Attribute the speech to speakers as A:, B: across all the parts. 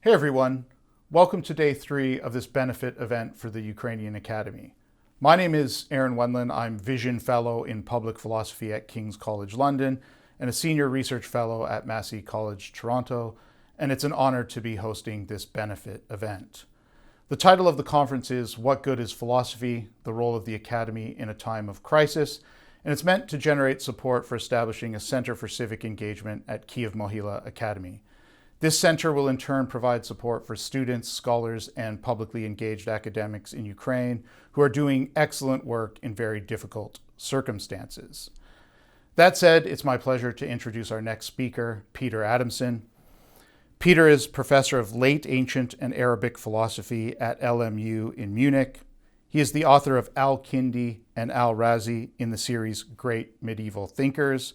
A: Hey everyone, welcome to day 3 of this benefit event for the Ukrainian Academy. My name is Aaron Wendland. I'm Vision Fellow in Public Philosophy at King's College London and a Senior Research Fellow at Massey College Toronto, and it's an honor to be hosting this benefit event. The title of the conference is What Good is Philosophy? The Role of the Academy in a Time of Crisis, and it's meant to generate support for establishing a Center for Civic Engagement at Kyiv Mohyla Academy. This center will in turn provide support for students, scholars, and publicly engaged academics in Ukraine who are doing excellent work in very difficult circumstances. That said, it's my pleasure to introduce our next speaker, Peter Adamson. Peter is professor of late ancient and Arabic philosophy at LMU in Munich. He is the author of Al-Kindi and Al-Razi in the series Great Medieval Thinkers,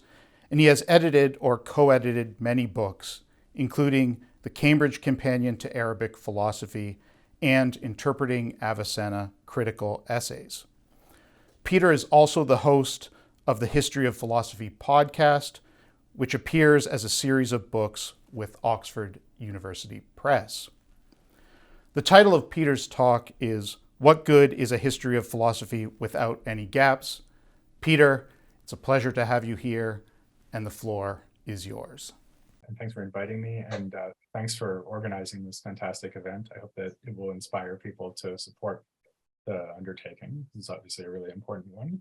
A: and he has edited or co-edited many books, including the Cambridge Companion to Arabic Philosophy and Interpreting Avicenna Critical Essays. Peter is also the host of the History of Philosophy podcast, which appears as a series of books with Oxford University Press. The title of Peter's talk is What Good is a History of Philosophy Without Any Gaps? Peter, it's a pleasure to have you here, and the floor is yours.
B: And thanks for inviting me, and thanks for organizing this fantastic event. I hope that it will inspire people to support the undertaking. It's obviously a really important one.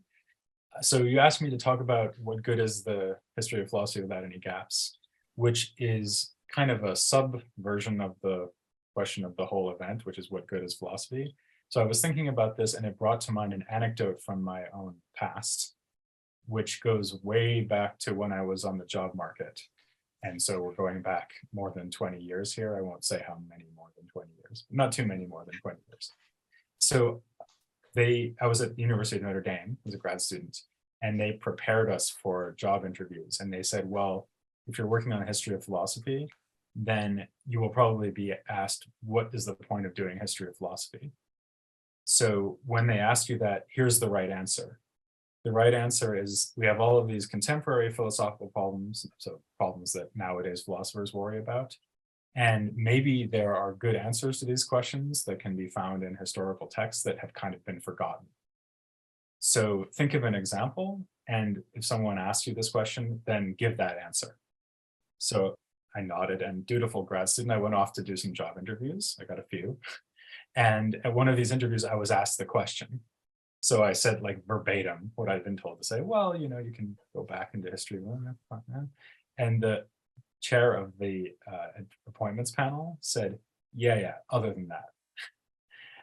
B: So you asked me to talk about what good is the history of philosophy without any gaps, which is kind of a subversion of the question of the whole event, which is what good is philosophy. So I was thinking about this, and it brought to mind an anecdote from my own past, which goes way back to when I was on the job market. And so we're going back more than 20 years here. I won't say how many more than 20 years, not too many more than 20 years. So I was at the University of Notre Dame as a grad student, and they prepared us for job interviews. And they said, well, if you're working on a history of philosophy, then you will probably be asked, what is the point of doing history of philosophy? So when they ask you that, here's the right answer. The right answer is we have all of these contemporary philosophical problems, so problems that nowadays philosophers worry about. And maybe there are good answers to these questions that can be found in historical texts that have kind of been forgotten. So think of an example, and if someone asks you this question, then give that answer. So I nodded, and dutiful grad student, I went off to do some job interviews. I got a few. And at one of these interviews, I was asked the question. So I said like verbatim what I'd been told to say, well, you can go back into history. And the chair of the appointments panel said, yeah, other than that.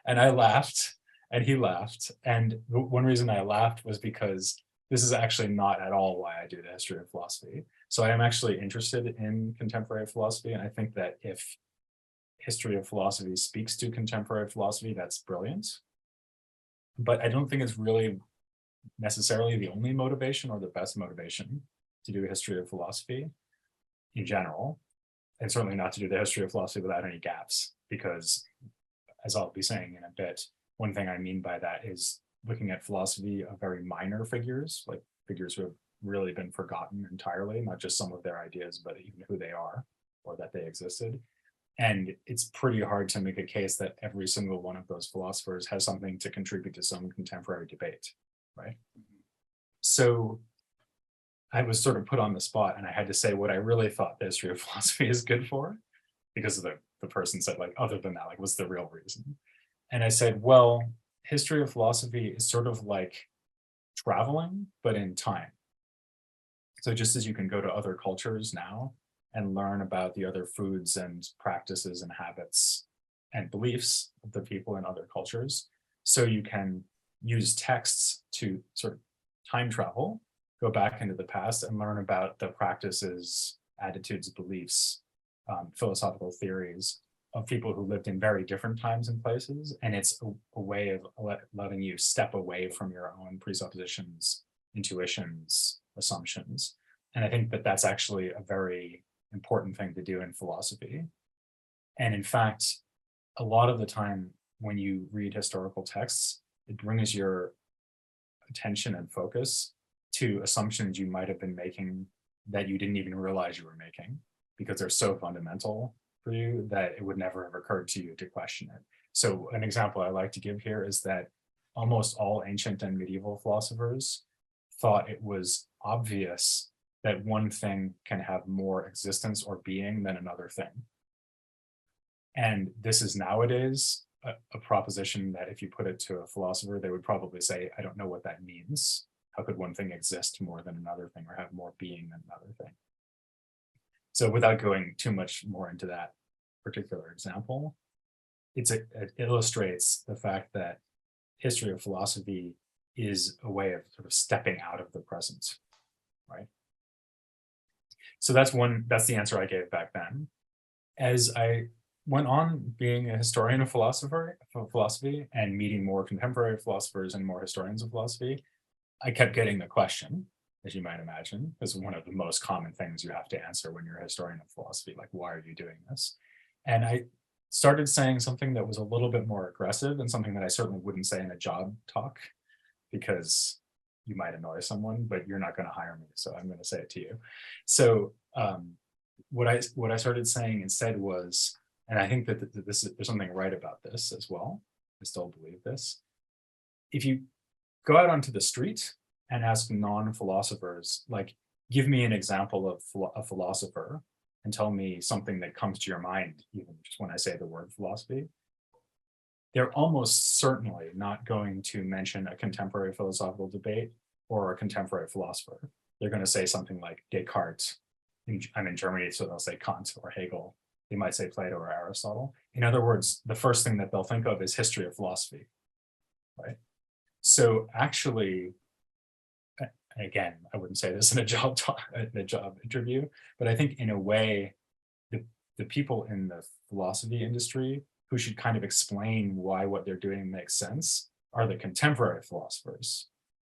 B: And I laughed and he laughed. And one reason I laughed was because this is actually not at all why I do the history of philosophy. So I am actually interested in contemporary philosophy. And I think that if history of philosophy speaks to contemporary philosophy, that's brilliant. But I don't think it's really necessarily the only motivation or the best motivation to do a history of philosophy in general, and certainly not to do the history of philosophy without any gaps, because as I'll be saying in a bit, one thing I mean by that is looking at philosophy of very minor figures, like figures who have really been forgotten entirely, not just some of their ideas, but even who they are or that they existed. And it's pretty hard to make a case that every single one of those philosophers has something to contribute to some contemporary debate, right? So I was sort of put on the spot, and I had to say what I really thought the history of philosophy is good for, because the person said, like, other than that, like, what's the real reason? And I said, well, history of philosophy is sort of like traveling, but in time. So just as you can go to other cultures now and learn about the other foods and practices and habits and beliefs of the people in other cultures, so you can use texts to sort of time travel, go back into the past and learn about the practices, attitudes, beliefs, philosophical theories of people who lived in very different times and places. And it's a way of letting you step away from your own presuppositions, intuitions, assumptions. And I think that that's actually a very important thing to do in philosophy. And in fact, a lot of the time when you read historical texts, it brings your attention and focus to assumptions you might have been making that you didn't even realize you were making, because they're so fundamental for you that it would never have occurred to you to question it. So an example I like to give here is that almost all ancient and medieval philosophers thought it was obvious that one thing can have more existence or being than another thing. And this is nowadays a proposition that if you put it to a philosopher, they would probably say, I don't know what that means. How could one thing exist more than another thing or have more being than another thing? So without going too much more into that particular example, it illustrates the fact that history of philosophy is a way of sort of stepping out of the present, right? So that's the answer I gave back then. As I went on being a historian of philosophy and meeting more contemporary philosophers and more historians of philosophy, I kept getting the question, as you might imagine. This is one of the most common things you have to answer when you're a historian of philosophy, like, why are you doing this? And I started saying something that was a little bit more aggressive and something that I certainly wouldn't say in a job talk, because you might annoy someone, but you're not going to hire me, so I'm going to say it to you. So what I started saying instead was, and I think that there's something right about this as well, I still believe this. If you go out onto the street and ask non-philosophers, like, give me an example of a philosopher and tell me something that comes to your mind, even just when I say the word philosophy, they're almost certainly not going to mention a contemporary philosophical debate or a contemporary philosopher. They're going to say something like Descartes. I'm in Germany, so they'll say Kant or Hegel. They might say Plato or Aristotle. In other words, the first thing that they'll think of is history of philosophy, right? So actually, again, I wouldn't say this in a job interview, but I think in a way, the people in the philosophy industry who should kind of explain why what they're doing makes sense are the contemporary philosophers.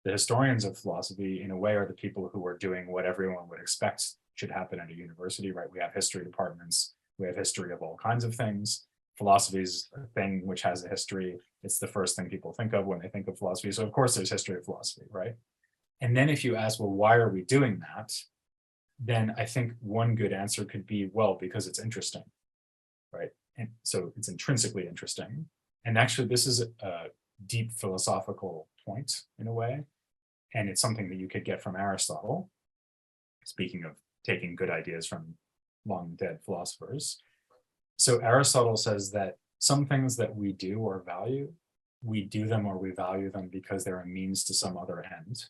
B: The historians of philosophy, in a way, are the people who are doing what everyone would expect should happen at a university, right? We have history departments, we have history of all kinds of things. Philosophy is a thing which has a history. It's the first thing people think of when they think of philosophy. So of course there's history of philosophy, right? And then if you ask, well, why are we doing that? Then I think one good answer could be, well, because it's interesting, right? And so it's intrinsically interesting. And actually this is a deep philosophical point in a way. And it's something that you could get from Aristotle. Speaking of taking good ideas from long dead philosophers. So Aristotle says that some things that we do or value, we do them or we value them because they're a means to some other end.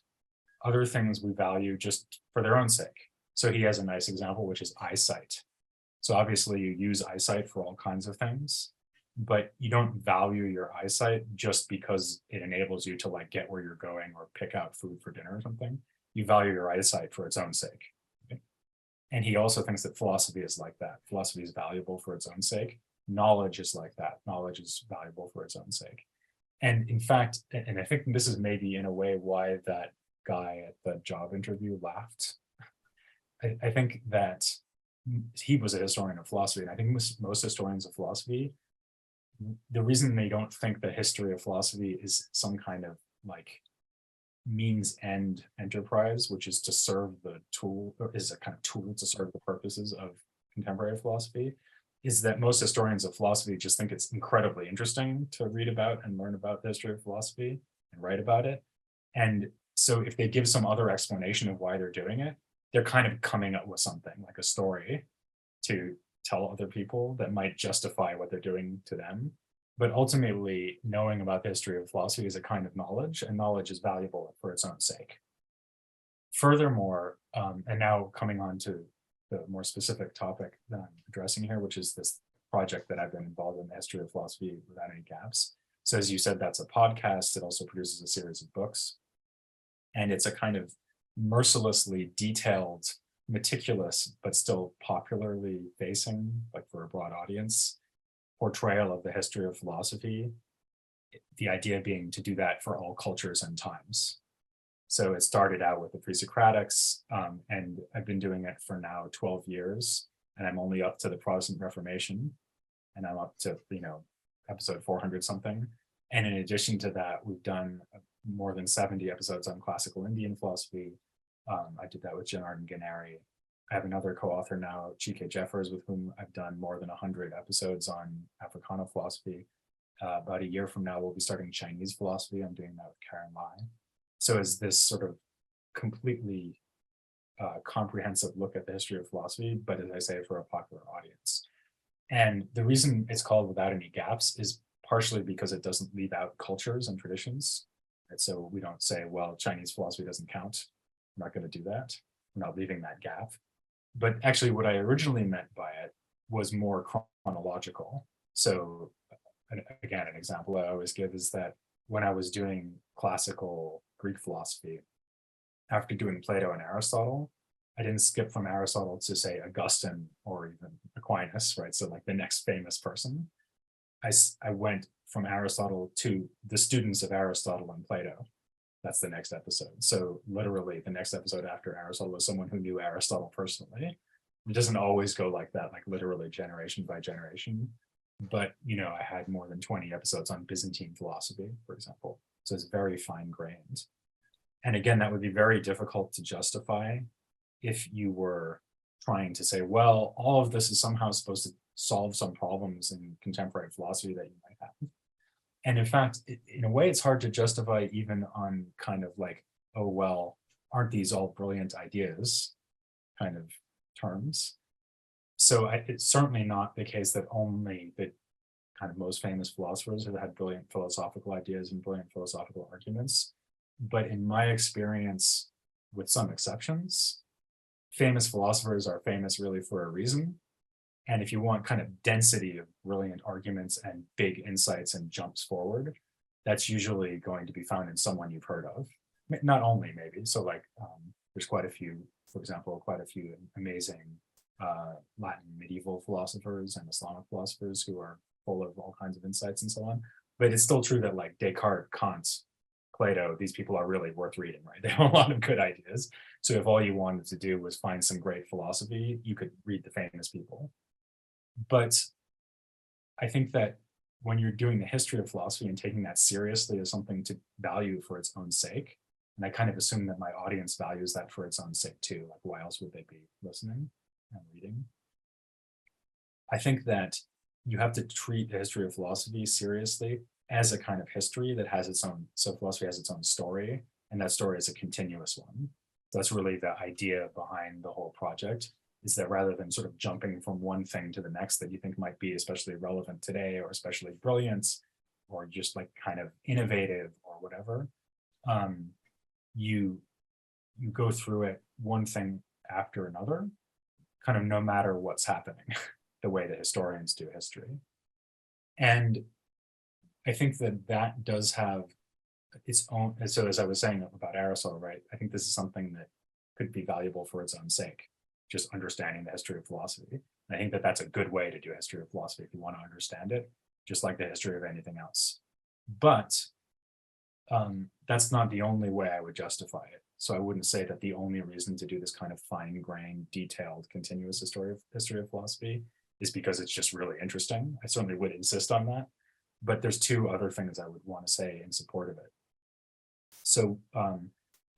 B: Other things we value just for their own sake. So he has a nice example, which is eyesight. So obviously you use eyesight for all kinds of things, but you don't value your eyesight just because it enables you to like get where you're going or pick out food for dinner or something. You value your eyesight for its own sake. Okay? And he also thinks that philosophy is like that. Philosophy is valuable for its own sake. Knowledge is like that. Knowledge is valuable for its own sake. And in fact, and I think this is maybe in a way why that guy at the job interview laughed. I think that he was a historian of philosophy, and I think most historians of philosophy, the reason they don't think the history of philosophy is some kind of like means end enterprise, which is to serve the tool, or is a kind of tool to serve the purposes of contemporary philosophy, is that most historians of philosophy just think it's incredibly interesting to read about and learn about the history of philosophy and write about it. And so if they give some other explanation of why they're doing it, they're kind of coming up with something like a story to tell other people that might justify what they're doing to them. But ultimately, knowing about the history of philosophy is a kind of knowledge, and knowledge is valuable for its own sake. Furthermore, and now coming on to the more specific topic that I'm addressing here, which is this project that I've been involved in, the history of philosophy without any gaps. So as you said, that's a podcast. It also produces a series of books. And it's a kind of mercilessly detailed, meticulous, but still popularly facing, like for a broad audience, portrayal of the history of philosophy. The idea being to do that for all cultures and times. So it started out with the pre-Socratics, and I've been doing it for now 12 years, and I'm only up to the Protestant Reformation, and I'm up to, episode 400 something. And in addition to that, we've done more than 70 episodes on classical Indian philosophy. I did that with Janardhan Ganeri. I have another co-author now, G.K. Jeffers, with whom I've done more than 100 episodes on Africana philosophy. About a year from now, we'll be starting Chinese philosophy. I'm doing that with Karen Lai. So as this sort of completely comprehensive look at the history of philosophy, but as I say, for a popular audience. And the reason it's called Without Any Gaps is partially because it doesn't leave out cultures and traditions. And so we don't say, well, Chinese philosophy doesn't count. I'm not going to do that. We're not leaving that gap. But actually what I originally meant by it was more chronological. So again, an example I always give is that when I was doing classical Greek philosophy, after doing Plato and Aristotle, I didn't skip from Aristotle to say Augustine or even Aquinas, right? So like the next famous person. I went from Aristotle to the students of Aristotle and Plato. That's the next episode. So literally the next episode after Aristotle was someone who knew Aristotle personally. It doesn't always go like that, like literally generation by generation. But, I had more than 20 episodes on Byzantine philosophy, for example. So it's very fine grained. And again, that would be very difficult to justify if you were trying to say, well, all of this is somehow supposed to solve some problems in contemporary philosophy that you might have. And in fact, in a way, it's hard to justify even on kind of like, oh, well, aren't these all brilliant ideas kind of terms? So it's certainly not the case that only the kind of most famous philosophers have had brilliant philosophical ideas and brilliant philosophical arguments. But in my experience, with some exceptions, famous philosophers are famous really for a reason. And if you want kind of density of brilliant arguments and big insights and jumps forward, that's usually going to be found in someone you've heard of. Not only maybe, so like there's quite a few, for example, quite a few amazing Latin medieval philosophers and Islamic philosophers who are full of all kinds of insights and so on. But it's still true that like Descartes, Kant, Plato, these people are really worth reading, right? They have a lot of good ideas. So if all you wanted to do was find some great philosophy, you could read the famous people. But I think that when you're doing the history of philosophy and taking that seriously as something to value for its own sake, and I kind of assume that my audience values that for its own sake too, like why else would they be listening and reading? I think that you have to treat the history of philosophy seriously as a kind of history that has its own, so philosophy has its own story, and that story is a continuous one. That's really the idea behind the whole project, is that rather than sort of jumping from one thing to the next that you think might be especially relevant today or especially brilliant or just like kind of innovative or whatever, you go through it one thing after another, kind of no matter what's happening, the way that historians do history. And I think that that does have its own, so as I was saying about Aristotle, right, I think this is something that could be valuable for its own sake, just understanding the history of philosophy. And I think that that's a good way to do history of philosophy if you want to understand it, just like the history of anything else. But that's not the only way I would justify it. So I wouldn't say that the only reason to do this kind of fine-grained, detailed, continuous history of philosophy is because it's just really interesting. I certainly would insist on that. But there's two other things I would want to say in support of it. So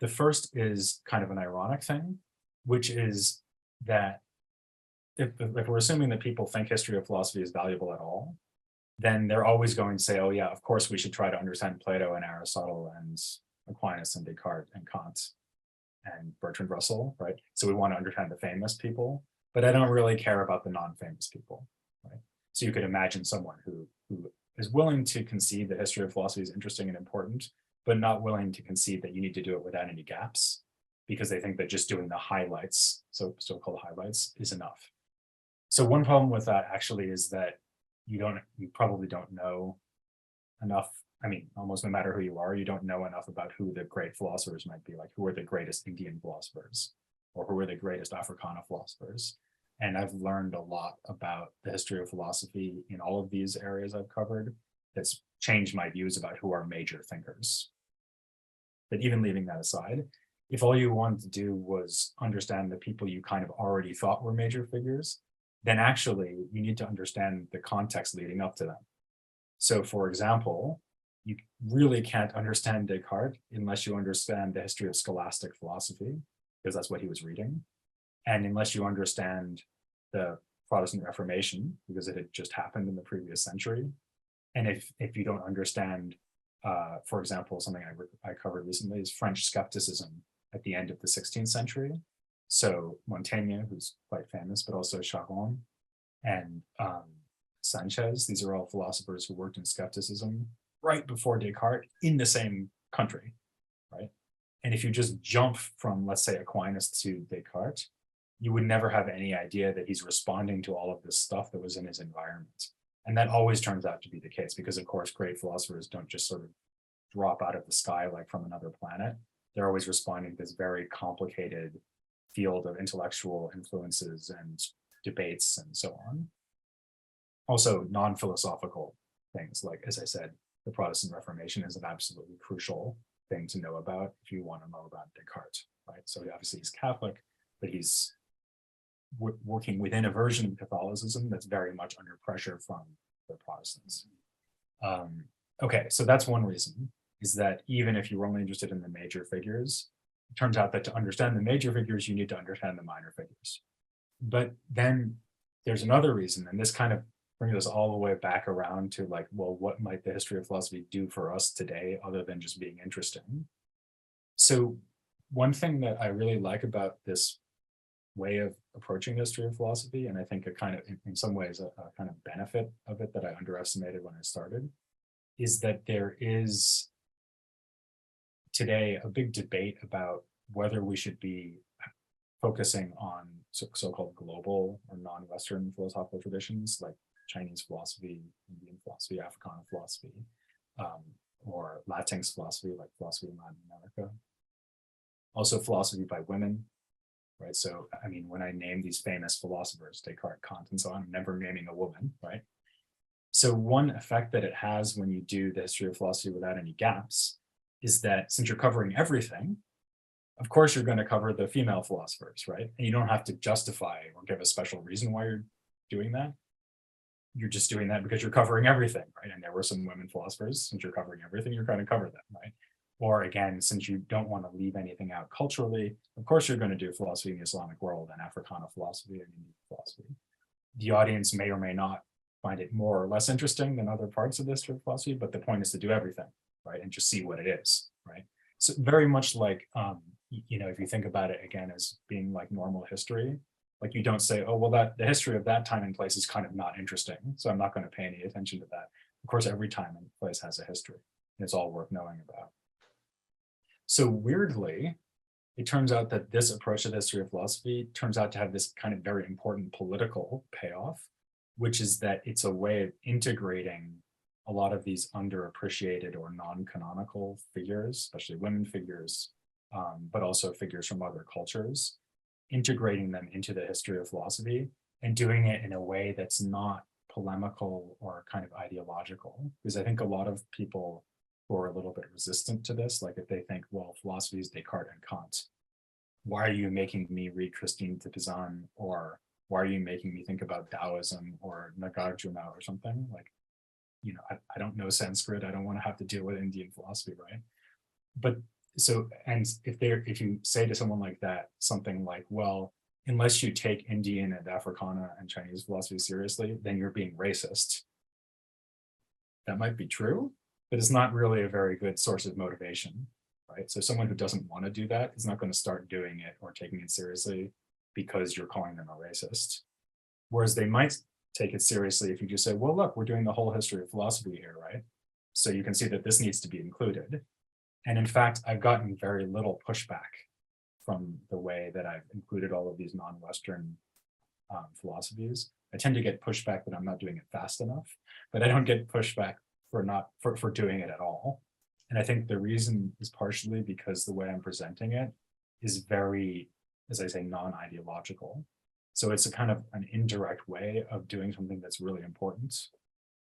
B: the first is kind of an ironic thing, which is that if we're assuming that people think history of philosophy is valuable at all, then they're always going to say, oh yeah, of course we should try to understand Plato and Aristotle and Aquinas and Descartes and Kant and Bertrand Russell, right? So we want to understand the famous people, but I don't really care about the non-famous people, right? So you could imagine someone who is willing to concede that history of philosophy is interesting and important, but not willing to concede that you need to do it without any gaps, because they think that just doing the highlights, so-called highlights, is enough. So one problem with that actually is that you probably don't know enough. I mean, almost no matter who you are, you don't know enough about who the great philosophers might be, like who are the greatest Indian philosophers, or who are the greatest Africana philosophers. And I've learned a lot about the history of philosophy in all of these areas I've covered that's changed my views about who are major thinkers. But even leaving that aside, if all you wanted to do was understand the people you kind of already thought were major figures, then actually you need to understand the context leading up to them. So for example, you really can't understand Descartes unless you understand the history of scholastic philosophy, because that's what he was reading. And unless you understand the Protestant Reformation, because it had just happened in the previous century, and if you don't understand, for example, something I covered recently is French skepticism at the end of the 16th century. So Montaigne, who's quite famous, but also Charon and Sanchez, these are all philosophers who worked in skepticism right before Descartes in the same country, right? And if you just jump from, let's say, Aquinas to Descartes, you would never have any idea that he's responding to all of this stuff that was in his environment. And that always turns out to be the case because, of course, great philosophers don't just sort of drop out of the sky like from another planet. They're always responding to this very complicated field of intellectual influences and debates and so on. Also, non-philosophical things, like, as I said, the Protestant Reformation is an absolutely crucial thing to know about if you want to know about Descartes, right? So obviously he's Catholic, but he's working within a version of Catholicism that's very much under pressure from the Protestants. Okay, so that's one reason, is that even if you were only interested in the major figures, it turns out that to understand the major figures, you need to understand the minor figures. But then there's another reason, and this kind of brings us all the way back around to like, well, what might the history of philosophy do for us today other than just being interesting? So one thing that I really like about this way of approaching the history of philosophy, and I think a kind of, in some ways, a kind of benefit of it that I underestimated when I started, is that there is today a big debate about whether we should be focusing on so-called global or non-Western philosophical traditions like Chinese philosophy, Indian philosophy, Africana philosophy, or Latinx philosophy like philosophy in Latin America. Also philosophy by women, right? So, I mean, when I name these famous philosophers, Descartes, Kant, and so on, I'm never naming a woman, right? So one effect that it has when you do the history of philosophy without any gaps is that since you're covering everything, of course, you're going to cover the female philosophers, right? And you don't have to justify or give a special reason why you're doing that. You're just doing that because you're covering everything, right? And there were some women philosophers. Since you're covering everything, you're going to cover them, right? Or again, since you don't want to leave anything out culturally, of course, you're going to do philosophy in the Islamic world and Africana philosophy and Indian philosophy. The audience may or may not find it more or less interesting than other parts of the history of philosophy, but the point is to do everything, right? And just see what it is, right? So very much like, if you think about it again as being like normal history, like you don't say, oh, well, that the history of that time and place is kind of not interesting, so I'm not going to pay any attention to that. Of course, every time and place has a history, and it's all worth knowing about. So weirdly, it turns out that this approach to the history of philosophy turns out to have this kind of very important political payoff, which is that it's a way of integrating a lot of these underappreciated or non-canonical figures, especially women figures, but also figures from other cultures, integrating them into the history of philosophy and doing it in a way that's not polemical or kind of ideological. Because I think a lot of people who are a little bit resistant to this, like if they think, well, philosophy is Descartes and Kant, why are you making me read Christine de Pizan, or why are you making me think about Taoism or Nagarjuna or something? Like, I don't know Sanskrit. I don't want to have to deal with Indian philosophy, right? But so, and if you say to someone like that, something like, well, unless you take Indian and Africana and Chinese philosophy seriously, then you're being racist. That might be true, but it's not really a very good source of motivation, right? So someone who doesn't want to do that is not going to start doing it or taking it seriously because you're calling them a racist. Whereas they might take it seriously if you just say, well, look, we're doing the whole history of philosophy here, right? So you can see that this needs to be included. And in fact, I've gotten very little pushback from the way that I've included all of these non-Western philosophies. I tend to get pushback that I'm not doing it fast enough, but I don't get pushback for doing it at all. And I think the reason is partially because the way I'm presenting it is very, as I say, non-ideological. So it's a kind of an indirect way of doing something that's really important,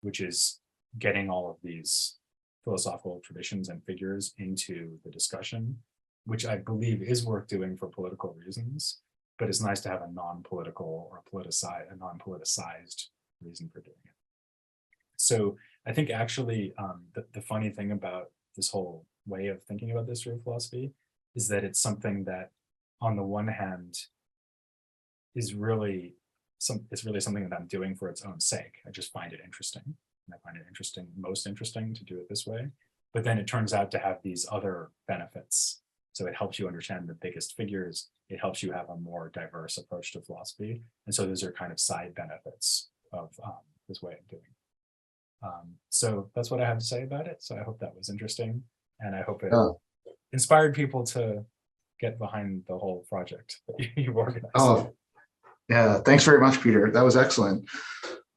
B: which is getting all of these philosophical traditions and figures into the discussion, which I believe is worth doing for political reasons, but it's nice to have a non-political or a non-politicized reason for doing it. So I think actually the funny thing about this whole way of thinking about the history of philosophy is that it's something that, on the one hand, is really it's really something that I'm doing for its own sake. I just find it interesting. And I find it most interesting to do it this way. But then it turns out to have these other benefits. So it helps you understand the biggest figures. It helps you have a more diverse approach to philosophy. And so those are kind of side benefits of this way of doing. So that's what I have to say about it. So I hope that was interesting. And I hope it inspired people to get behind the whole project that you've organized.
A: Oh, yeah. Thanks very much, Peter. That was excellent.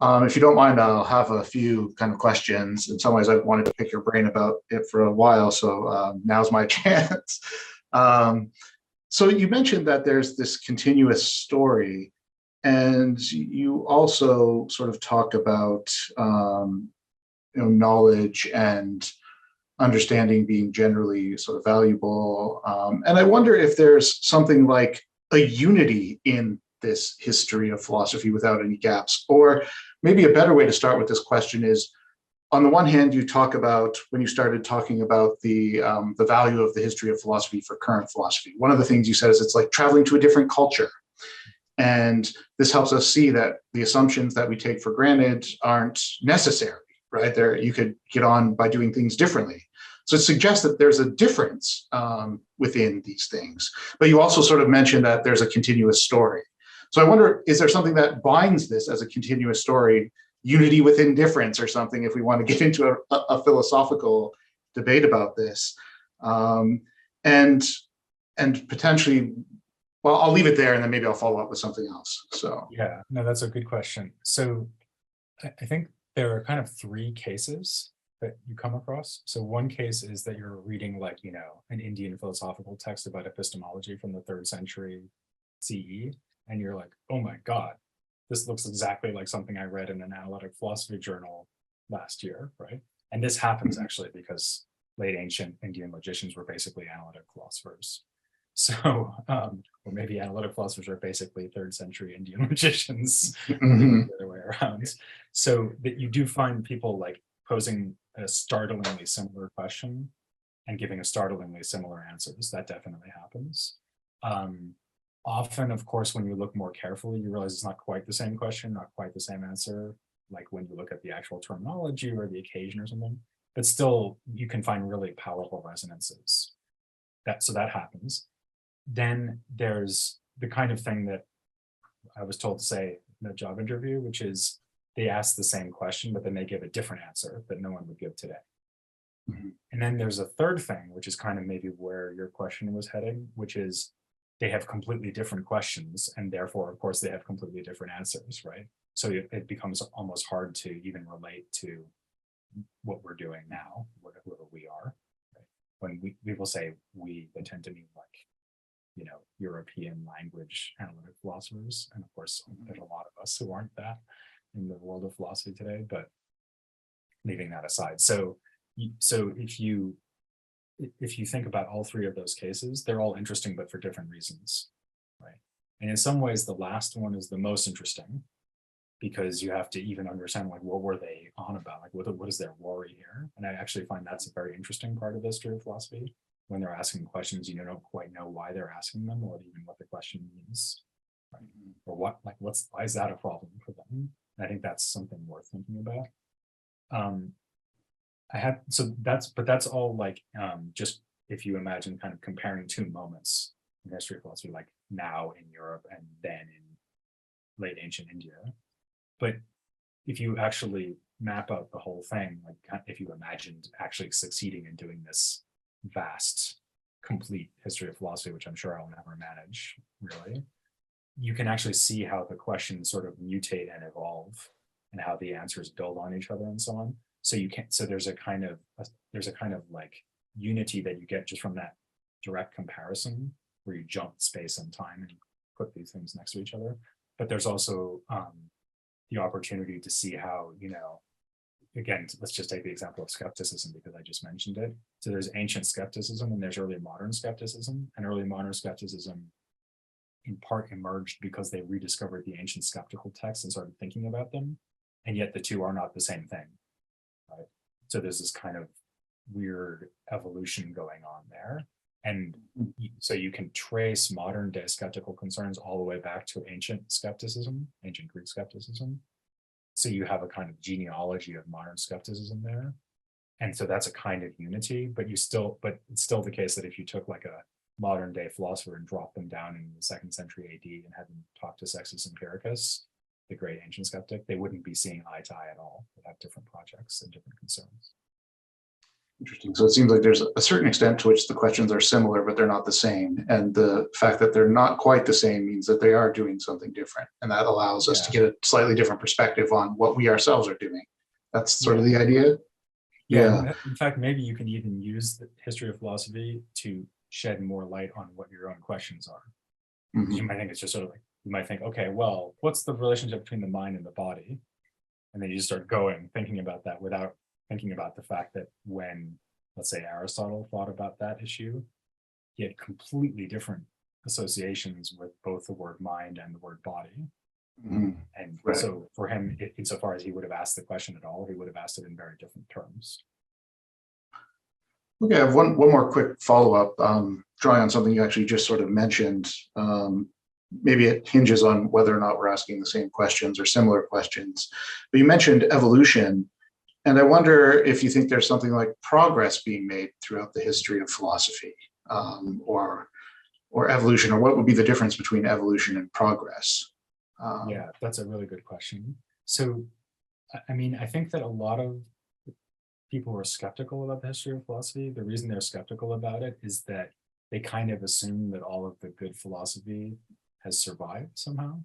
A: If you don't mind, I'll have a few kind of questions. In some ways, I've wanted to pick your brain about it for a while, so now's my chance. So you mentioned that there's this continuous story, and you also sort of talk about knowledge and understanding being generally sort of valuable. And I wonder if there's something like a unity in this history of philosophy without any gaps, or maybe a better way to start with this question is, on the one hand, you talk about when you started talking about the value of the history of philosophy for current philosophy. One of the things you said is it's like traveling to a different culture. And this helps us see that the assumptions that we take for granted aren't necessary, right? You could get on by doing things differently. So it suggests that there's a difference within these things. But you also sort of mentioned that there's a continuous story. So I wonder, is there something that binds this as a continuous story, unity within difference or something, if we want to get into a philosophical debate about this? And potentially, well, I'll leave it there and then maybe I'll follow up with something else. So
B: yeah, no, that's a good question. So I think there are kind of three cases that you come across. So one case is that you're reading like, an Indian philosophical text about epistemology from the 3rd century CE. And you're like, oh my God, this looks exactly like something I read in an analytic philosophy journal last year, right? And this happens actually because late ancient Indian logicians were basically analytic philosophers. So, or maybe analytic philosophers are basically 3rd century Indian logicians, the other way around. So that you do find people like posing a startlingly similar question and giving a startlingly similar answers. That definitely happens. Often, of course, when you look more carefully, you realize it's not quite the same question, not quite the same answer, like when you look at the actual terminology or the occasion or something, but still you can find really powerful resonances. So that happens. Then there's the kind of thing that I was told to say in a job interview, which is they ask the same question, but then they give a different answer that no one would give today. Mm-hmm. And then there's a third thing, which is kind of maybe where your question was heading, which is they have completely different questions, and therefore, of course, they have completely different answers, right? So it becomes almost hard to even relate to what we're doing now, whoever we are. Right? When people say we, they tend to mean like, European language analytic philosophers. And of course, there's a lot of us who aren't that in the world of philosophy today, but leaving that aside. So if you think about all three of those cases, they're all interesting, but for different reasons, right? And in some ways, the last one is the most interesting because you have to even understand, like, what were they on about? Like, what is their worry here? And I actually find that's a very interesting part of the history of philosophy. When they're asking questions, you don't quite know why they're asking them or even what the question means, right? Or why is that a problem for them? And I think that's something worth thinking about. That's all like just if you imagine kind of comparing two moments in history of philosophy, like now in Europe and then in late ancient India. But if you actually map out the whole thing, like if you imagined actually succeeding in doing this vast, complete history of philosophy, which I'm sure I'll never manage really, you can actually see how the questions sort of mutate and evolve and how the answers build on each other and so on. So there's a kind of like unity that you get just from that direct comparison where you jump space and time and put these things next to each other. But there's also the opportunity to see how, again, let's just take the example of skepticism because I just mentioned it. So there's ancient skepticism and there's early modern skepticism, and early modern skepticism in part emerged because they rediscovered the ancient skeptical texts and started thinking about them. And yet the two are not the same thing. Right? So there's this kind of weird evolution going on there. And so you can trace modern day skeptical concerns all the way back to ancient skepticism, ancient Greek skepticism. So you have a kind of genealogy of modern skepticism there. And so that's a kind of unity, but it's still the case that if you took like a modern day philosopher and dropped them down in the 2nd century AD and had them talk to Sextus Empiricus, the great ancient skeptic, they wouldn't be seeing eye to eye at all. They'd have different projects and different concerns.
A: Interesting. So it seems like there's a certain extent to which the questions are similar, but they're not the same. And the fact that they're not quite the same means that they are doing something different. And that allows us to get a slightly different perspective on what we ourselves are doing. That's sort of the idea.
B: Yeah. In fact, maybe you can even use the history of philosophy to shed more light on what your own questions are. Mm-hmm. You might think it's just sort of like, you might think, okay, well, what's the relationship between the mind and the body? And then you just start thinking about that without thinking about the fact that when, let's say, Aristotle thought about that issue, he had completely different associations with both the word mind and the word body. Mm-hmm. And so for him, insofar as he would have asked the question at all, he would have asked it in very different terms.
A: Okay, I have one more quick follow-up, drawing on something you actually just sort of mentioned. Maybe it hinges on whether or not we're asking the same questions or similar questions. But you mentioned evolution, and I wonder if you think there's something like progress being made throughout the history of philosophy, or evolution, or what would be the difference between evolution and progress?
B: Yeah, that's a really good question. So, I mean, I think that a lot of people who are skeptical about the history of philosophy, the reason they're skeptical about it is that they kind of assume that all of the good philosophy has survived somehow.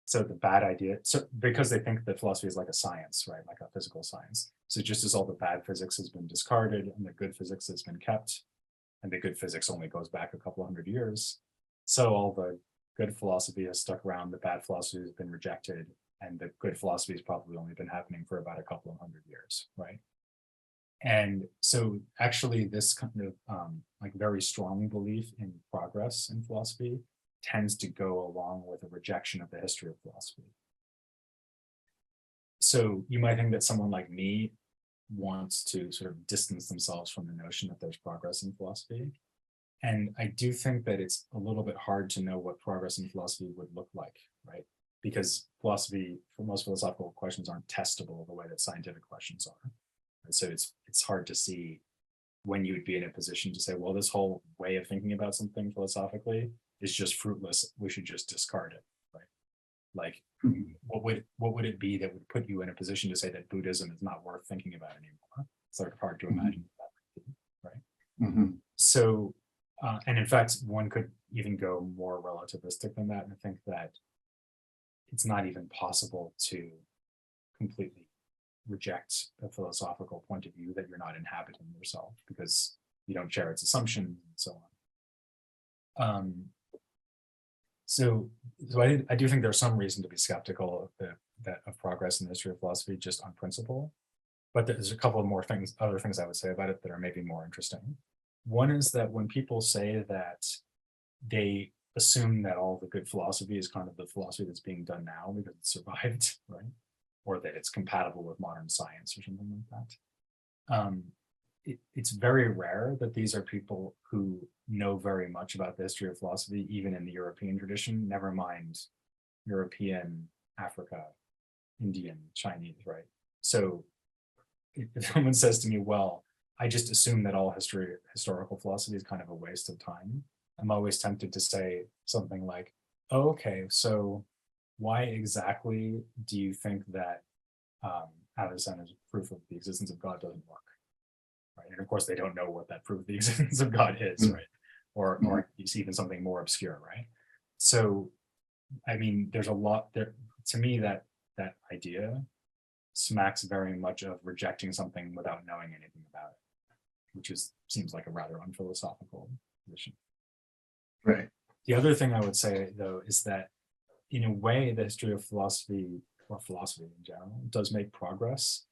B: So the bad idea, because they think that philosophy is like a science, right? Like a physical science. So just as all the bad physics has been discarded and the good physics has been kept, and the good physics only goes back a couple 100 years, so all the good philosophy has stuck around, the bad philosophy has been rejected, and the good philosophy has probably only been happening for about a couple of 100 years, right? And so actually this kind of like very strong belief in progress in philosophy tends to go along with a rejection of the history of philosophy. So you might think that someone like me wants to sort of distance themselves from the notion that there's progress in philosophy. And I do think that it's a little bit hard to know what progress in philosophy would look like, right? Because philosophy, for most philosophical questions, aren't testable the way that scientific questions are. And so it's hard to see when you would be in a position to say, well, this whole way of thinking about something philosophically is just fruitless. We should just discard it, right? Like, what would it be that would put you in a position to say that Buddhism is not worth thinking about anymore? It's sort of hard to imagine that, right? Mm-hmm. So, and in fact, one could even go more relativistic than that and think that it's not even possible to completely reject a philosophical point of view that you're not inhabiting yourself because you don't share its assumptions and so on. So I do think there's some reason to be skeptical of progress in the history of philosophy just on principle, but there's a couple of other things I would say about it that are maybe more interesting. One is that when people say that they assume that all the good philosophy is kind of the philosophy that's being done now because it survived, right? Or that it's compatible with modern science or something like that. It's very rare that these are people who know very much about the history of philosophy, even in the European tradition, never mind European, Africa, Indian, Chinese, right? So if someone says to me, well, I just assume that all historical philosophy is kind of a waste of time, I'm always tempted to say something like, oh, okay, so why exactly do you think that Adamson's proof of the existence of God doesn't work? Right? And of course, they don't know what that proof of the existence of God is, right? Or it's even something more obscure, right? So, I mean, there's a lot there. To me, that idea smacks very much of rejecting something without knowing anything about it, which seems like a rather unphilosophical position.
A: Right.
B: The other thing I would say, though, is that in a way, the history of philosophy, or philosophy in general, does make progress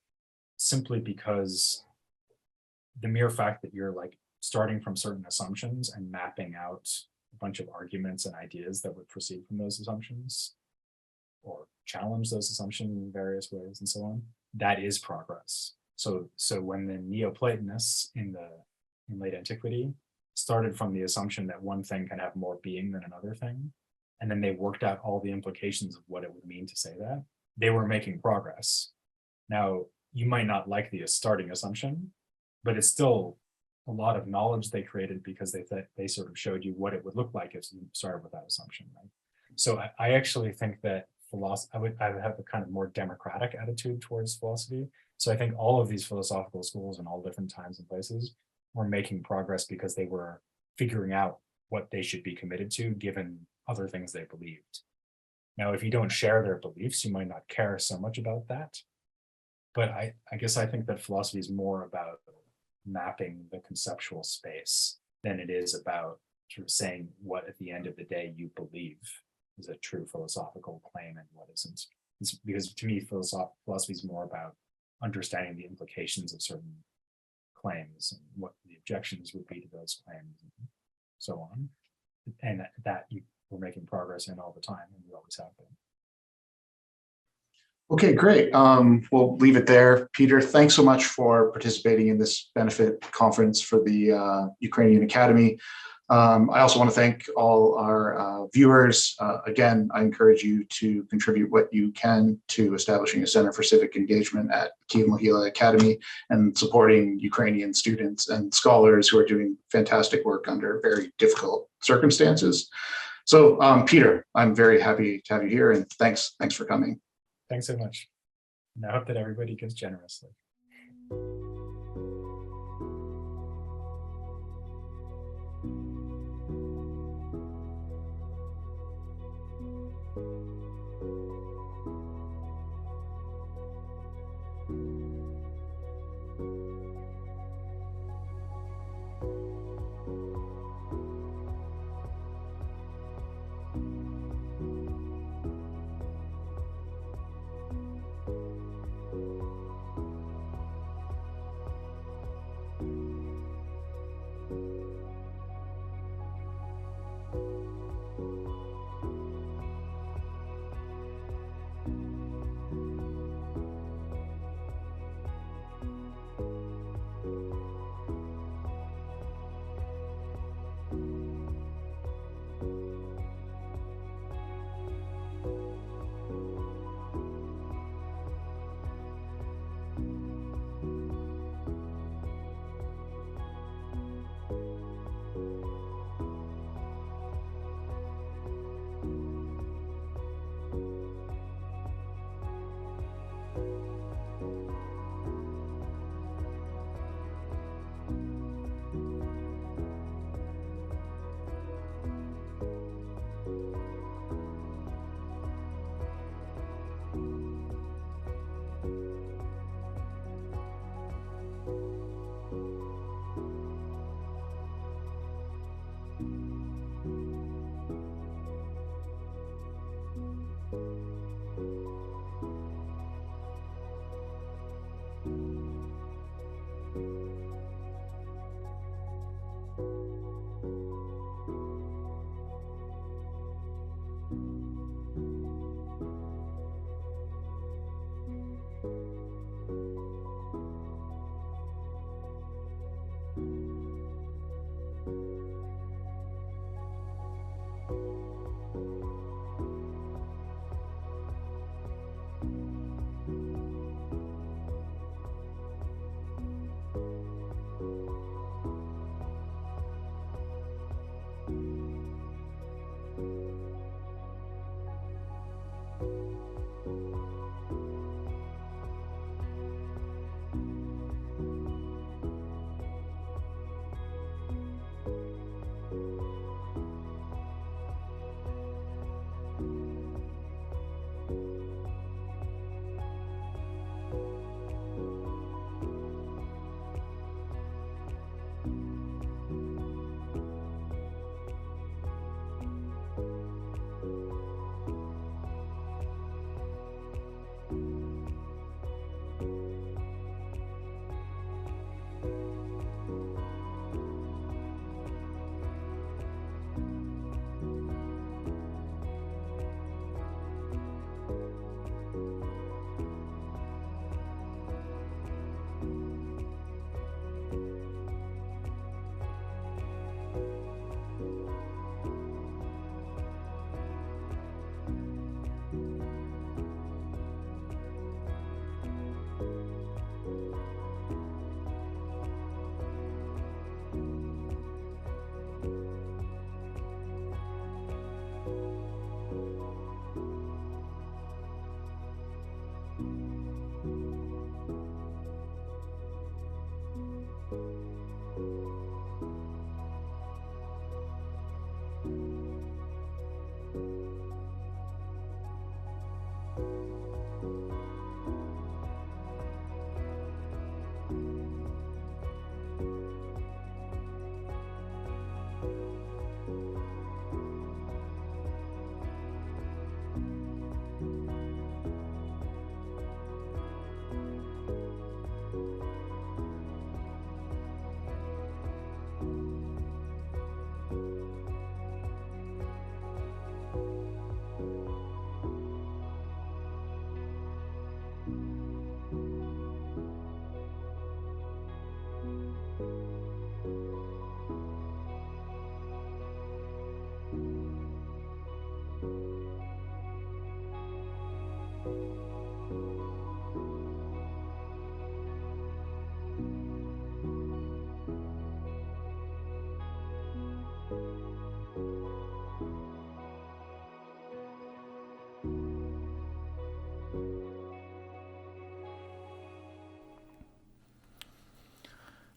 B: simply because the mere fact that you're like starting from certain assumptions and mapping out a bunch of arguments and ideas that would proceed from those assumptions or challenge those assumptions in various ways and so on, that is progress. So when the Neoplatonists in late antiquity started from the assumption that one thing can have more being than another thing. And then they worked out all the implications of what it would mean to say that. They were making progress. Now, you might not like the starting assumption, but it's still a lot of knowledge they created because they sort of showed you what it would look like if you started with that assumption, right? So I actually think that philosophy, I would have a kind of more democratic attitude towards philosophy. So I think all of these philosophical schools in all different times and places were making progress because they were figuring out what they should be committed to given other things they believed. Now, if you don't share their beliefs, you might not care so much about that. But I guess I think that philosophy is more about mapping the conceptual space than it is about sort of saying what at the end of the day you believe is a true philosophical claim and what isn't. It's because to me, philosophy is more about understanding the implications of certain claims and what the objections would be to those claims and so on. And that we're making progress in all the time, and we always have been.
A: Okay, great. We'll leave it there. Peter, thanks so much for participating in this benefit conference for the Ukrainian Academy. I also want to thank all our viewers. Again, I encourage you to contribute what you can to establishing a Center for Civic Engagement at Kyiv Mohyla Academy and supporting Ukrainian students and scholars who are doing fantastic work under very difficult circumstances. So, Peter, I'm very happy to have you here, and thanks for coming.
B: Thanks so much. And I hope that everybody gives generously.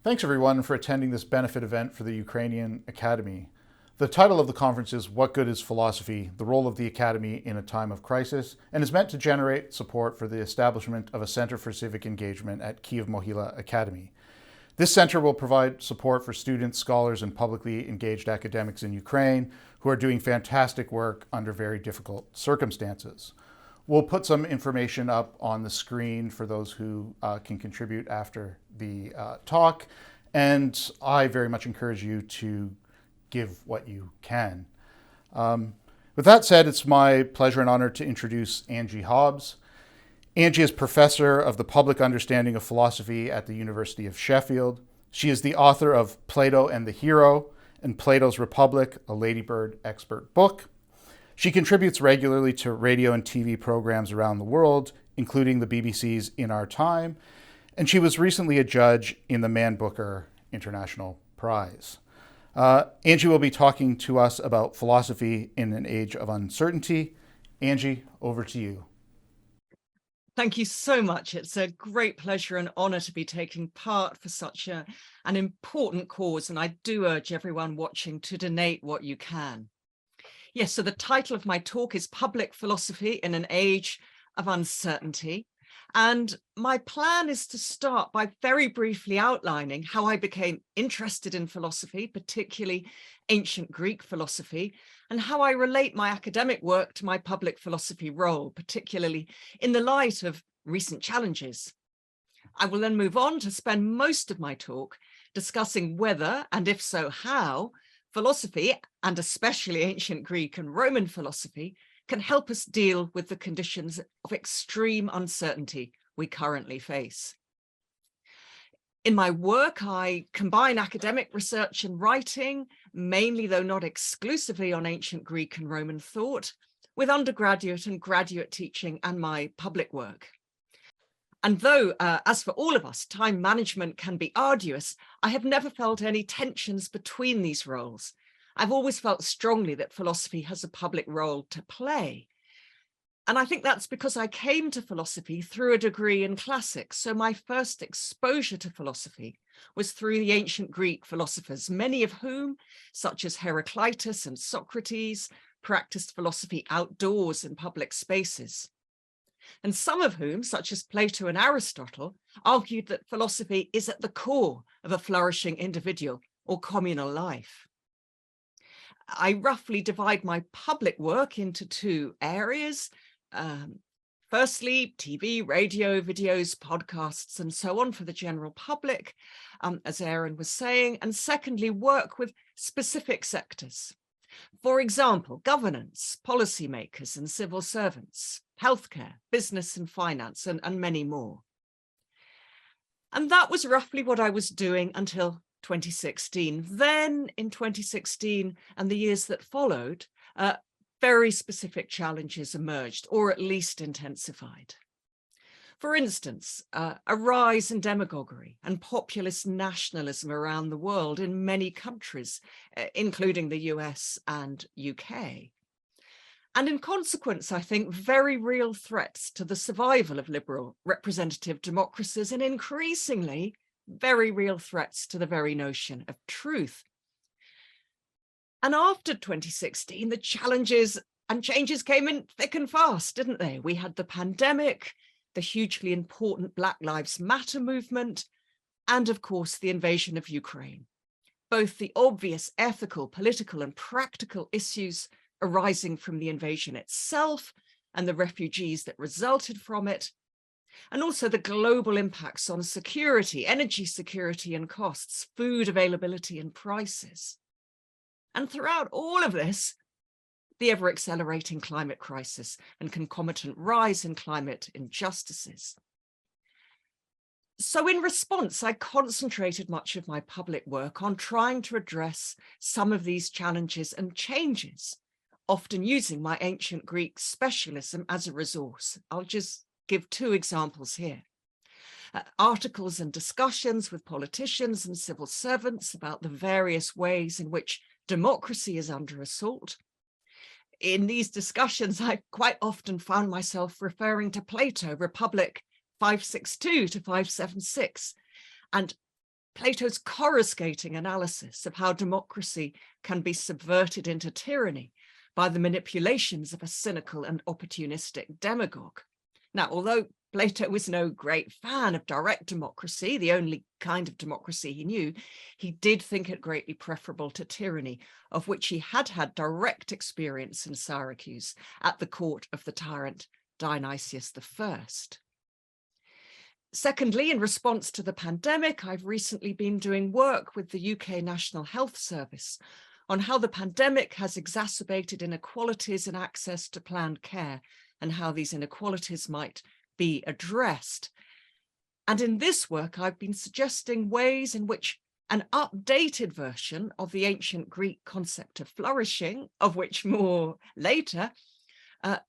A: Thanks everyone for attending this benefit event for the Ukrainian Academy. The title of the conference is What Good is Philosophy? The Role of the Academy in a Time of Crisis, and is meant to generate support for the establishment of a Center for Civic Engagement at Kyiv Mohyla Academy. This center will provide support for students, scholars, and publicly engaged academics in Ukraine who are doing fantastic work under very difficult circumstances. We'll put some information up on the screen for those who can contribute after the talk, and I very much encourage you to give what you can. With that said, it's my pleasure and honor to introduce Angie Hobbs. Angie is professor of the public understanding of philosophy at the University of Sheffield. She is the author of Plato and the Hero and Plato's Republic, a Ladybird expert book. She contributes regularly to radio and TV programs around the world, including the BBC's In Our Time, and she was recently a judge in the Man Booker International Prize. Angie will be talking to us about philosophy in an age of uncertainty. Angie, over to you.
C: Thank you so much. It's a great pleasure and honor to be taking part for such an important cause, and I do urge everyone watching to donate what you can. Yes, so the title of my talk is Public Philosophy in an Age of Uncertainty. And my plan is to start by very briefly outlining how I became interested in philosophy, particularly ancient Greek philosophy, and how I relate my academic work to my public philosophy role, particularly in the light of recent challenges. I will then move on to spend most of my talk discussing whether, and if so, how, philosophy, and especially ancient Greek and Roman philosophy, can help us deal with the conditions of extreme uncertainty we currently face. In my work, I combine academic research and writing, mainly though not exclusively on ancient Greek and Roman thought, with undergraduate and graduate teaching and my public work. And though, as for all of us, time management can be arduous, I have never felt any tensions between these roles. I've always felt strongly that philosophy has a public role to play. And I think that's because I came to philosophy through a degree in classics. So my first exposure to philosophy was through the ancient Greek philosophers, many of whom, such as Heraclitus and Socrates, practiced philosophy outdoors in public spaces. And some of whom, such as Plato and Aristotle, argued that philosophy is at the core of a flourishing individual or communal life. I roughly divide my public work into two areas. Firstly, TV, radio, videos, podcasts, and so on for the general public, as Aaron was saying. And secondly, work with specific sectors. For example, governance, policymakers and civil servants, healthcare, business and finance, and many more. And that was roughly what I was doing until 2016. Then in 2016 and the years that followed, very specific challenges emerged, or at least intensified. For instance, a rise in demagoguery and populist nationalism around the world in many countries, including the US and UK. And in consequence, I think, very real threats to the survival of liberal representative democracies, and increasingly very real threats to the very notion of truth. And after 2016, the challenges and changes came in thick and fast, didn't they? We had the pandemic, the hugely important Black Lives Matter movement, and of course, the invasion of Ukraine. Both the obvious ethical, political, and practical issues arising from the invasion itself and the refugees that resulted from it, and also the global impacts on security, energy security and costs, food availability and prices. And throughout all of this, the ever-accelerating climate crisis and concomitant rise in climate injustices. So in response, I concentrated much of my public work on trying to address some of these challenges and changes, often using my ancient Greek specialism as a resource. I'll just give two examples here. Articles and discussions with politicians and civil servants about the various ways in which democracy is under assault. In these discussions, I quite often found myself referring to Plato, Republic 562 to 576, and Plato's coruscating analysis of how democracy can be subverted into tyranny by the manipulations of a cynical and opportunistic demagogue. Now, although Plato was no great fan of direct democracy, the only kind of democracy he knew, he did think it greatly preferable to tyranny, of which he had had direct experience in Syracuse at the court of the tyrant Dionysius I. Secondly, in response to the pandemic, I've recently been doing work with the UK National Health Service on how the pandemic has exacerbated inequalities in access to planned care and how these inequalities might be addressed. And in this work, I've been suggesting ways in which an updated version of the ancient Greek concept of flourishing, of which more later, an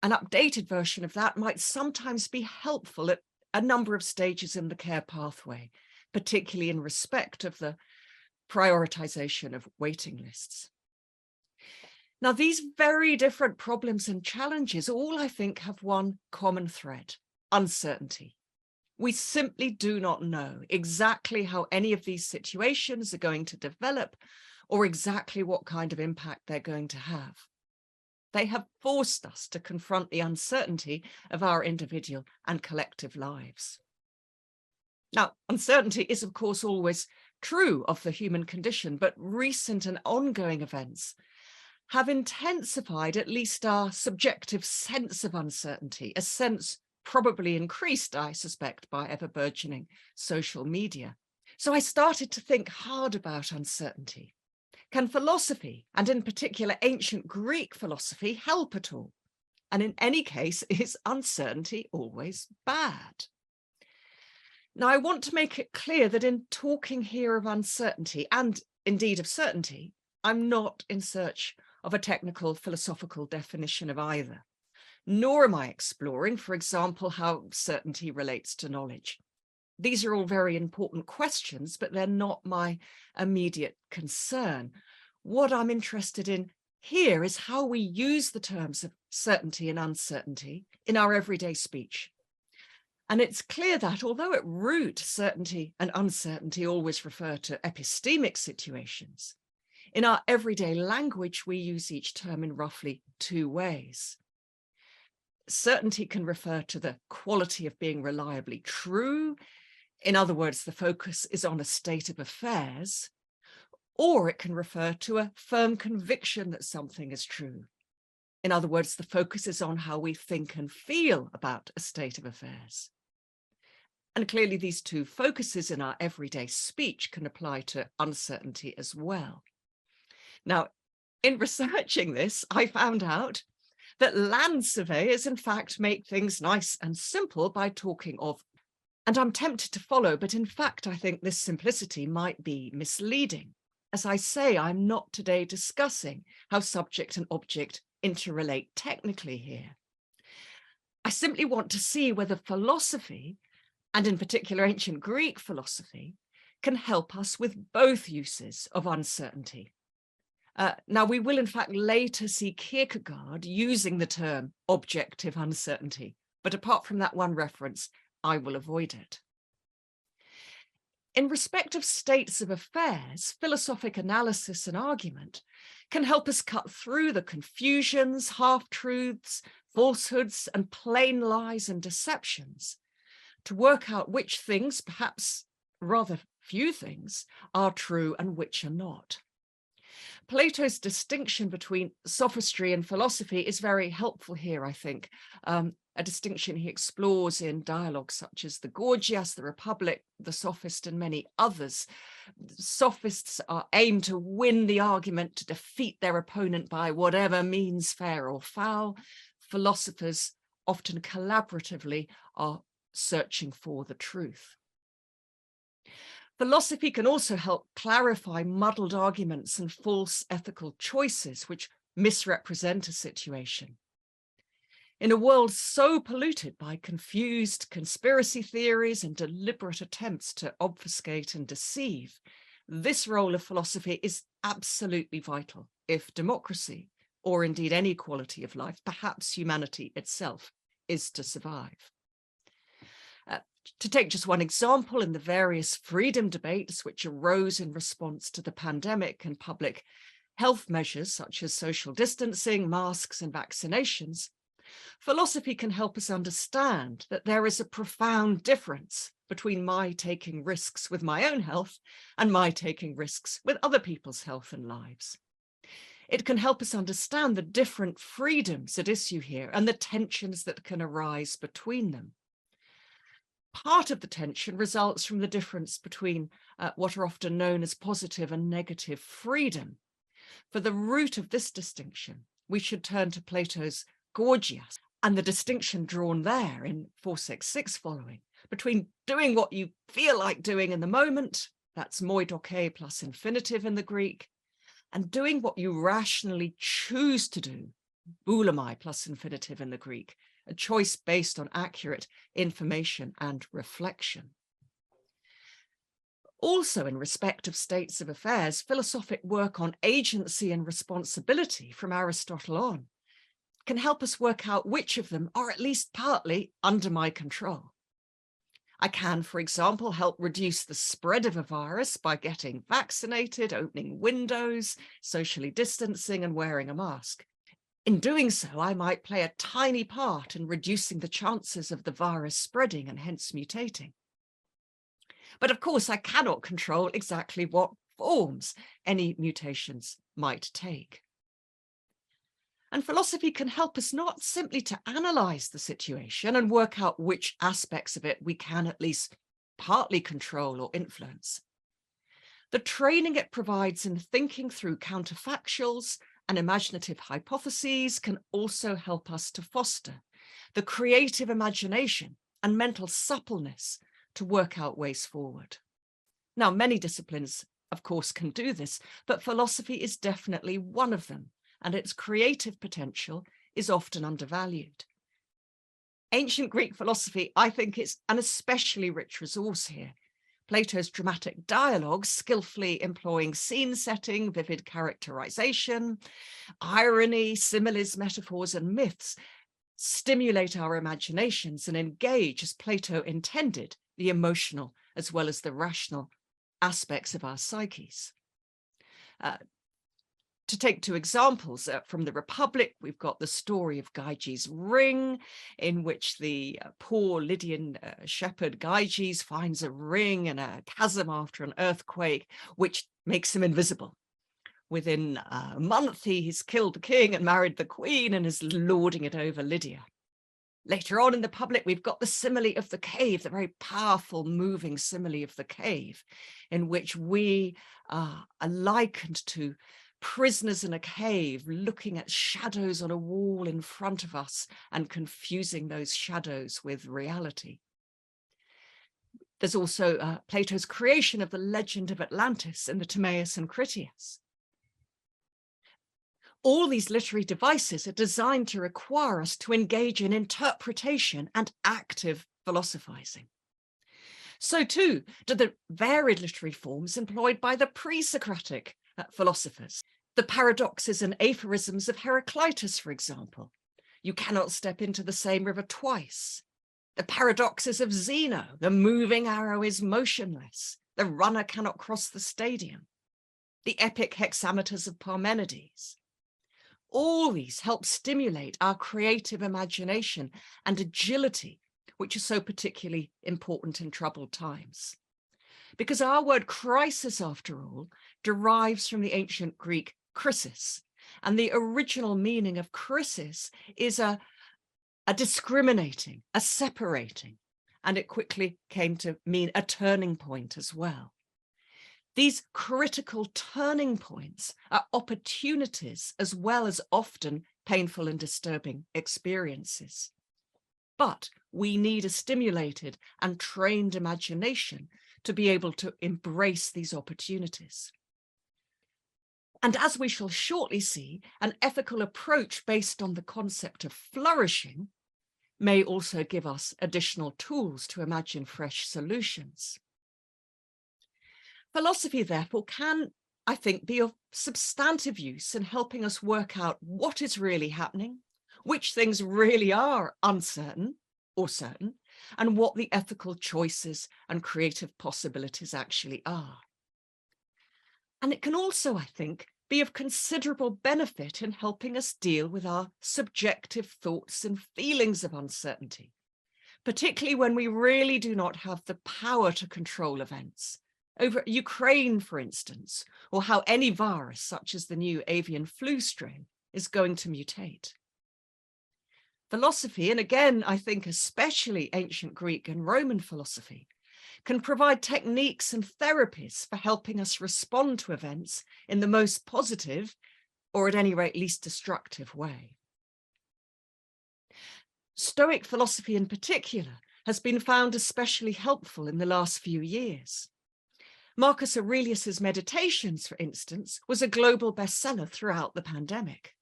C: updated version of that might sometimes be helpful at a number of stages in the care pathway, particularly in respect of the prioritization of waiting lists. Now, these very different problems and challenges all, I think, have one common thread: uncertainty. We simply do not know exactly how any of these situations are going to develop or exactly what kind of impact they're going to have. They have forced us to confront the uncertainty of our individual and collective lives. Now, uncertainty is, of course, always true of the human condition, but recent and ongoing events have intensified at least our subjective sense of uncertainty, a sense probably increased, I suspect, by ever-burgeoning social media. So I started to think hard about uncertainty. Can philosophy, and in particular ancient Greek philosophy, help at all? And in any case, is uncertainty always bad? Now, I want to make it clear that in talking here of uncertainty, and indeed of certainty, I'm not in search of a technical philosophical definition of either, nor am I exploring, for example, how certainty relates to knowledge. These are all very important questions, but they're not my immediate concern. What I'm interested in here is how we use the terms of certainty and uncertainty in our everyday speech. And it's clear that although at root certainty and uncertainty always refer to epistemic situations, in our everyday language, we use each term in roughly two ways. Certainty can refer to the quality of being reliably true. In other words, the focus is on a state of affairs, or it can refer to a firm conviction that something is true. In other words, the focus is on how we think and feel about a state of affairs. And clearly these two focuses in our everyday speech can apply to uncertainty as well. Now, in researching this, I found out that land surveyors, in fact, make things nice and simple by talking of, and I'm tempted to follow, but in fact, I think this simplicity might be misleading. As I say, I'm not today discussing how subject and object interrelate technically here. I simply want to see whether philosophy, and in particular ancient Greek philosophy, can help us with both uses of uncertainty. Now, we will in fact later see Kierkegaard using the term objective uncertainty, but apart from that one reference, I will avoid it. In respect of states of affairs, philosophic analysis and argument can help us cut through the confusions, half-truths, falsehoods, and plain lies and deceptions to work out which things, perhaps rather few things, are true and which are not. Plato's distinction between sophistry and philosophy is very helpful here, I think. A distinction he explores in dialogues such as the Gorgias, the Republic, the Sophist, and many others. Sophists are aimed to win the argument, to defeat their opponent by whatever means, fair or foul. Philosophers, often collaboratively, are searching for the truth. Philosophy can also help clarify muddled arguments and false ethical choices which misrepresent a situation. In a world so polluted by confused conspiracy theories and deliberate attempts to obfuscate and deceive, this role of philosophy is absolutely vital if democracy, or indeed any quality of life, perhaps humanity itself, is to survive. To take just one example, in the various freedom debates which arose in response to the pandemic and public health measures such as social distancing, masks, and vaccinations, philosophy can help us understand that there is a profound difference between my taking risks with my own health and my taking risks with other people's health and lives. It can help us understand the different freedoms at issue here and the tensions that can arise between them. Part of the tension results from the difference between what are often known as positive and negative freedom. For the root of this distinction, we should turn to Plato's Gorgias and the distinction drawn there in 466 following between doing what you feel like doing in the moment, that's moi doke plus infinitive in the Greek, and doing what you rationally choose to do, boulamai plus infinitive in the Greek, a choice based on accurate information and reflection. Also, in respect of states of affairs, philosophic work on agency and responsibility from Aristotle on can help us work out which of them are at least partly under my control. I can, for example, help reduce the spread of a virus by getting vaccinated, opening windows, socially distancing, and wearing a mask. In doing so, I might play a tiny part in reducing the chances of the virus spreading and hence mutating. But of course, I cannot control exactly what forms any mutations might take. And philosophy can help us not simply to analyze the situation and work out which aspects of it we can at least partly control or influence. The training it provides in thinking through counterfactuals and imaginative hypotheses can also help us to foster the creative imagination and mental suppleness to work out ways forward. Now, many disciplines, of course, can do this, but philosophy is definitely one of them, and its creative potential is often undervalued. Ancient Greek philosophy, I think, is an especially rich resource here. Plato's dramatic dialogues, skillfully employing scene setting, vivid characterization, irony, similes, metaphors, and myths, stimulate our imaginations and engage, as Plato intended, the emotional as well as the rational aspects of our psyches. To take two examples from the Republic, we've got the story of Gyges' ring, in which the poor Lydian shepherd Gyges finds a ring in a chasm after an earthquake, which makes him invisible. Within a month, he's killed the king and married the queen and is lording it over Lydia. Later on in the Public, we've got the simile of the cave, the very powerful, moving simile of the cave, in which we are likened to prisoners in a cave, looking at shadows on a wall in front of us and confusing those shadows with reality. There's also Plato's creation of the legend of Atlantis in the Timaeus and Critias. All these literary devices are designed to require us to engage in interpretation and active philosophizing. So too do the varied literary forms employed by the pre-Socratic philosophers. The paradoxes and aphorisms of Heraclitus, for example. You cannot step into the same river twice. The paradoxes of Zeno, the moving arrow is motionless. The runner cannot cross the stadium. The epic hexameters of Parmenides. All these help stimulate our creative imagination and agility, which is so particularly important in troubled times. Because our word crisis, after all, derives from the ancient Greek krisis, and the original meaning of krisis is a discriminating, a separating, and it quickly came to mean a turning point as well. These critical turning points are opportunities as well as often painful and disturbing experiences. But we need a stimulated and trained imagination to be able to embrace these opportunities. And as we shall shortly see, an ethical approach based on the concept of flourishing may also give us additional tools to imagine fresh solutions. Philosophy, therefore, can, I think, be of substantive use in helping us work out what is really happening, which things really are uncertain or certain, and what the ethical choices and creative possibilities actually are. And it can also, I think, be of considerable benefit in helping us deal with our subjective thoughts and feelings of uncertainty, particularly when we really do not have the power to control events. Over Ukraine, for instance, or how any virus, such as the new avian flu strain, is going to mutate. Philosophy, and again, I think especially ancient Greek and Roman philosophy, can provide techniques and therapies for helping us respond to events in the most positive, or at any rate, least destructive way. Stoic philosophy in particular has been found especially helpful in the last few years. Marcus Aurelius's Meditations, for instance, was a global bestseller throughout the pandemic.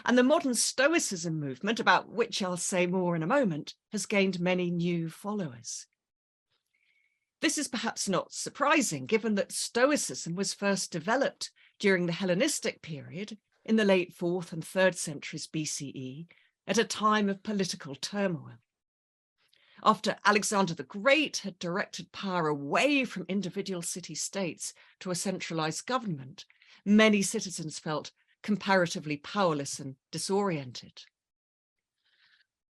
C: And the modern Stoicism movement, about which I'll say more in a moment, has gained many new followers. This is perhaps not surprising, given that Stoicism was first developed during the Hellenistic period in the late 4th and 3rd centuries BCE, at a time of political turmoil. After Alexander the Great had directed power away from individual city-states to a centralized government, many citizens felt comparatively powerless and disoriented.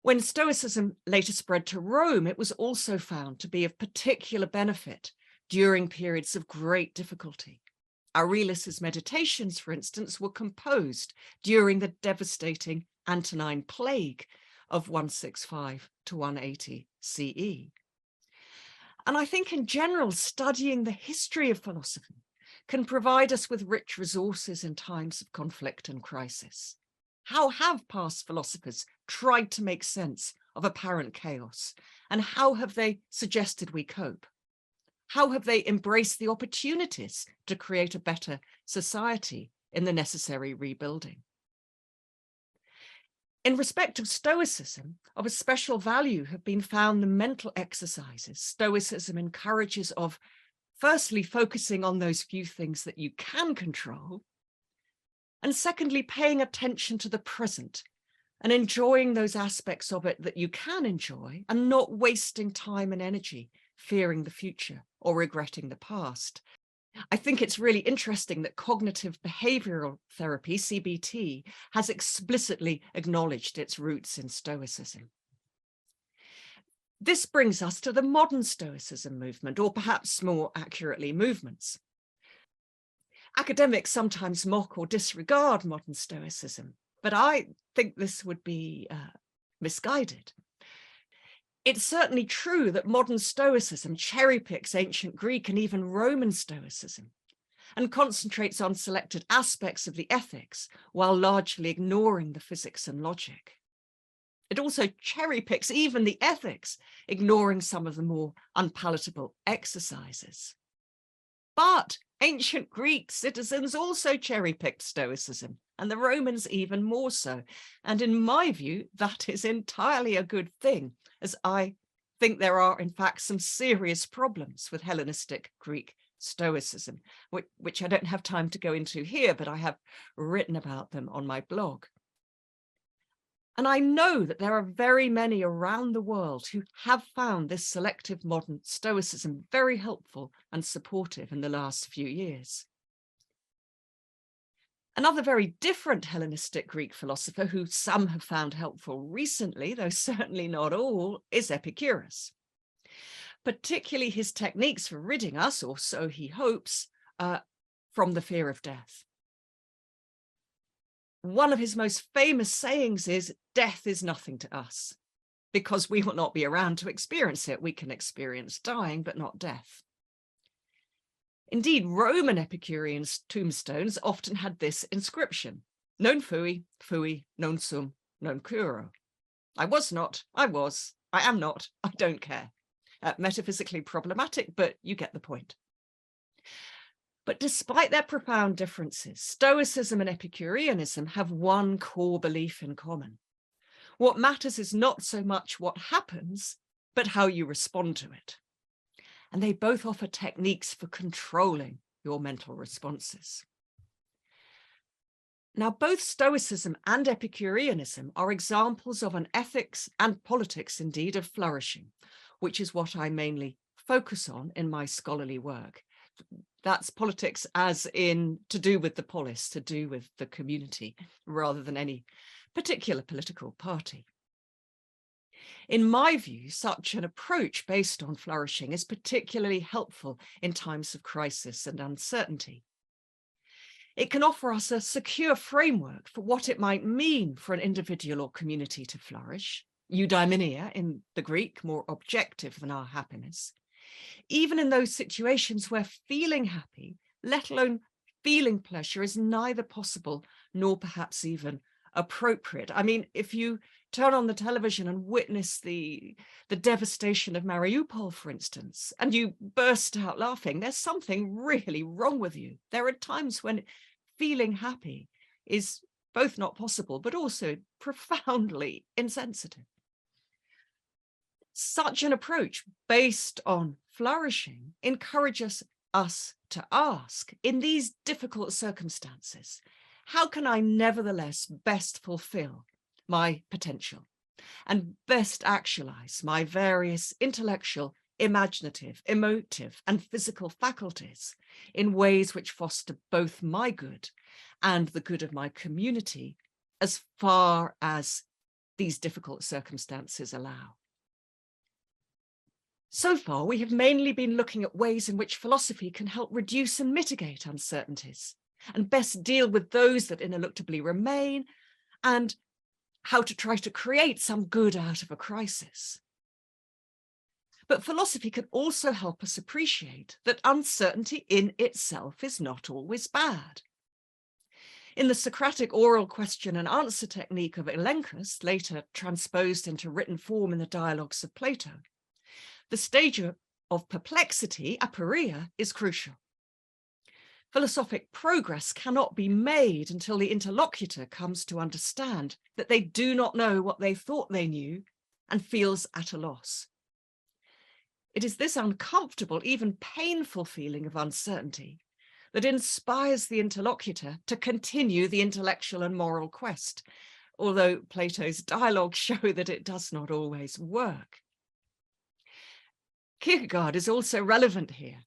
C: When Stoicism later spread to Rome, it was also found to be of particular benefit during periods of great difficulty. Aurelius's Meditations, for instance, were composed during the devastating Antonine Plague of 165 to 180 CE. And I think in general, studying the history of philosophy can provide us with rich resources in times of conflict and crisis. How have past philosophers tried to make sense of apparent chaos? And how have they suggested we cope? How have they embraced the opportunities to create a better society in the necessary rebuilding? In respect of Stoicism, of a special value have been found the mental exercises Stoicism encourages of, firstly, focusing on those few things that you can control, and secondly, paying attention to the present and enjoying those aspects of it that you can enjoy, and not wasting time and energy fearing the future or regretting the past. I think it's really interesting that cognitive behavioral therapy, CBT, has explicitly acknowledged its roots in Stoicism. This brings us to the modern Stoicism movement, or perhaps more accurately, movements. Academics sometimes mock or disregard modern Stoicism, but I think this would be misguided. It's certainly true that modern Stoicism cherry-picks ancient Greek and even Roman Stoicism and concentrates on selected aspects of the ethics while largely ignoring the physics and logic. It also cherry-picks even the ethics, ignoring some of the more unpalatable exercises. But ancient Greek citizens also cherry-picked Stoicism, and the Romans even more so. And in my view, that is entirely a good thing, as I think there are, in fact, some serious problems with Hellenistic Greek Stoicism, which I don't have time to go into here, but I have written about them on my blog. And I know that there are very many around the world who have found this selective modern Stoicism very helpful and supportive in the last few years. Another very different Hellenistic Greek philosopher who some have found helpful recently, though certainly not all, is Epicurus. Particularly his techniques for ridding us, or so he hopes, from the fear of death. One of his most famous sayings is, "Death is nothing to us," because we will not be around to experience it. We can experience dying, but not death. Indeed, Roman Epicurean tombstones often had this inscription: "Non fui, fui, non sum, non curo." I was not, I was, I am not, I don't care. Metaphysically problematic, but you get the point. But despite their profound differences, Stoicism and Epicureanism have one core belief in common. What matters is not so much what happens, but how you respond to it. And they both offer techniques for controlling your mental responses. Now, both Stoicism and Epicureanism are examples of an ethics and politics, indeed, of flourishing, which is what I mainly focus on in my scholarly work. That's politics as in to do with the polis, to do with the community, rather than any particular political party. In my view, such an approach based on flourishing is particularly helpful in times of crisis and uncertainty. It can offer us a secure framework for what it might mean for an individual or community to flourish, eudaimonia in the Greek, more objective than our happiness, even in those situations where feeling happy, let alone feeling pleasure, is neither possible nor perhaps even appropriate. I mean, if you turn on the television and witness the devastation of Mariupol, for instance, and you burst out laughing, there's something really wrong with you. There are times when feeling happy is both not possible, but also profoundly insensitive. Such an approach based on flourishing encourages us to ask, in these difficult circumstances, how can I nevertheless best fulfill my potential and best actualize my various intellectual, imaginative, emotive, and physical faculties in ways which foster both my good and the good of my community as far as these difficult circumstances allow? So far, we have mainly been looking at ways in which philosophy can help reduce and mitigate uncertainties and best deal with those that ineluctably remain, and how to try to create some good out of a crisis. But philosophy can also help us appreciate that uncertainty in itself is not always bad. In the Socratic oral question and answer technique of Elenchus, later transposed into written form in the dialogues of Plato, the stage of perplexity, aporia, is crucial. Philosophic progress cannot be made until the interlocutor comes to understand that they do not know what they thought they knew and feels at a loss. It is this uncomfortable, even painful feeling of uncertainty that inspires the interlocutor to continue the intellectual and moral quest, although Plato's dialogues show that it does not always work. Kierkegaard is also relevant here.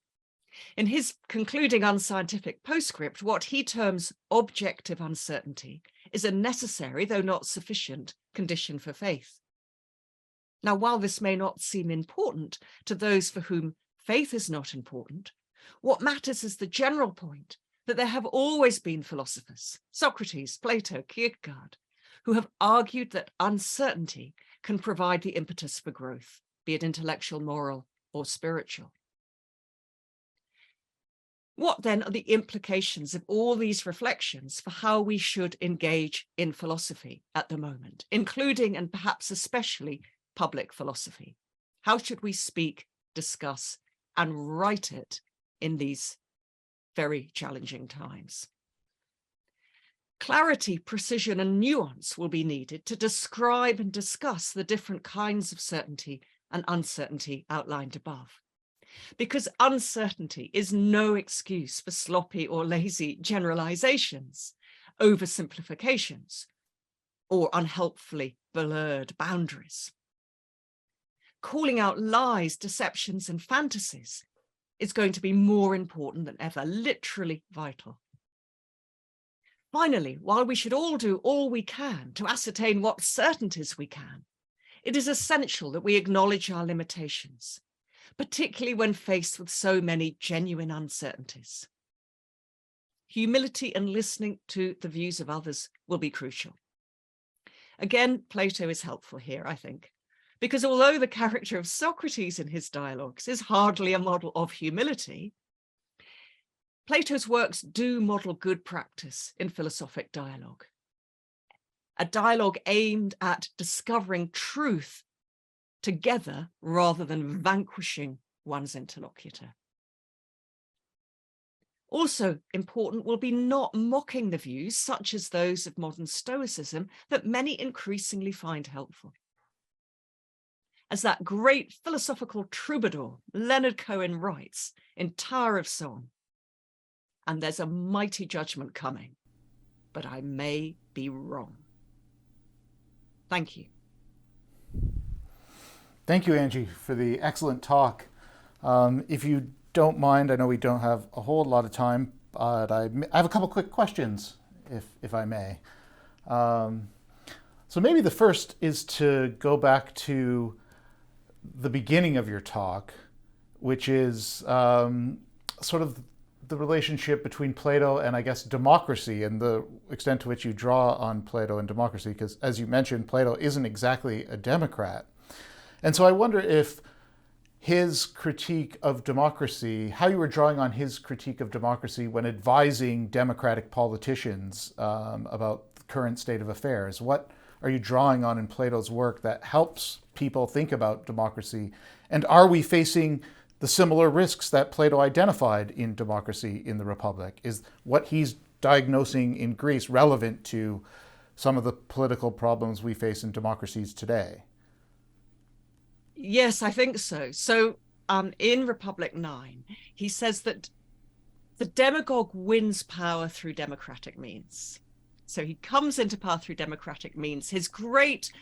C: In his concluding unscientific postscript, what he terms objective uncertainty is a necessary, though not sufficient, condition for faith. Now, while this may not seem important to those for whom faith is not important, what matters is the general point that there have always been philosophers, Socrates, Plato, Kierkegaard, who have argued that uncertainty can provide the impetus for growth, be it intellectual, moral, or spiritual. What then are the implications of all these reflections for how we should engage in philosophy at the moment, including and perhaps especially public philosophy? How should we speak, discuss, and write it in these very challenging times? Clarity, precision, and nuance will be needed to describe and discuss the different kinds of certainty and uncertainty outlined above. Because uncertainty is no excuse for sloppy or lazy generalizations, oversimplifications, or unhelpfully blurred boundaries. Calling out lies, deceptions, and fantasies is going to be more important than ever, literally vital. Finally, while we should all do all we can to ascertain what certainties we can, it is essential that we acknowledge our limitations, particularly when faced with so many genuine uncertainties. Humility and listening to the views of others will be crucial. Again, Plato is helpful here, I think, because although the character of Socrates in his dialogues is hardly a model of humility, Plato's works do model good practice in philosophic dialogue. A dialogue aimed at discovering truth together rather than vanquishing one's interlocutor. Also important will be not mocking the views, such as those of modern Stoicism, that many increasingly find helpful. As that great philosophical troubadour Leonard Cohen writes in Tower of Song, and there's a mighty judgment coming. but I may be wrong. Thank you.
A: Thank you, Angie, for the excellent talk. If you don't mind, I know we don't have a whole lot of time, but I have a couple quick questions, if I may. So maybe the first is to go back to the beginning of your talk, which is sort of the relationship between Plato and, I guess, democracy, and the extent to which you draw on Plato and democracy, because as you mentioned, Plato isn't exactly a Democrat. And so I wonder if his critique of democracy, how you were drawing on his critique of democracy when advising democratic politicians about the current state of affairs. What are you drawing on in Plato's work that helps people think about democracy? And are we facing the similar risks that Plato identified in democracy in the Republic? Is what he's diagnosing in Greece relevant to some of the political problems we face in democracies today?
C: Yes, I think so. So in Republic 9, he says that the demagogue wins power through democratic means. So he comes into power through democratic means. His great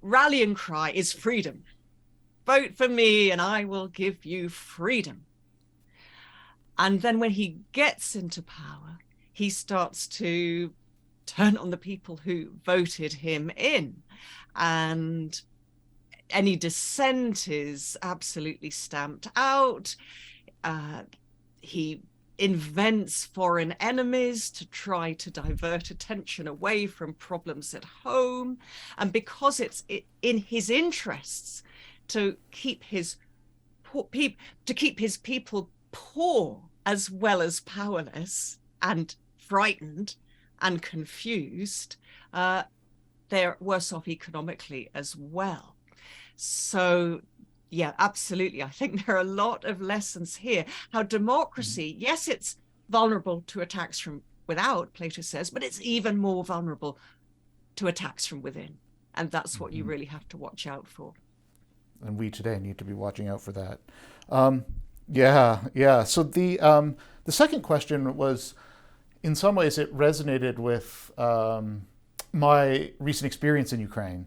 C: rallying cry is freedom. Vote for me and I will give you freedom. And then when he gets into power, he starts to turn on the people who voted him in. And any dissent is absolutely stamped out. He invents foreign enemies to try to divert attention away from problems at home. And because it's in his interests to keep his people poor as well as powerless and frightened and confused, they're worse off economically as well. So yeah, absolutely. I think there are a lot of lessons here. How democracy, yes, it's vulnerable to attacks from without, Plato says, but it's even more vulnerable to attacks from within. And that's what you really have to watch out for.
A: And we today need to be watching out for that. Yeah. So the second question was, in some ways, it resonated with my recent experience in Ukraine.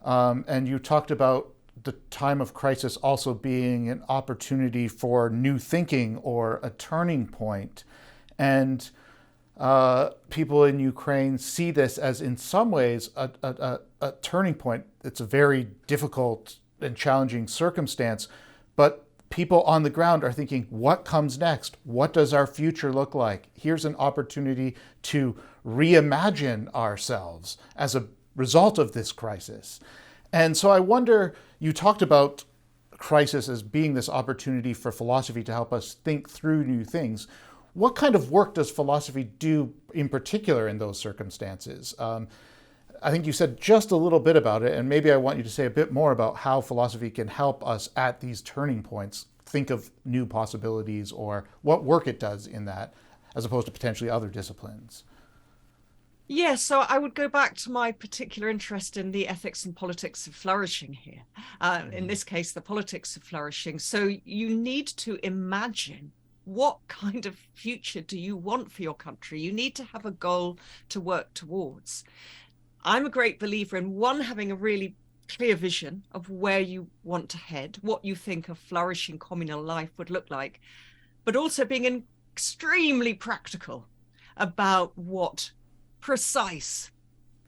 A: And you talked about the time of crisis also being an opportunity for new thinking or a turning point. And people in Ukraine see this as, in some ways, a turning point. It's a very difficult and challenging circumstance, but people on the ground are thinking, what comes next? What does our future look like? Here's an opportunity to reimagine ourselves as a result of this crisis. And so I wonder, you talked about crisis as being this opportunity for philosophy to help us think through new things. What kind of work does philosophy do in particular in those circumstances? I think you said just a little bit about it, and maybe I want you to say a bit more about how philosophy can help us at these turning points think of new possibilities, or what work it does in that, as opposed to potentially other disciplines.
C: Yeah, so I would go back to my particular interest in the ethics and politics of flourishing here. In this case, the politics of flourishing. So you need to imagine, what kind of future do you want for your country? You need to have a goal to work towards. I'm a great believer in, one, having a really clear vision of where you want to head, what you think a flourishing communal life would look like, but also being extremely practical about what precise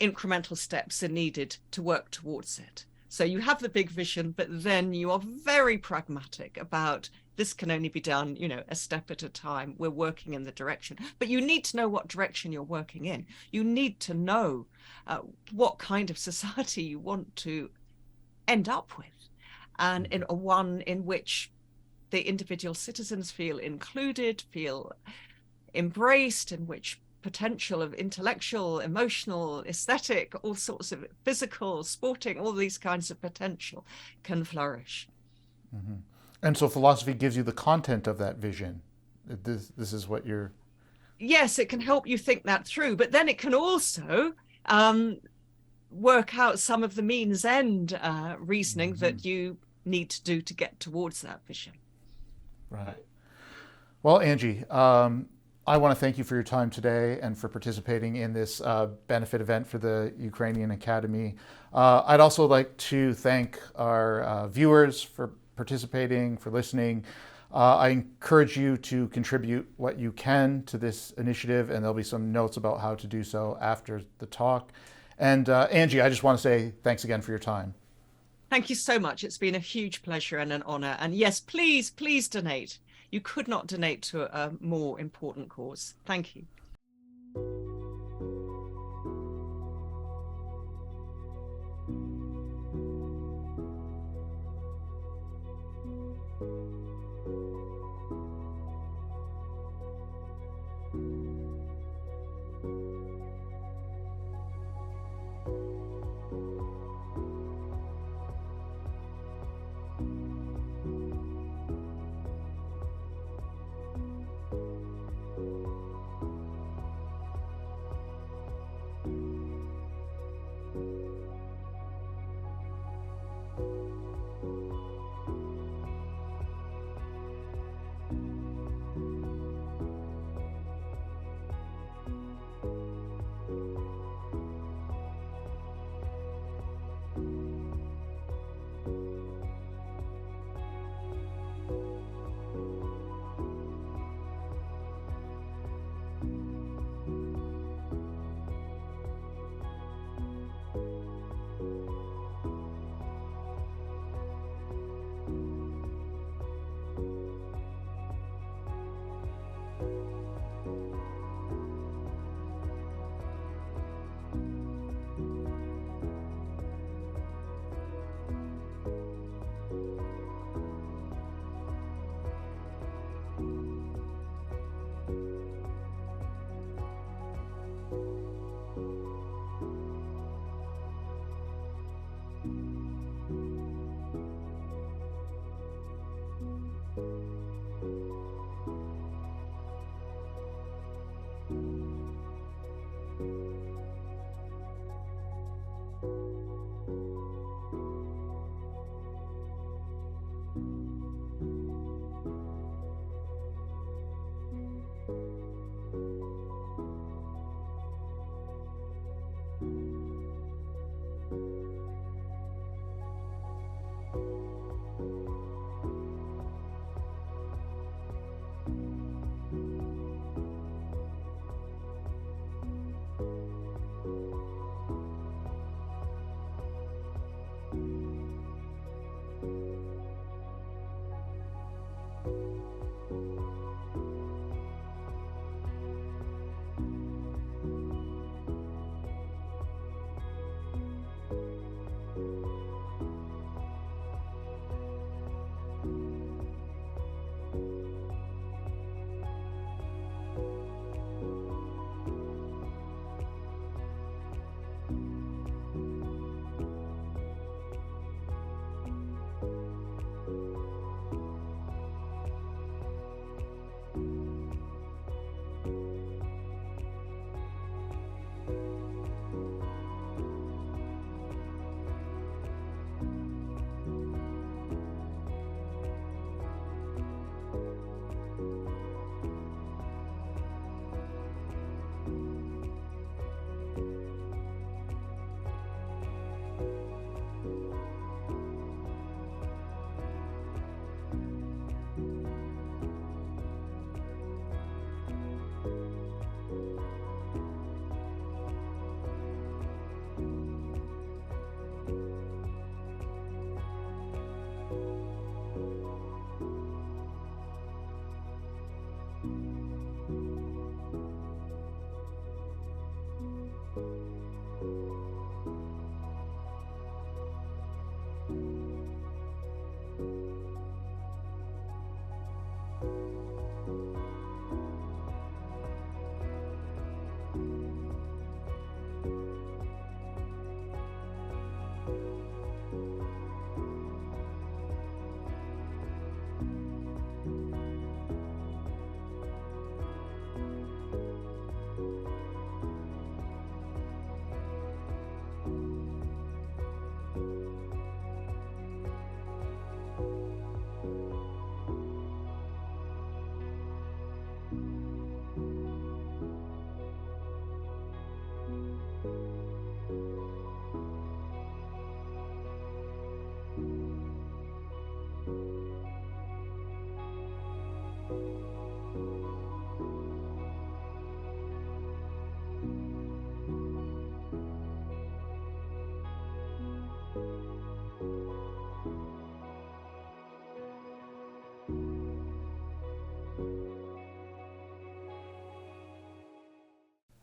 C: incremental steps are needed to work towards it. So you have the big vision, but then you are very pragmatic about, this can only be done, a step at a time. We're working in the direction, but you need to know what direction you're working in. You need to know what kind of society you want to end up with, and in a one in which the individual citizens feel included, feel embraced, in which potential of intellectual, emotional, aesthetic, all sorts of physical, sporting, all these kinds of potential can flourish.
A: Mm-hmm. And so philosophy gives you the content of that vision. This is what you're...
C: Yes, it can help you think that through, but then it can also work out some of the means end reasoning that you need to do to get towards that vision.
A: Right. Well, Angie, I want to thank you for your time today and for participating in this benefit event for the Ukrainian Academy. I'd also like to thank our viewers for participating, for listening. I encourage you to contribute what you can to this initiative, and there'll be some notes about how to do so after the talk. And Angie, I just want to say thanks again for your time.
C: Thank you so much. It's been a huge pleasure and an honor. And yes, please, please donate. You could not donate to a more important cause. Thank you.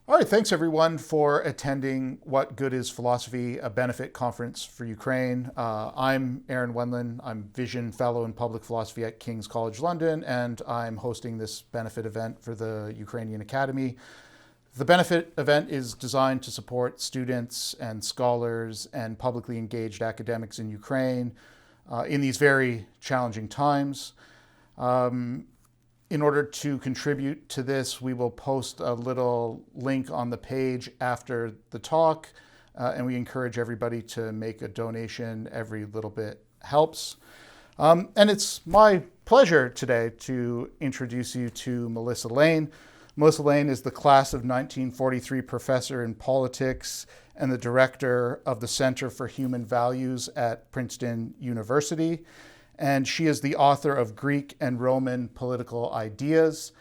A: All right, thanks everyone for attending What Good is Philosophy, a benefit conference for Ukraine. I'm Aaron Wendland. I'm Vision Fellow in Public Philosophy at King's College London, and I'm hosting this benefit event for the Ukrainian Academy. The benefit event is designed to support students and scholars and publicly engaged academics in Ukraine in these very challenging times. In order to contribute to this, we will post a little link on the page after the talk, and we encourage everybody to make a donation. Every little bit helps. And it's my pleasure today to introduce you to Melissa Lane. Melissa Lane is the class of 1943 professor in politics and the director of the Center for Human Values at Princeton University. And she is the author of Greek and Roman Political Ideas.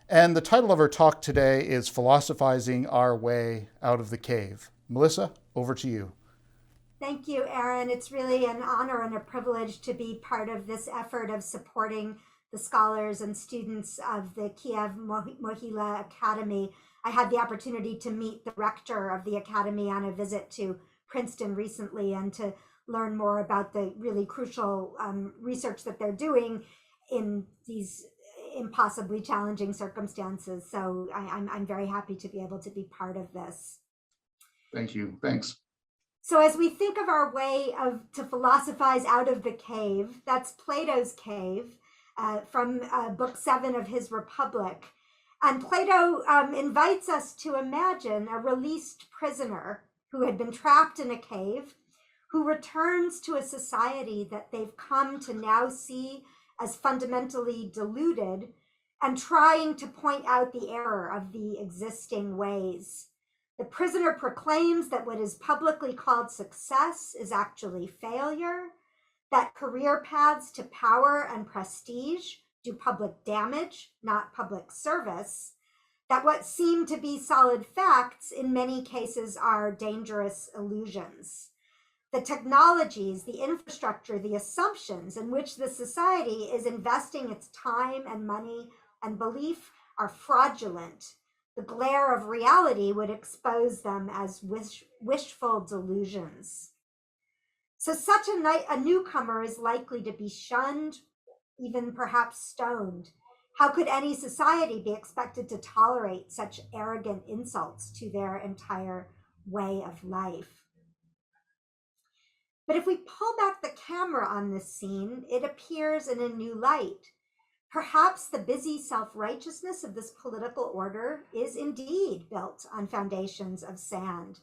A: And the title of her talk today is Philosophizing Our Way Out of the Cave. Melissa, over to you.
D: Thank you, Aaron. It's really an honor and a privilege to be part of this effort of supporting the scholars and students of the Kyiv Mohyla Academy. I had the opportunity to meet the rector of the academy on a visit to Princeton recently and to learn more about the really crucial research that they're doing in these impossibly challenging circumstances. So I'm very happy to be able to be part of this.
A: Thank you. Thanks.
D: So as we think of our way to philosophize out of the cave, that's Plato's cave from book 7 of his Republic. And Plato invites us to imagine a released prisoner who had been trapped in a cave, who returns to a society that they've come to now see as fundamentally deluded and trying to point out the error of the existing ways. The prisoner proclaims that what is publicly called success is actually failure, that career paths to power and prestige do public damage, not public service, that what seem to be solid facts in many cases are dangerous illusions. The technologies, the infrastructure, the assumptions in which the society is investing its time and money and belief are fraudulent. The glare of reality would expose them as wishful delusions. So such a newcomer is likely to be shunned, even perhaps stoned. How could any society be expected to tolerate such arrogant insults to their entire way of life? But if we pull back the camera on this scene, it appears in a new light. Perhaps the busy self-righteousness of this political order is indeed built on foundations of sand.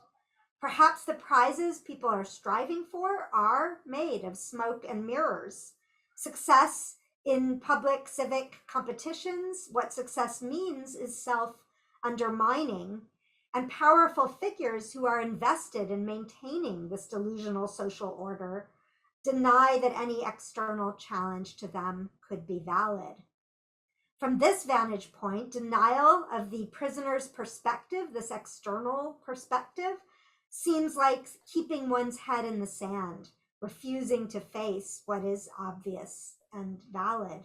D: Perhaps the prizes people are striving for are made of smoke and mirrors. Success in public civic competitions, what success means is self-undermining, and powerful figures who are invested in maintaining this delusional social order deny that any external challenge to them could be valid. From this vantage point, denial of the prisoner's perspective, this external perspective, seems like keeping one's head in the sand, refusing to face what is obvious and valid.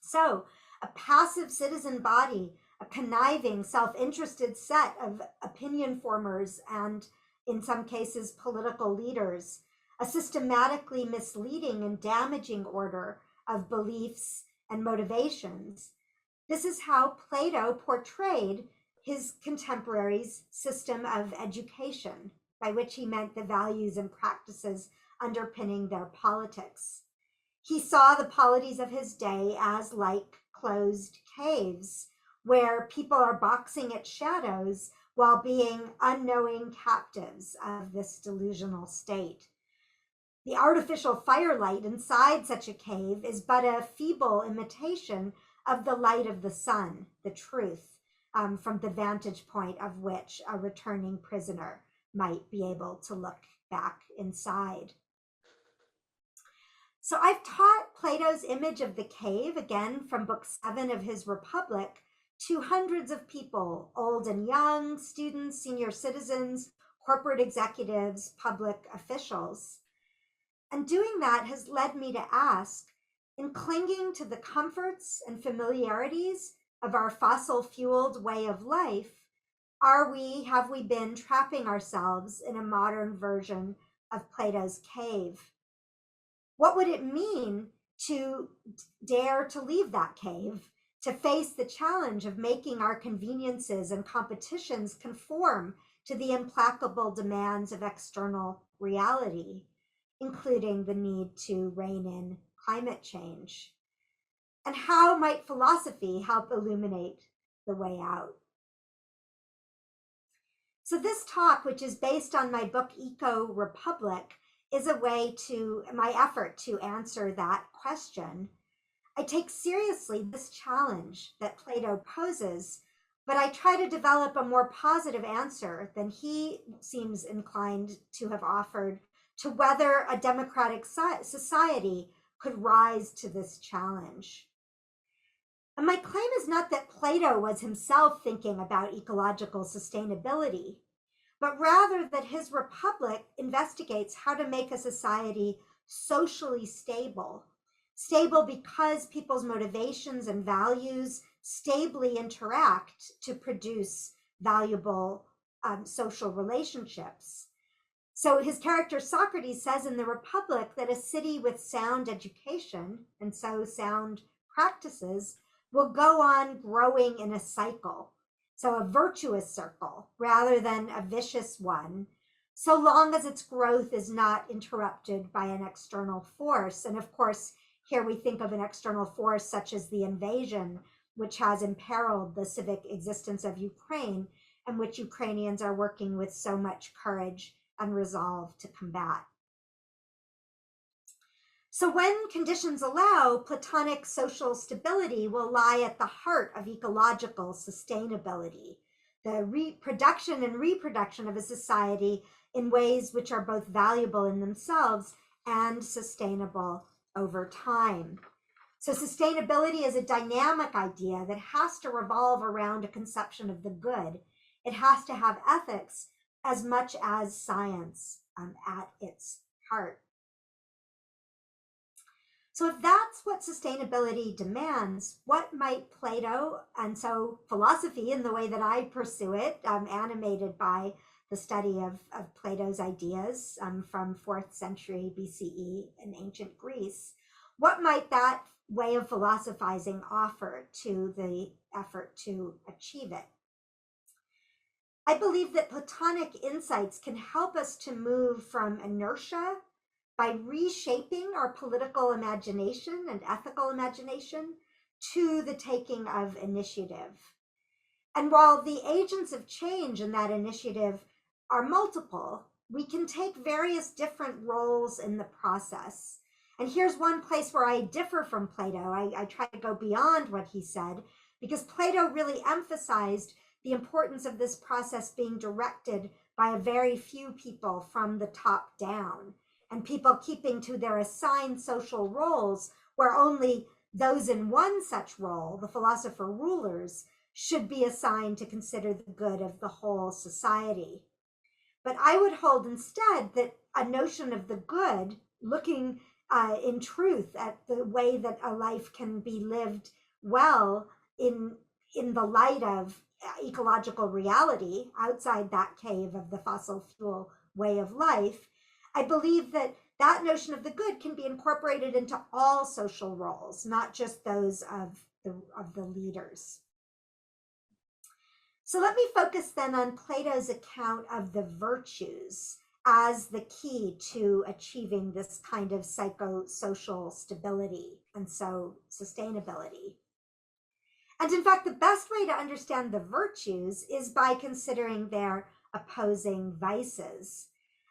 D: So, a passive citizen body, a conniving, self-interested set of opinion formers and, in some cases, political leaders, a systematically misleading and damaging order of beliefs and motivations. This is how Plato portrayed his contemporaries' system of education, by which he meant the values and practices underpinning their politics. He saw the polities of his day as like closed caves, where people are boxing at shadows while being unknowing captives of this delusional state. The artificial firelight inside such a cave is but a feeble imitation of the light of the sun, the truth, from the vantage point of which a returning prisoner might be able to look back inside. So I've taught Plato's image of the cave, again from book 7 of his Republic, to hundreds of people, old and young, students, senior citizens, corporate executives, public officials. And doing that has led me to ask, in clinging to the comforts and familiarities of our fossil-fueled way of life, have we been trapping ourselves in a modern version of Plato's cave? What would it mean to dare to leave that cave, to face the challenge of making our conveniences and competitions conform to the implacable demands of external reality, including the need to rein in climate change? And how might philosophy help illuminate the way out? So this talk, which is based on my book Eco Republic, is a way to my effort to answer that question. I take seriously this challenge that Plato poses, but I try to develop a more positive answer than he seems inclined to have offered to whether a democratic society could rise to this challenge. And my claim is not that Plato was himself thinking about ecological sustainability, but rather that his Republic investigates how to make a society socially stable because people's motivations and values stably interact to produce valuable social relationships. So his character Socrates says in the Republic that a city with sound education and so sound practices will go on growing in a cycle. So a virtuous circle rather than a vicious one, so long as its growth is not interrupted by an external force. And of course, here we think of an external force such as the invasion, which has imperiled the civic existence of Ukraine, and which Ukrainians are working with so much courage and resolve to combat. So when conditions allow, Platonic social stability will lie at the heart of ecological sustainability, the production and reproduction of a society in ways which are both valuable in themselves and sustainable over time. So sustainability is a dynamic idea that has to revolve around a conception of the good. It has to have ethics as much as science at its heart. So if that's what sustainability demands, what might Plato, and so philosophy in the way that I pursue it, animated by the study of Plato's ideas from 4th century BCE in ancient Greece, what might that way of philosophizing offer to the effort to achieve it? I believe that Platonic insights can help us to move from inertia by reshaping our political imagination and ethical imagination to the taking of initiative. And while the agents of change in that initiative are multiple, we can take various different roles in the process. And here's one place where I differ from Plato. I try to go beyond what he said, because Plato really emphasized the importance of this process being directed by a very few people from the top down, and people keeping to their assigned social roles, where only those in one such role, the philosopher rulers, should be assigned to consider the good of the whole society. But I would hold instead that a notion of the good, looking in truth at the way that a life can be lived well in the light of ecological reality outside that cave of the fossil fuel way of life, I believe that that notion of the good can be incorporated into all social roles, not just those of the leaders. So let me focus then on Plato's account of the virtues as the key to achieving this kind of psychosocial stability and so sustainability. And in fact, the best way to understand the virtues is by considering their opposing vices.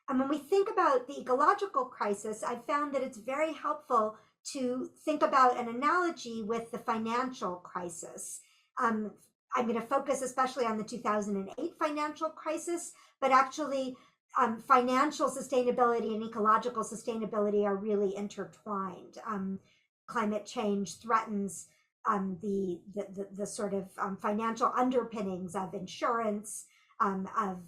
D: And when we think about the ecological crisis, I've found that it's very helpful to think about an analogy with the financial crisis. I'm going to focus especially on the 2008 financial crisis, but actually financial sustainability and ecological sustainability are really intertwined. Climate change threatens the sort of financial underpinnings of insurance, of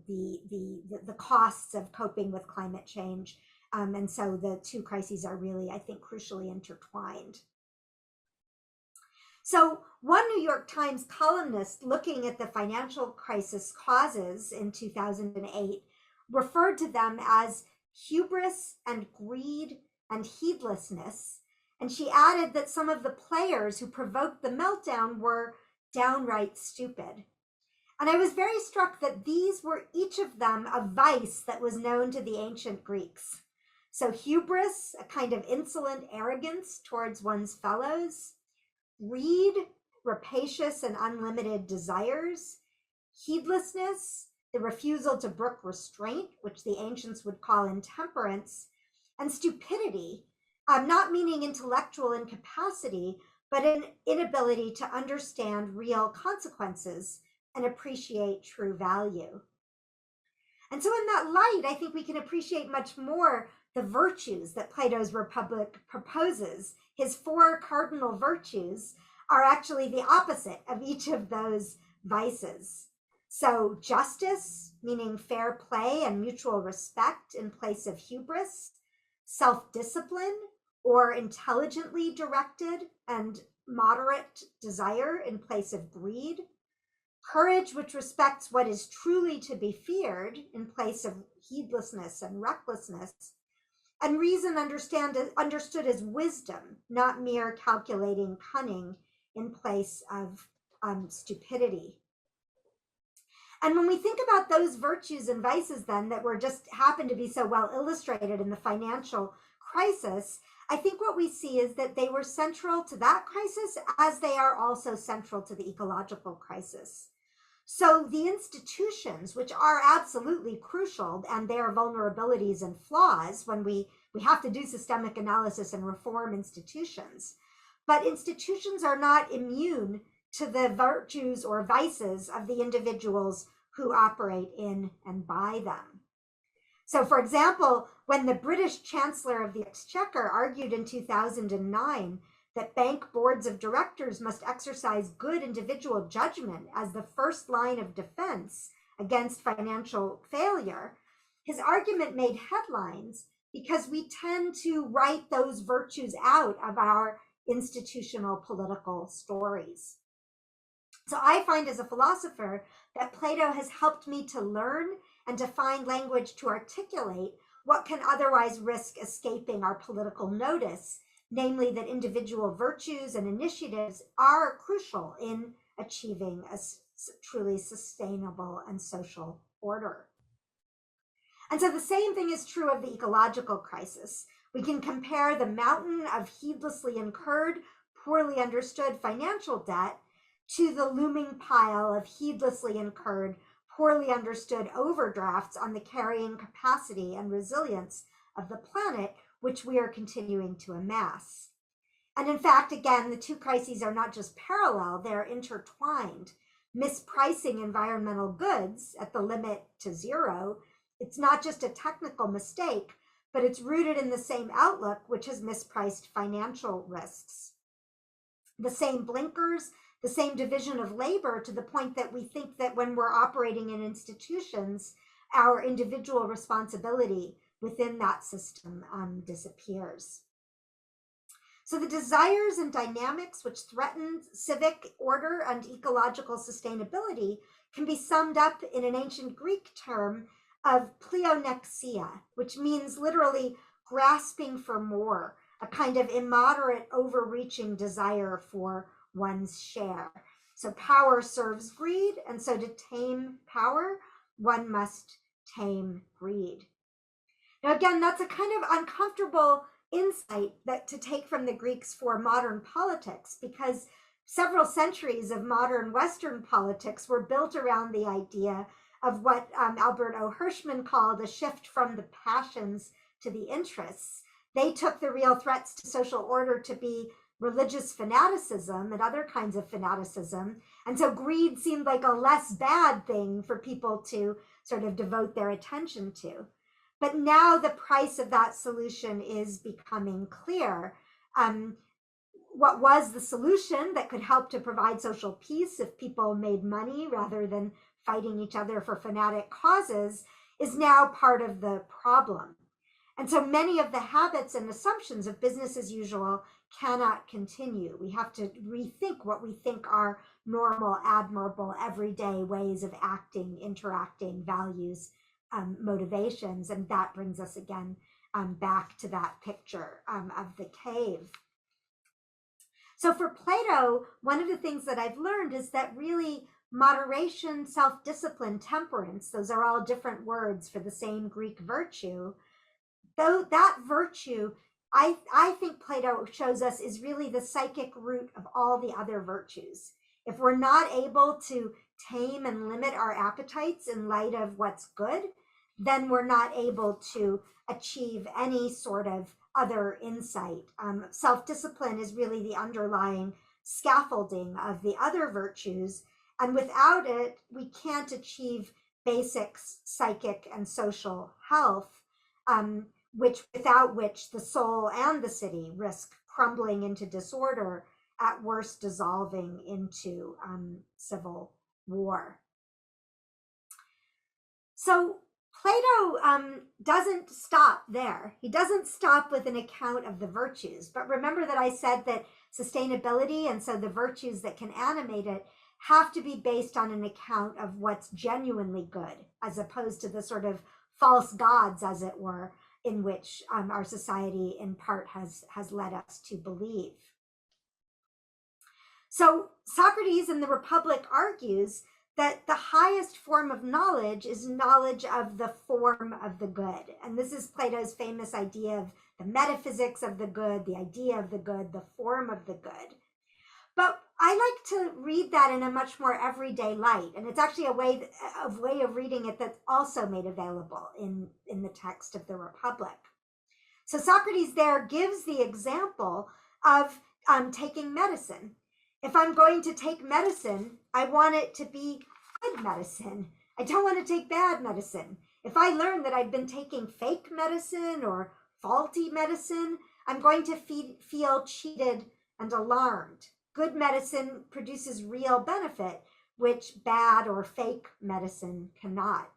D: the costs of coping with climate change. And so the two crises are really, I think, crucially intertwined. So one New York Times columnist looking at the financial crisis causes in 2008 referred to them as hubris and greed and heedlessness. And she added that some of the players who provoked the meltdown were downright stupid. And I was very struck that these were each of them a vice that was known to the ancient Greeks. So hubris, a kind of insolent arrogance towards one's fellows; greed, rapacious and unlimited desires; heedlessness, the refusal to brook restraint, which the ancients would call intemperance; and stupidity, not meaning intellectual incapacity, but an inability to understand real consequences and appreciate true value. And so in that light, I think we can appreciate much more the virtues that Plato's Republic proposes. His 4 cardinal virtues are actually the opposite of each of those vices. So justice, meaning fair play and mutual respect in place of hubris; self-discipline, or intelligently directed and moderate desire in place of greed; courage, which respects what is truly to be feared in place of heedlessness and recklessness; and reason understood as wisdom, not mere calculating cunning in place of stupidity. And when we think about those virtues and vices then that were just happen to be so well illustrated in the financial crisis, I think what we see is that they were central to that crisis as they are also central to the ecological crisis. So the institutions, which are absolutely crucial, and their vulnerabilities and flaws when we have to do systemic analysis and reform institutions, but institutions are not immune to the virtues or vices of the individuals who operate in and by them. So for example, when the British Chancellor of the Exchequer argued in 2009 that bank boards of directors must exercise good individual judgment as the first line of defense against financial failure, his argument made headlines because we tend to write those virtues out of our institutional political stories. So I find as a philosopher that Plato has helped me to learn and to find language to articulate what can otherwise risk escaping our political notice, namely that individual virtues and initiatives are crucial in achieving a truly sustainable and social order. And so the same thing is true of the ecological crisis. We can compare the mountain of heedlessly incurred, poorly understood financial debt to the looming pile of heedlessly incurred, poorly understood overdrafts on the carrying capacity and resilience of the planet, which we are continuing to amass. And in fact, again, the two crises are not just parallel, they're intertwined. Mispricing environmental goods at the limit to zero, it's not just a technical mistake, but it's rooted in the same outlook, which has mispriced financial risks. The same blinkers, the same division of labor, to the point that we think that when we're operating in institutions, our individual responsibility within that system disappears. So the desires and dynamics which threaten civic order and ecological sustainability can be summed up in an ancient Greek term of pleonexia, which means literally grasping for more, a kind of immoderate, overreaching desire for one's share. So power serves greed, and so to tame power, one must tame greed. Now, again, that's a kind of uncomfortable insight that to take from the Greeks for modern politics, because several centuries of modern Western politics were built around the idea of what Albert O. Hirschman called a shift from the passions to the interests. They took the real threats to social order to be religious fanaticism and other kinds of fanaticism. And so greed seemed like a less bad thing for people to sort of devote their attention to. But now the price of that solution is becoming clear. What was the solution that could help to provide social peace if people made money rather than fighting each other for fanatic causes is now part of the problem. And so many of the habits and assumptions of business as usual cannot continue. We have to rethink what we think are normal, admirable, everyday ways of acting, interacting, values, motivations. And that brings us again back to that picture of the cave. So for Plato, one of the things that I've learned is that really moderation, self-discipline, temperance, those are all different words for the same Greek virtue. Though that virtue, I think Plato shows us is really the psychic root of all the other virtues. If we're not able to tame and limit our appetites in light of what's good, then we're not able to achieve any sort of other insight. Self-discipline is really the underlying scaffolding of the other virtues. And without it, we can't achieve basic psychic and social health, without which the soul and the city risk crumbling into disorder, at worst dissolving into civil war. So Plato doesn't stop there. He doesn't stop with an account of the virtues. But remember that I said that sustainability, and so the virtues that can animate it, have to be based on an account of what's genuinely good, as opposed to the sort of false gods, as it were, in which our society in part has led us to believe. So Socrates in the Republic argues that the highest form of knowledge is knowledge of the form of the good. And this is Plato's famous idea of the metaphysics of the good, the idea of the good, the form of the good. But I like to read that in a much more everyday light. And it's actually a way of reading it that's also made available in the text of the Republic. So Socrates there gives the example of taking medicine. If I'm going to take medicine, I want it to be good medicine. I don't want to take bad medicine. If I learn that I've been taking fake medicine or faulty medicine, I'm going to feel cheated and alarmed. Good medicine produces real benefit, which bad or fake medicine cannot.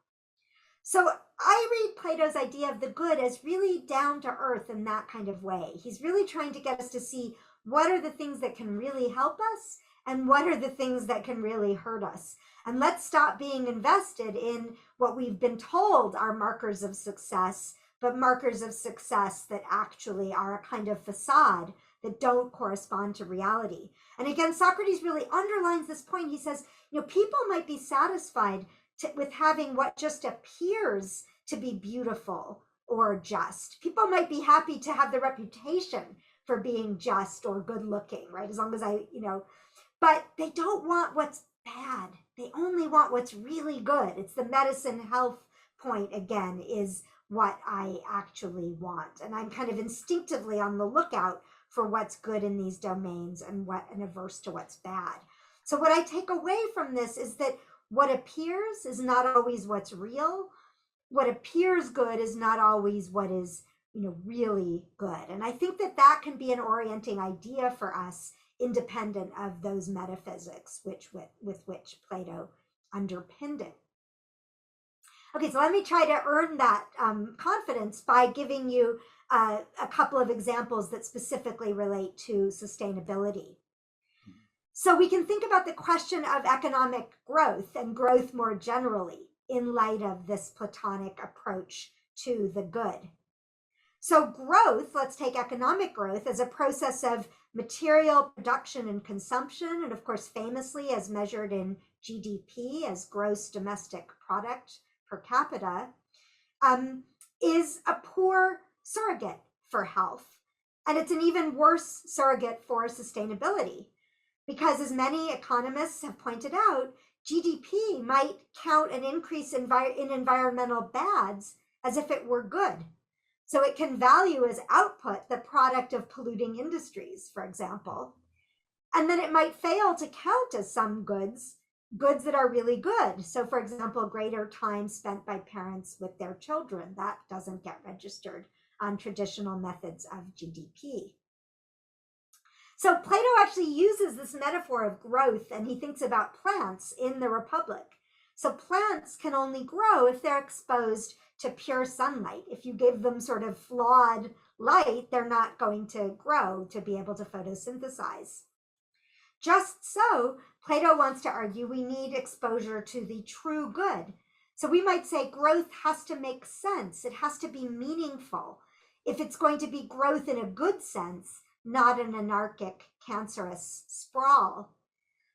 D: So I read Plato's idea of the good as really down to earth in that kind of way. He's really trying to get us to see what are the things that can really help us and what are the things that can really hurt us. And let's stop being invested in what we've been told are markers of success, but markers of success that actually are a kind of facade that don't correspond to reality. And again, Socrates really underlines this point. He says, people might be satisfied with having what just appears to be beautiful or just. People might be happy to have the reputation for being just or good looking, right? As long as but they don't want what's bad. They only want what's really good. It's the medicine health point again, is what I actually want. And I'm kind of instinctively on the lookout for what's good in these domains and averse to what's bad. So what I take away from this is that what appears is not always what's real. What appears good is not always what is really good. And I think that can be an orienting idea for us, independent of those metaphysics with which Plato underpinned it. Okay, so let me try to earn that confidence by giving you a couple of examples that specifically relate to sustainability. So we can think about the question of economic growth and growth more generally in light of this Platonic approach to the good. So growth, let's take economic growth as a process of material production and consumption, and of course, famously as measured in GDP, as gross domestic product per capita, is a poor surrogate for health. And it's an even worse surrogate for sustainability, because as many economists have pointed out, GDP might count an increase in environmental bads as if it were good. So it can value as output the product of polluting industries, for example. And then it might fail to count as some goods goods that are really good. So for example, greater time spent by parents with their children, that doesn't get registered on traditional methods of GDP. So Plato actually uses this metaphor of growth, and he thinks about plants in the Republic. So plants can only grow if they're exposed to pure sunlight. If you give them sort of flawed light, they're not going to grow to be able to photosynthesize. Just so, Plato wants to argue we need exposure to the true good. So we might say growth has to make sense. It has to be meaningful. If it's going to be growth in a good sense, not an anarchic, cancerous sprawl.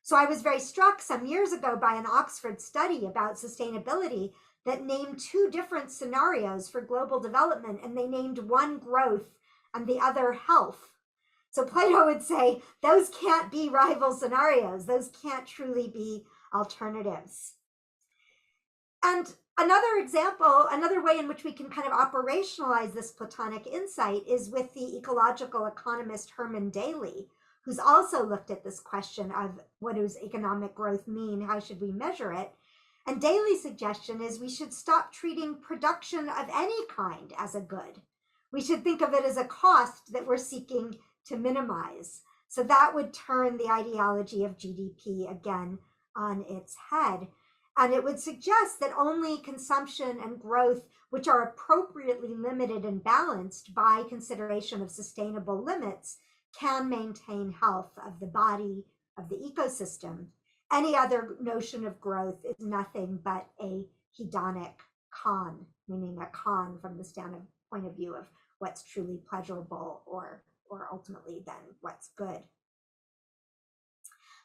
D: So I was very struck some years ago by an Oxford study about sustainability that named two different scenarios for global development, and they named one growth and the other health. So Plato would say those can't be rival scenarios. Those can't truly be alternatives. And another example, another way in which we can kind of operationalize this Platonic insight is with the ecological economist Herman Daly, who's also looked at this question of what does economic growth mean? How should we measure it? And Daly's suggestion is we should stop treating production of any kind as a good. We should think of it as a cost that we're seeking to minimize. So that would turn the ideology of GDP again on its head. And it would suggest that only consumption and growth, which are appropriately limited and balanced by consideration of sustainable limits, can maintain health of the body, of the ecosystem. Any other notion of growth is nothing but a hedonic con, meaning a con from the standpoint of view of what's truly pleasurable or ultimately then what's good.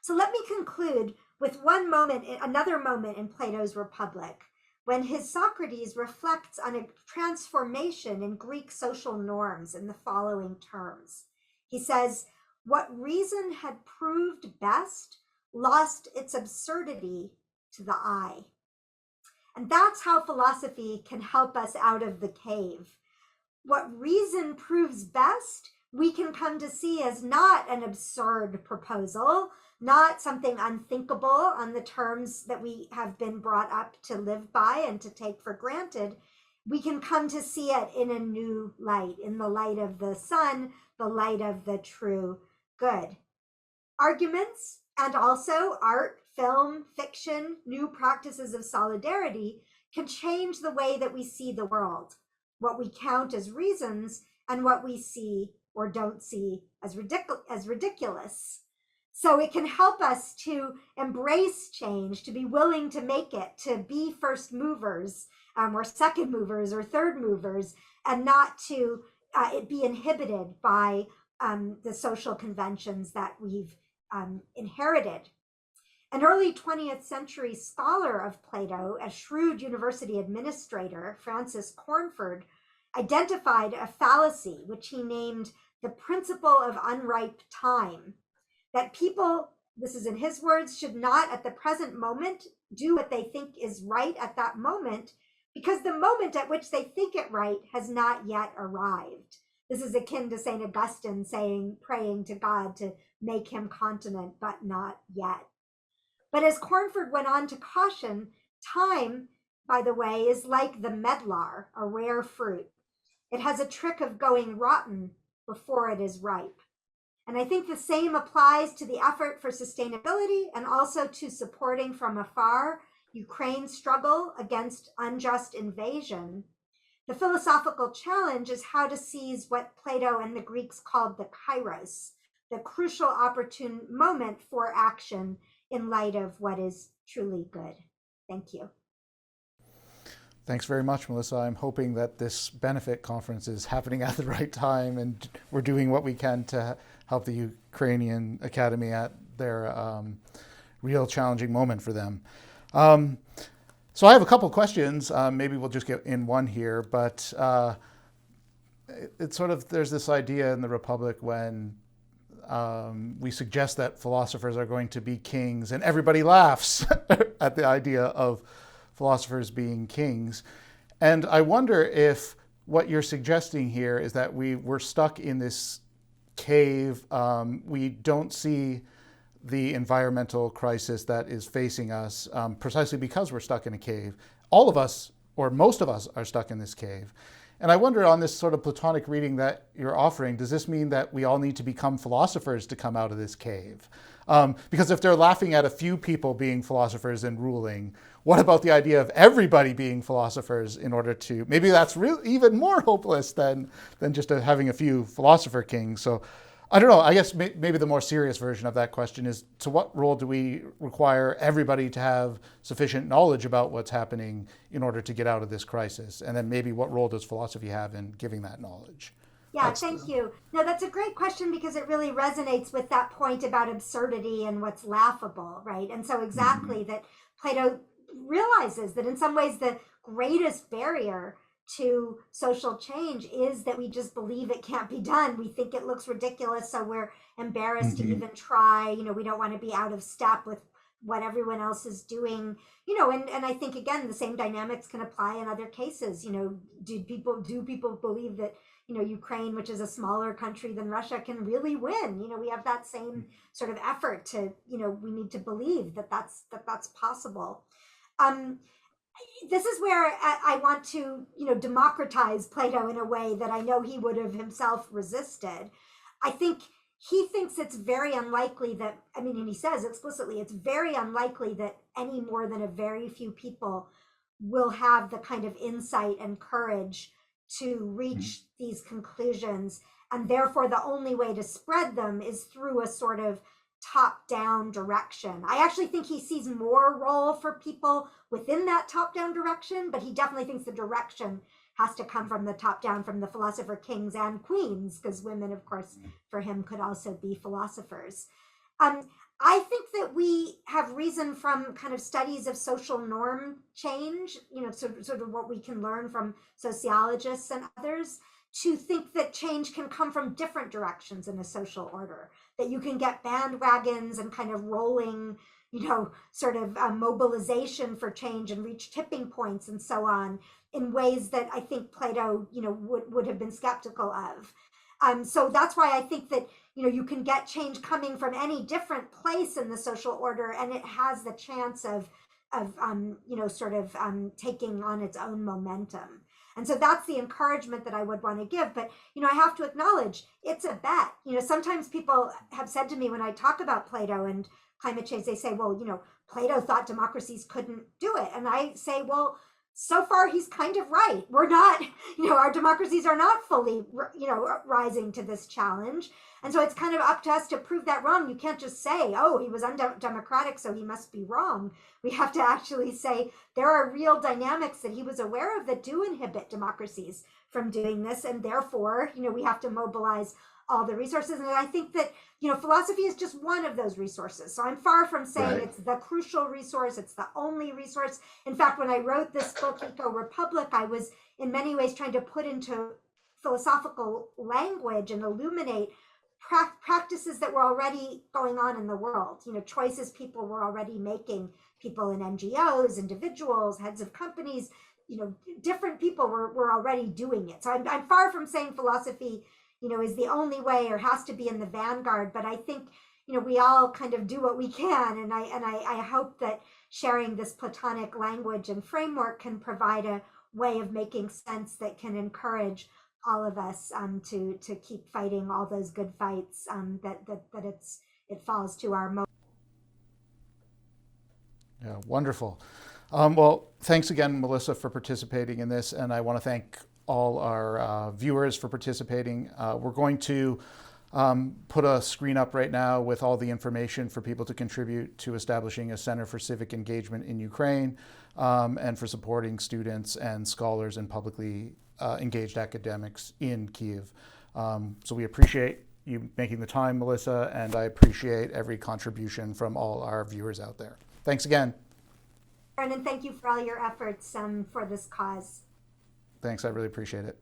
D: So let me conclude with another moment in Plato's Republic, when his Socrates reflects on a transformation in Greek social norms in the following terms. He says, "What reason had proved best lost its absurdity to the eye." And that's how philosophy can help us out of the cave. What reason proves best, we can come to see as not an absurd proposal, not something unthinkable on the terms that we have been brought up to live by and to take for granted. We can come to see it in a new light, in the light of the sun, the light of the true good. Arguments and also art, film, fiction, new practices of solidarity can change the way that we see the world, what we count as reasons and what we see or don't see as ridiculous. So it can help us to embrace change, to be willing to make it, to be first movers or second movers or third movers, and not to it be inhibited by the social conventions that we've inherited. An early 20th century scholar of Plato, a shrewd university administrator, Francis Cornford, identified a fallacy, which he named the principle of unripe time, that people, this is in his words, should not at the present moment do what they think is right at that moment, because the moment at which they think it right has not yet arrived. This is akin to St. Augustine praying to God to make him continent, but not yet. But as Cornford went on to caution, time, by the way, is like the medlar, a rare fruit. It has a trick of going rotten before it is ripe. And I think the same applies to the effort for sustainability and also to supporting from afar Ukraine's struggle against unjust invasion. The philosophical challenge is how to seize what Plato and the Greeks called the kairos, the crucial opportune moment for action in light of what is truly good. Thank you.
A: Thanks very much, Melissa. I'm hoping that this benefit conference is happening at the right time and we're doing what we can to help the Ukrainian Academy at their real challenging moment for them. So I have a couple questions. Maybe we'll just get in one here, but it's sort of, there's this idea in the Republic when we suggest that philosophers are going to be kings and everybody laughs at the idea of philosophers being kings. And I wonder if what you're suggesting here is that we're stuck in this cave. We don't see the environmental crisis that is facing us, precisely because we're stuck in a cave. All of us, or most of us, are stuck in this cave. And I wonder, on this sort of Platonic reading that you're offering, does this mean that we all need to become philosophers to come out of this cave? Because if they're laughing at a few people being philosophers and ruling, what about the idea of everybody being philosophers in order to, maybe that's even more hopeless than just having a few philosopher kings. So I don't know, I guess maybe the more serious version of that question is, to what role do we require everybody to have sufficient knowledge about what's happening in order to get out of this crisis? And then maybe what role does philosophy have in giving that knowledge?
D: Yeah, thank you. No, that's a great question, because it really resonates with that point about absurdity and what's laughable, right? And so exactly that Plato realizes that in some ways the greatest barrier to social change is that we just believe it can't be done. We think it looks ridiculous, so we're embarrassed to even try. We don't want to be out of step with what everyone else is doing. And I think, again, the same dynamics can apply in other cases. Do people believe that Ukraine, which is a smaller country than Russia, can really win? We have that same sort of effort to, we need to believe that that's possible. This is where I want to, democratize Plato in a way that I know he would have himself resisted. I think he thinks it's very unlikely that, and he says explicitly, it's very unlikely that any more than a very few people will have the kind of insight and courage to reach these conclusions. And therefore, the only way to spread them is through a sort of top-down direction. I actually think he sees more role for people within that top-down direction, but he definitely thinks the direction has to come from the top down, from the philosopher kings and queens, because women, of course, for him could also be philosophers. I think that we have reason from kind of studies of social norm change, sort of what we can learn from sociologists and others, to think that change can come from different directions in a social order, that you can get bandwagons and kind of rolling, sort of mobilization for change and reach tipping points and so on, in ways that I think Plato, would have been skeptical of. So that's why I think that, you can get change coming from any different place in the social order, and it has the chance of taking on its own momentum. And so that's the encouragement that I would want to give. But, I have to acknowledge it's a bet. Sometimes people have said to me when I talk about Plato and climate change, they say, well, Plato thought democracies couldn't do it. And I say, well, so far he's kind of right. We're not, our democracies are not fully, rising to this challenge. And so it's kind of up to us to prove that wrong. You can't just say, oh, he was undemocratic, so he must be wrong. We have to actually say there are real dynamics that he was aware of that do inhibit democracies from doing this. And therefore, we have to mobilize all the resources. And I think that, philosophy is just one of those resources. So I'm far from saying It's the crucial resource. It's the only resource. In fact, when I wrote this book, Eco Republic, I was in many ways trying to put into philosophical language and illuminate practices that were already going on in the world, choices people were already making, people in NGOs, individuals, heads of companies, different people were already doing it. So I'm far from saying philosophy is the only way or has to be in the vanguard. But I think, we all kind of do what we can. And I hope that sharing this Platonic language and framework can provide a way of making sense that can encourage all of us to keep fighting all those good fights, that it falls to our most.
A: Yeah, wonderful. Well, thanks again, Melissa, for participating in this. And I want to thank all our viewers for participating. We're going to put a screen up right now with all the information for people to contribute to establishing a Center for Civic Engagement in Ukraine, and for supporting students and scholars and publicly engaged academics in Kyiv. So we appreciate you making the time, Melissa, and I appreciate every contribution from all our viewers out there. Thanks again.
D: And thank you for all your efforts for this cause.
A: Thanks, I really appreciate it.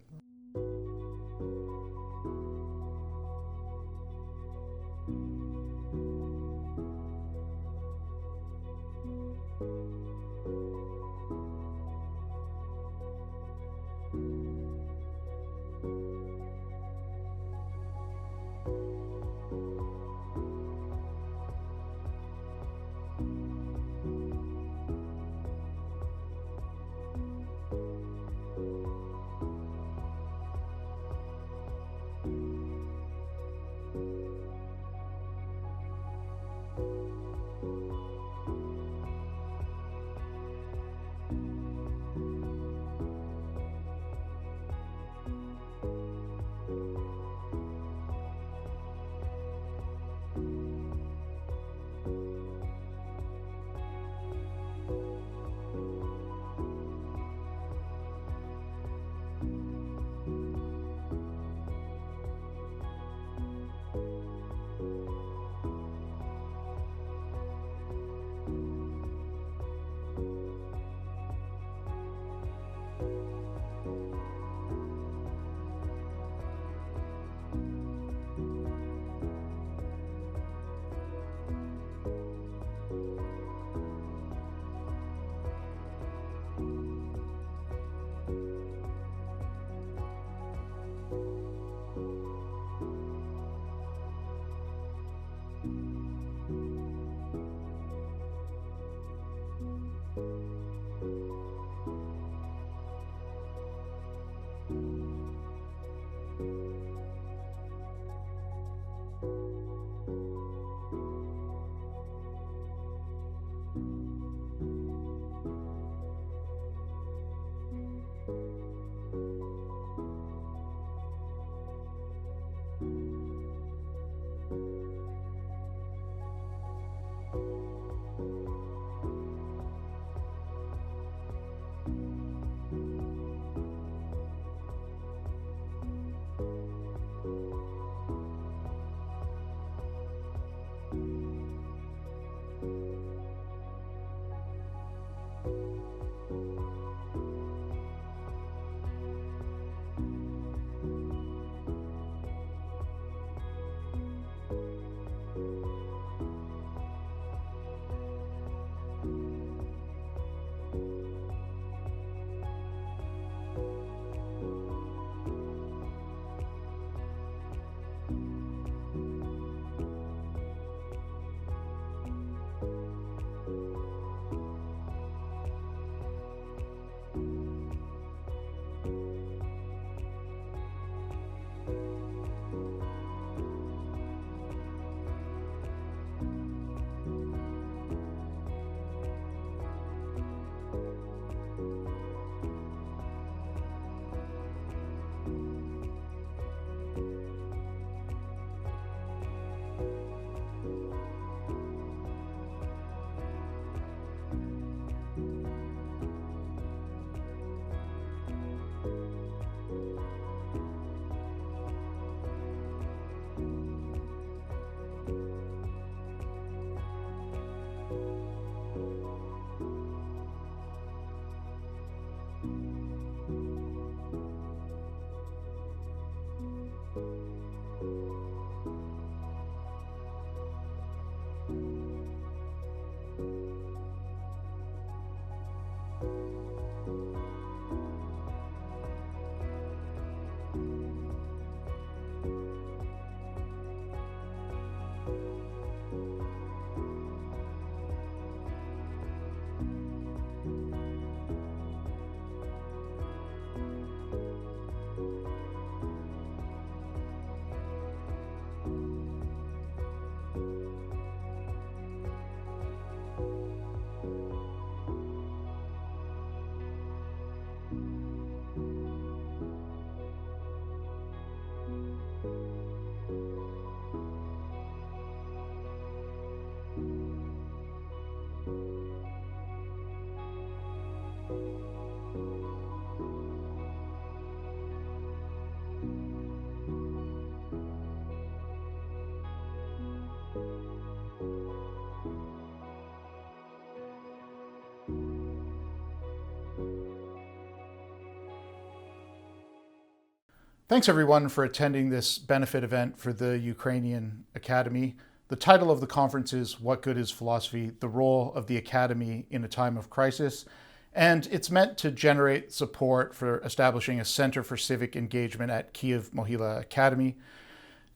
A: Thanks everyone for attending this benefit event for the Ukrainian Academy. The title of the conference is What Good is Philosophy? The Role of the Academy in a Time of Crisis. And it's meant to generate support for establishing a Center for Civic Engagement at Kyiv Mohyla Academy.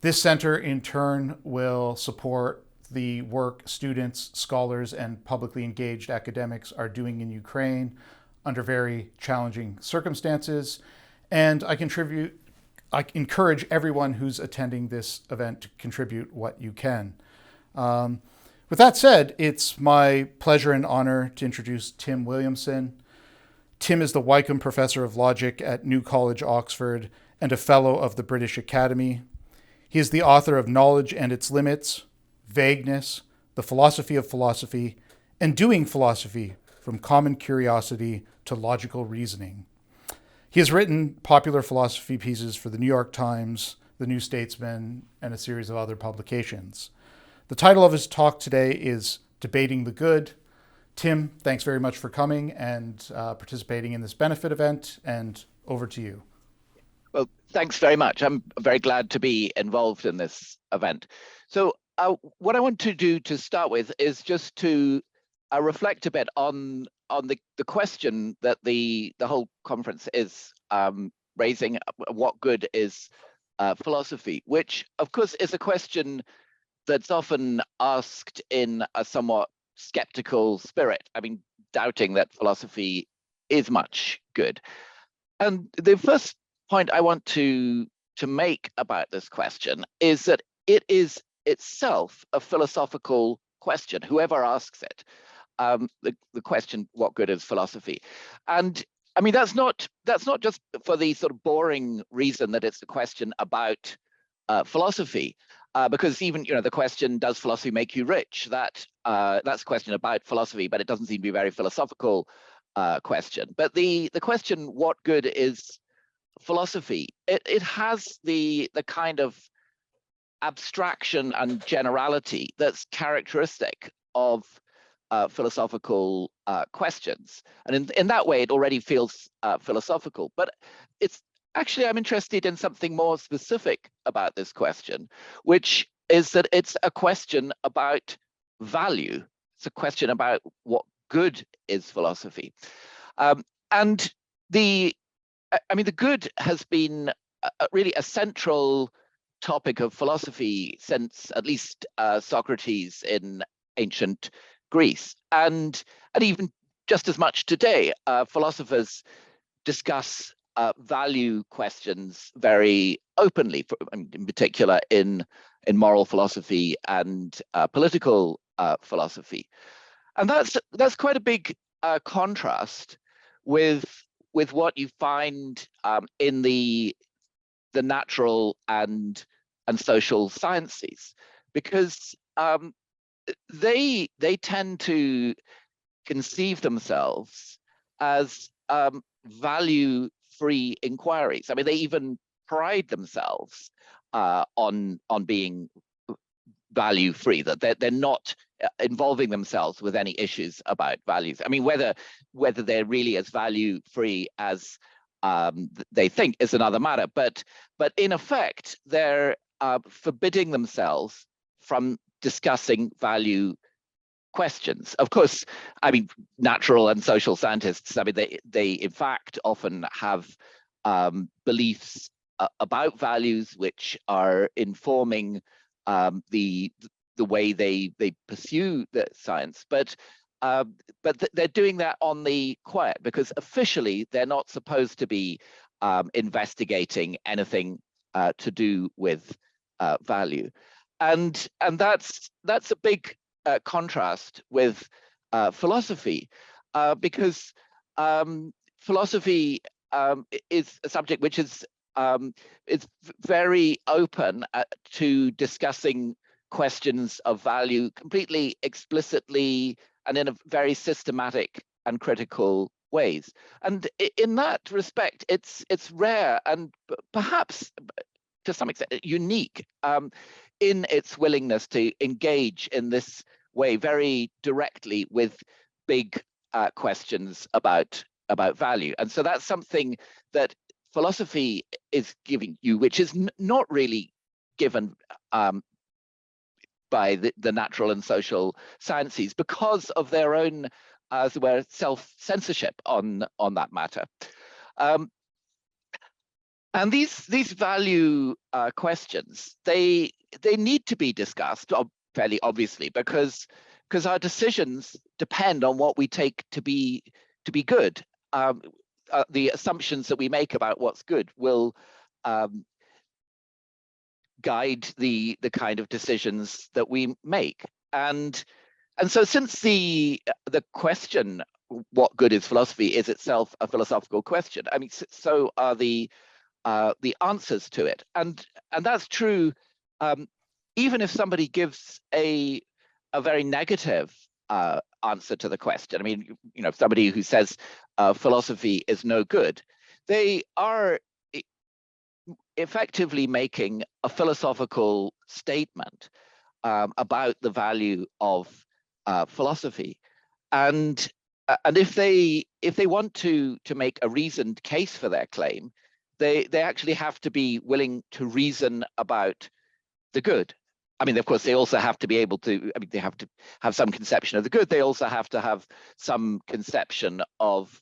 A: This center in turn will support the work students, scholars, and publicly engaged academics are doing in Ukraine under very challenging circumstances. And I encourage everyone who's attending this event to contribute what you can. With With that said, it's my pleasure and honor to introduce Tim Williamson. Tim is the Wykeham Professor of Logic at New College, Oxford, and a Fellow of the British Academy. He is the author of Knowledge and Its Limits, Vagueness, The Philosophy of Philosophy, and Doing Philosophy, From Common Curiosity to Logical Reasoning. He has written popular philosophy pieces for the New York Times, the New Statesman, and a series of other publications. The title of his talk today is Debating the Good. Tim, thanks very much for coming and participating in this benefit event, and over to you.
E: Well, thanks very much. I'm very glad to be involved in this event. So what I want to do to start with is just to reflect a bit on the question that the whole conference is raising: what good is philosophy? Which, of course, is a question that's often asked in a somewhat skeptical spirit. I mean, doubting that philosophy is much good. And the first point I want to make about this question is that it is itself a philosophical question, whoever asks it. The question, what good is philosophy? And I mean, that's not just for the sort of boring reason that it's a question about philosophy, because even the question, does philosophy make you rich? That's a question about philosophy, but it doesn't seem to be a very philosophical question. But the question, what good is philosophy? It has the kind of abstraction and generality that's characteristic of philosophical questions, and in that way it already feels philosophical. But it's actually, I'm interested in something more specific about this question, which is that it's a question about value. It's a question about what good is philosophy. And the good has been really a central topic of philosophy since at least Socrates in ancient Greece, and even just as much today. Philosophers discuss value questions very openly, in particular in moral philosophy and political philosophy, and that's quite a big contrast with what you find in the natural and social sciences, because they tend to conceive themselves as value-free inquiries. I mean, they even pride themselves on being value-free, that they're not involving themselves with any issues about values. I mean, whether they're really as value-free as they think is another matter. But in effect, they're forbidding themselves from discussing value questions. Of course, I mean, natural and social scientists, I mean, they in fact often have beliefs about values which are informing the way they pursue the science, but they're doing that on the quiet, because officially they're not supposed to be investigating anything to do with value, and that's a big contrast with philosophy, because philosophy is a subject which is very open to discussing questions of value completely explicitly and in a very systematic and critical ways. And in that respect, it's rare and perhaps to some extent unique in its willingness to engage in this way very directly with big questions about value. And so that's something that philosophy is giving you, which is not really given by the natural and social sciences, because of their own, as it were, self-censorship on that matter. And these value questions, they need to be discussed fairly obviously, because our decisions depend on what we take to be good. The assumptions that we make about what's good will guide the kind of decisions that we make. And And so since the question, what good is philosophy, is itself a philosophical question, I mean, so are the answers to it. And that's true even if somebody gives a very negative answer to the question. I mean, somebody who says philosophy is no good, they are effectively making a philosophical statement about the value of philosophy. And if they want to make a reasoned case for their claim, they actually have to be willing to reason about the good. I mean, of course, they also have to be able to, I mean, they have to have some conception of the good. They also have to have some conception of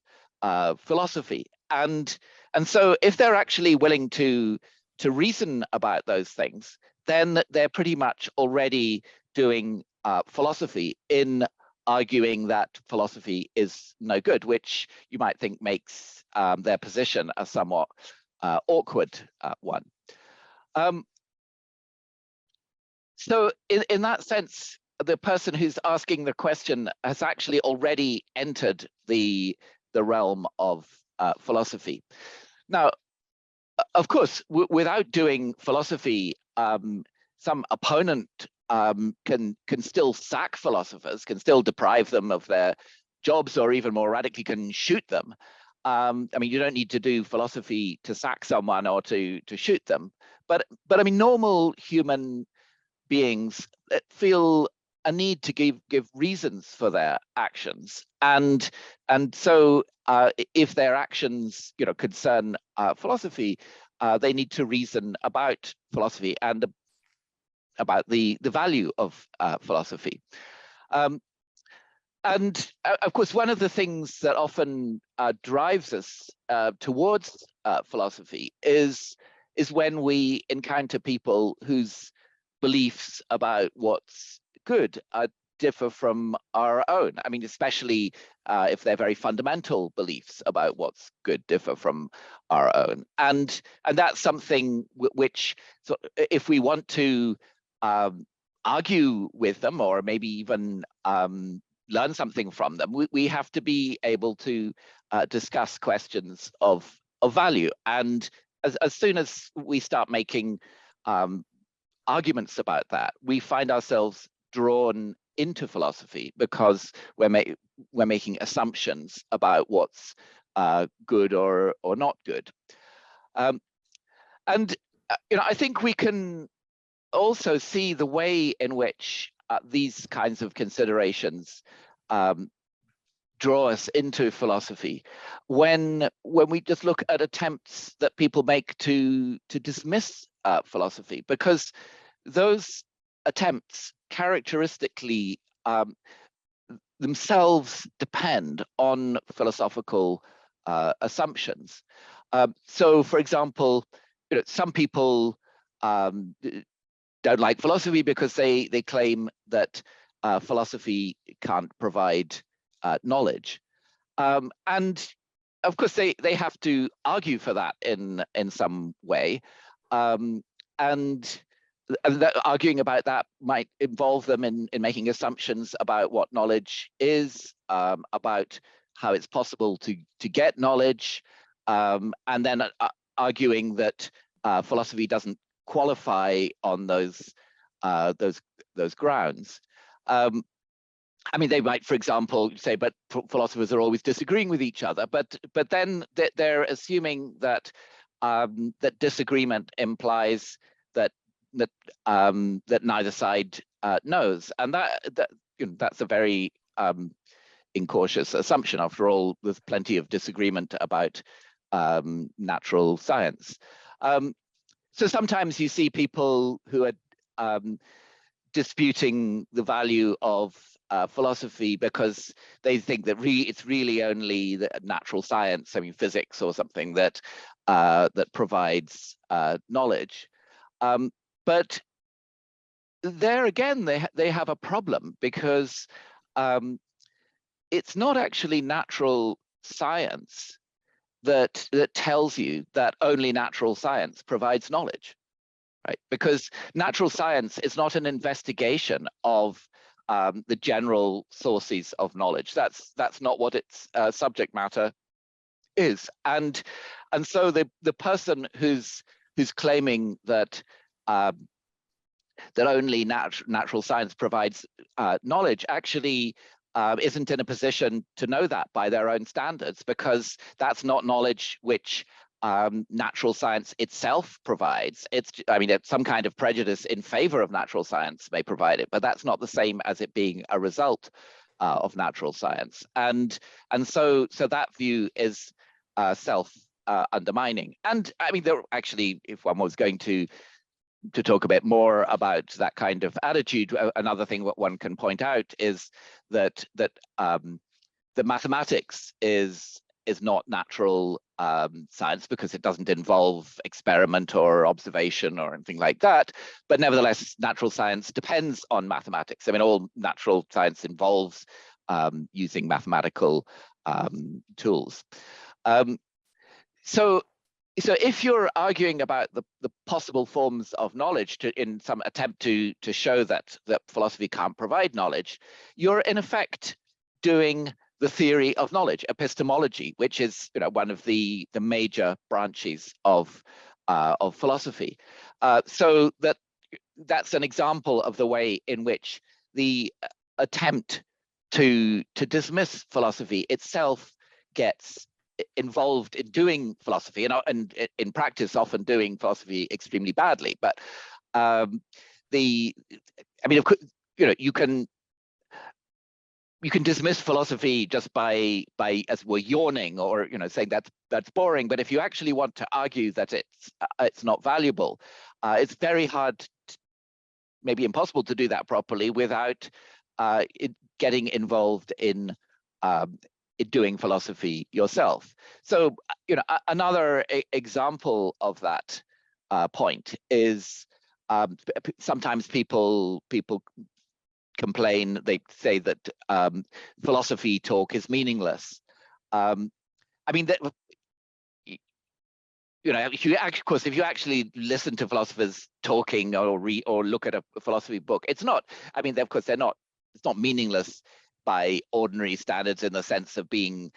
E: philosophy. And so if they're actually willing to reason about those things, then they're pretty much already doing philosophy in arguing that philosophy is no good, which you might think makes their position a somewhat awkward one. So in that sense, the person who's asking the question has actually already entered the realm of philosophy. Now, of course, without doing philosophy, some opponent can still sack philosophers, can still deprive them of their jobs, or even more radically, can shoot them. I mean, you don't need to do philosophy to sack someone or to shoot them, but I mean, normal human beings feel a need to give reasons for their actions, and so if their actions concern philosophy, they need to reason about philosophy and about the value of philosophy. And of course, one of the things that often drives us towards philosophy is when we encounter people whose beliefs about what's good differ from our own. I mean, especially if they're very fundamental beliefs about what's good differ from our own. And that's something which, so if we want to argue with them, or maybe even learn something from them, we have to be able to discuss questions of value. And as soon as we start making arguments about that, we find ourselves drawn into philosophy because we're making assumptions about what's good or not good. And I think we can also see the way in which these kinds of considerations draw us into philosophy when we just look at attempts that people make to dismiss philosophy, because those attempts characteristically themselves depend on philosophical assumptions. So, for example, some people don't like philosophy because they claim that philosophy can't provide knowledge, and of course they have to argue for that in some way, and arguing about that might involve them in making assumptions about what knowledge is, about how it's possible to get knowledge, and then arguing that philosophy doesn't qualify on those grounds. I mean, they might, for example, say, but philosophers are always disagreeing with each other. But then they're assuming that that disagreement implies that neither side knows, and that's a very incautious assumption. After all, there's plenty of disagreement about natural science. So sometimes you see people who are disputing the value of philosophy because they think that it's really only the natural science, I mean physics or something, that provides knowledge. But there again, they have a problem, because it's not actually natural science that tells you that only natural science provides knowledge, right? Because natural science is not an investigation of the general sources of knowledge. That's not what its subject matter is. And so the person who's claiming that that only natural science provides knowledge actually isn't in a position to know that by their own standards, because that's not knowledge which natural science itself provides. I mean, some kind of prejudice in favor of natural science may provide it, but that's not the same as it being a result of natural science. And so that view is self undermining. And I mean, there actually, if one was going to talk a bit more about that kind of attitude, another thing what one can point out is that the mathematics is not natural science, because it doesn't involve experiment or observation or anything like that. But nevertheless, natural science depends on mathematics. I mean, all natural science involves using mathematical tools. So if you're arguing about the possible forms of knowledge in some attempt to show that philosophy can't provide knowledge, you're in effect doing the theory of knowledge, epistemology, which is one of the major branches of philosophy. So that's an example of the way in which the attempt to dismiss philosophy itself gets involved in doing philosophy, and in practice often doing philosophy extremely badly. But I mean, of course, you can dismiss philosophy just by as we're yawning, or saying that's boring. But if you actually want to argue that it's not valuable, it's very hard, maybe impossible, to do that properly without getting involved in doing philosophy yourself. So another example of that point is sometimes people complain, they say that philosophy talk is meaningless. I mean, that if you actually listen to philosophers talking or read or look at a philosophy book, it's not. I mean, of course, it's not meaningless by ordinary standards in the sense of being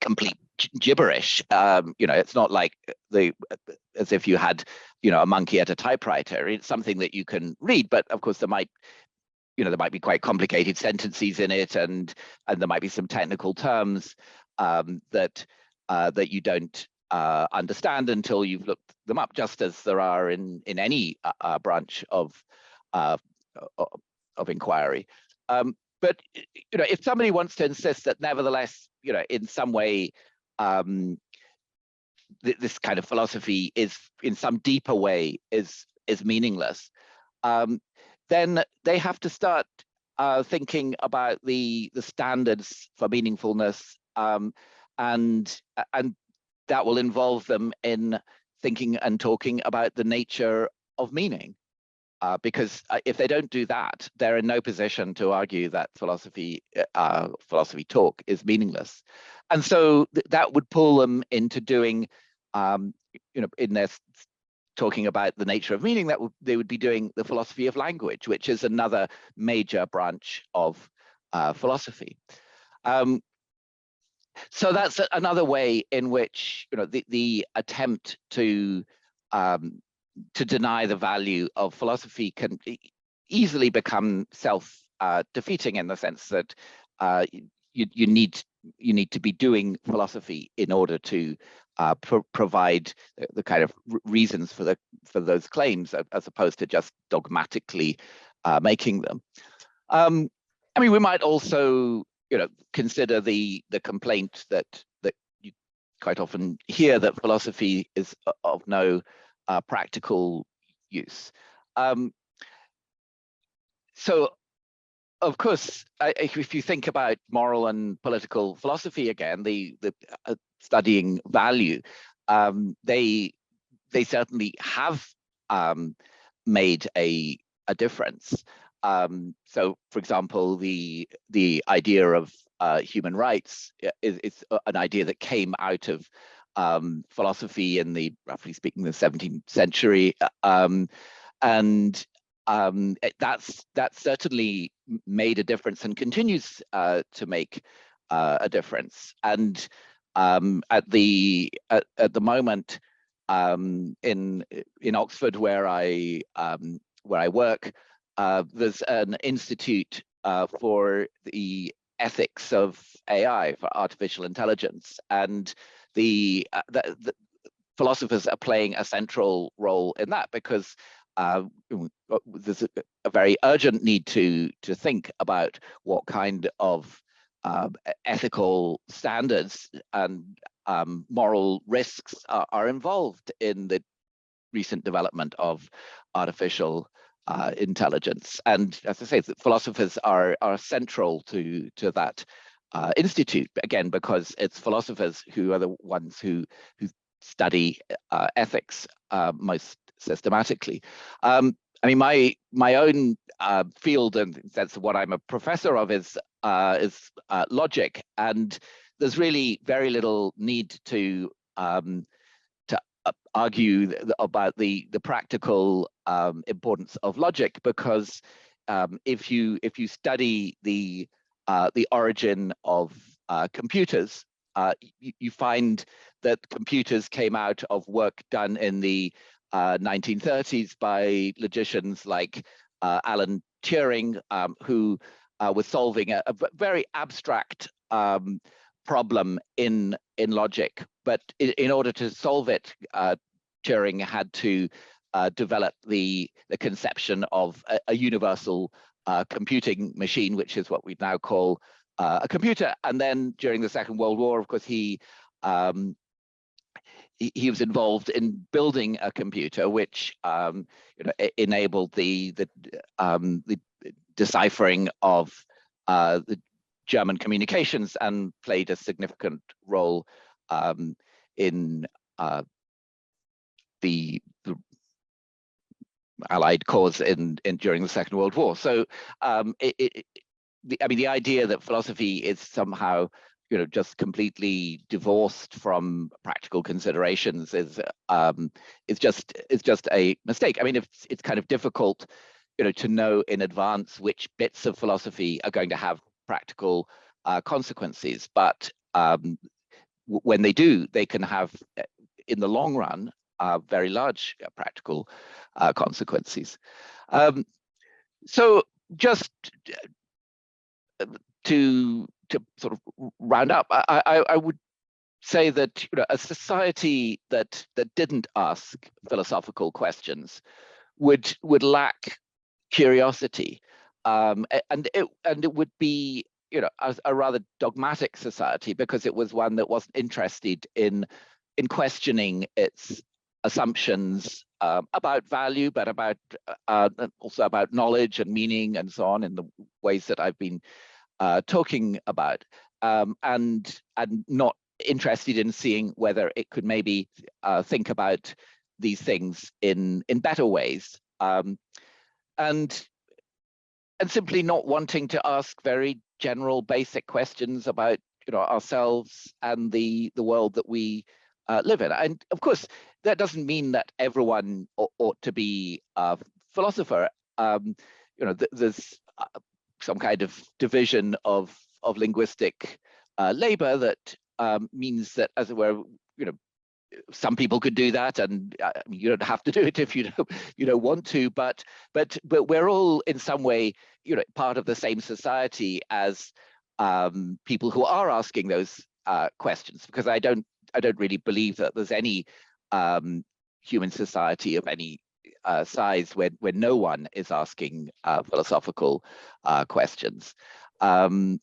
E: complete gibberish. It's not like as if you had a monkey at a typewriter. It's something that you can read, but of course there might be quite complicated sentences in it, and there might be some technical terms that you don't understand until you've looked them up, just as there are in any branch of inquiry. But if somebody wants to insist that nevertheless, in some way, this kind of philosophy is in some deeper way is meaningless, then they have to start thinking about the standards for meaningfulness, and that will involve them in thinking and talking about the nature of meaning. Because if they don't do that, they're in no position to argue that philosophy talk is meaningless. And so that would pull them into doing, in their talking about the nature of meaning, they would be doing the philosophy of language, which is another major branch of philosophy. So that's another way in which the attempt to deny the value of philosophy can easily become self-defeating, in the sense that you need to be doing philosophy in order to provide the kind of reasons for those claims, as opposed to just dogmatically making them. I mean, we might also consider the complaint that you quite often hear, that philosophy is of no practical use. So, of course, if you think about moral and political philosophy again, the studying value, they certainly have made a difference. So, for example, the idea of human rights is an idea that came out of philosophy in roughly speaking, the 17th century, and that's certainly made a difference and continues to make a difference. And at the moment, in Oxford, where I work, there's an institute for the ethics of AI, for artificial intelligence, and the philosophers are playing a central role in that, because there's a very urgent need to think about what kind of ethical standards and moral risks are involved in the recent development of artificial intelligence. And as I say, the philosophers are central to that institute, again, because it's philosophers who are the ones who study ethics most systematically. I mean, my own field, and that's what I'm a professor of, is logic, and there's really very little need to argue about the practical importance of logic, because if you study the origin of computers, you find that computers came out of work done in the 1930s by logicians like Alan Turing, who was solving a very abstract problem in logic. But in order to solve it, Turing had to develop the conception of a universal computing machine, which is what we now call a computer. And then during the Second World War, of course, he was involved in building a computer which enabled the deciphering of the German communications, and played a significant role in the Allied cause during the Second World War. So I mean, the idea that philosophy is somehow just completely divorced from practical considerations is just a mistake. I mean, it's kind of difficult to know in advance which bits of philosophy are going to have practical consequences, but when they do, they can have, in the long run, very large practical consequences. So just to sort of round up, I would say that a society that didn't ask philosophical questions would lack curiosity, and it would be a rather dogmatic society, because it was one that wasn't interested in questioning its assumptions about value, but about also about knowledge and meaning and so on, in the ways that I've been talking about, and not interested in seeing whether it could maybe think about these things in better ways, and simply not wanting to ask very general, basic questions about ourselves and the world that we live in. And of course, that doesn't mean that everyone ought to be a philosopher. There's some kind of division of linguistic labor that means that, as it were, some people could do that, and you don't have to do it if you don't want to. But we're all in some way part of the same society as people who are asking those questions, because I don't really believe that there's any human society of any size where no one is asking philosophical questions, and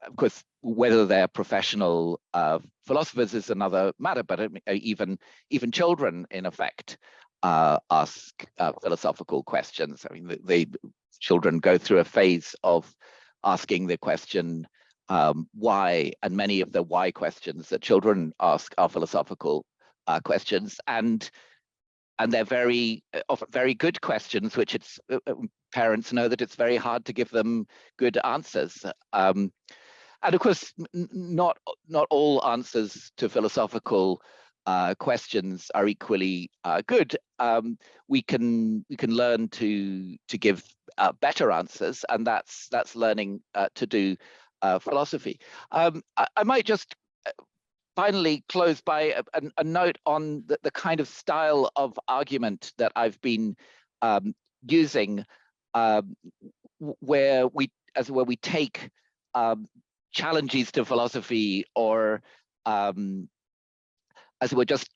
E: of course, whether they're professional philosophers is another matter. But even children, in effect, ask philosophical questions. I mean, children go through a phase of asking the question why, and many of the why questions that children ask are philosophical questions, and they're very often very good questions, which parents know that it's very hard to give them good answers. And of course, not all answers to philosophical questions are equally good, we can learn to give better answers, and that's learning to do philosophy. I might just finally close by a note on the kind of style of argument that I've been using, where we take challenges to philosophy, or as it were, just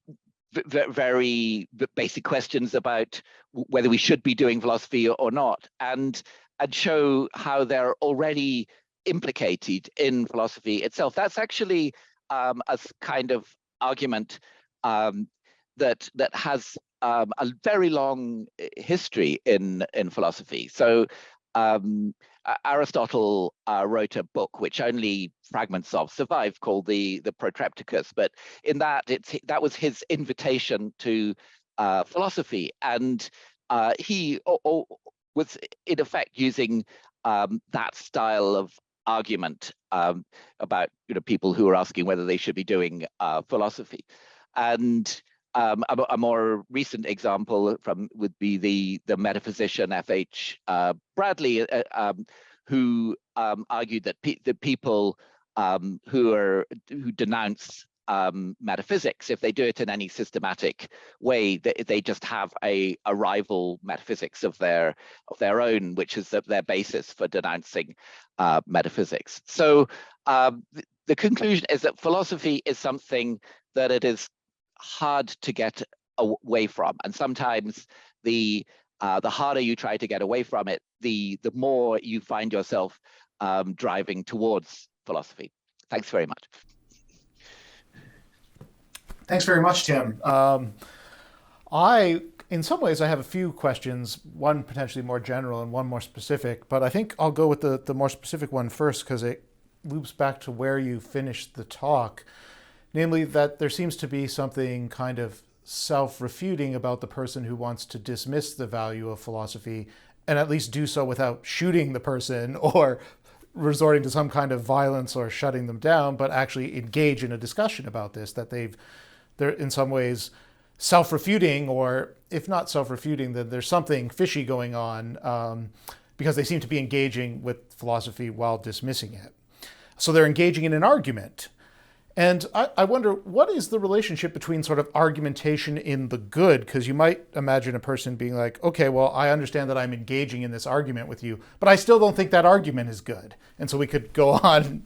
E: very basic questions about whether we should be doing philosophy or not, and show how they're already implicated in philosophy itself. That's actually a kind of argument that has a very long history in philosophy. So Aristotle wrote a book which only fragments of survive, called the Protrepticus, but in that that was his invitation to philosophy, and he was in effect using that style of argument about people who are asking whether they should be doing philosophy. And a more recent example would be the metaphysician F.H. Bradley, who argued that the people who denounce metaphysics, if they do it in any systematic way, they just have a rival metaphysics of their own, which is their basis for denouncing metaphysics. So the conclusion is that philosophy is something that it is hard to get away from, and sometimes the harder you try to get away from it, the more you find yourself driving towards philosophy. Thanks very much.
A: Thanks very much, Tim. In some ways, I have a few questions, one potentially more general and one more specific, but I think I'll go with the more specific one first, because it loops back to where you finished the talk, namely that there seems to be something kind of self-refuting about the person who wants to dismiss the value of philosophy, and at least do so without shooting the person or resorting to some kind of violence or shutting them down, but actually engage in a discussion about this, that they're in some ways self-refuting, or if not self-refuting, then there's something fishy going on, because they seem to be engaging with philosophy while dismissing it. So they're engaging in an argument. And I wonder, what is the relationship between sort of argumentation in the good? Because you might imagine a person being like, okay, well, I understand that I'm engaging in this argument with you, but I still don't think that argument is good. And so we could go on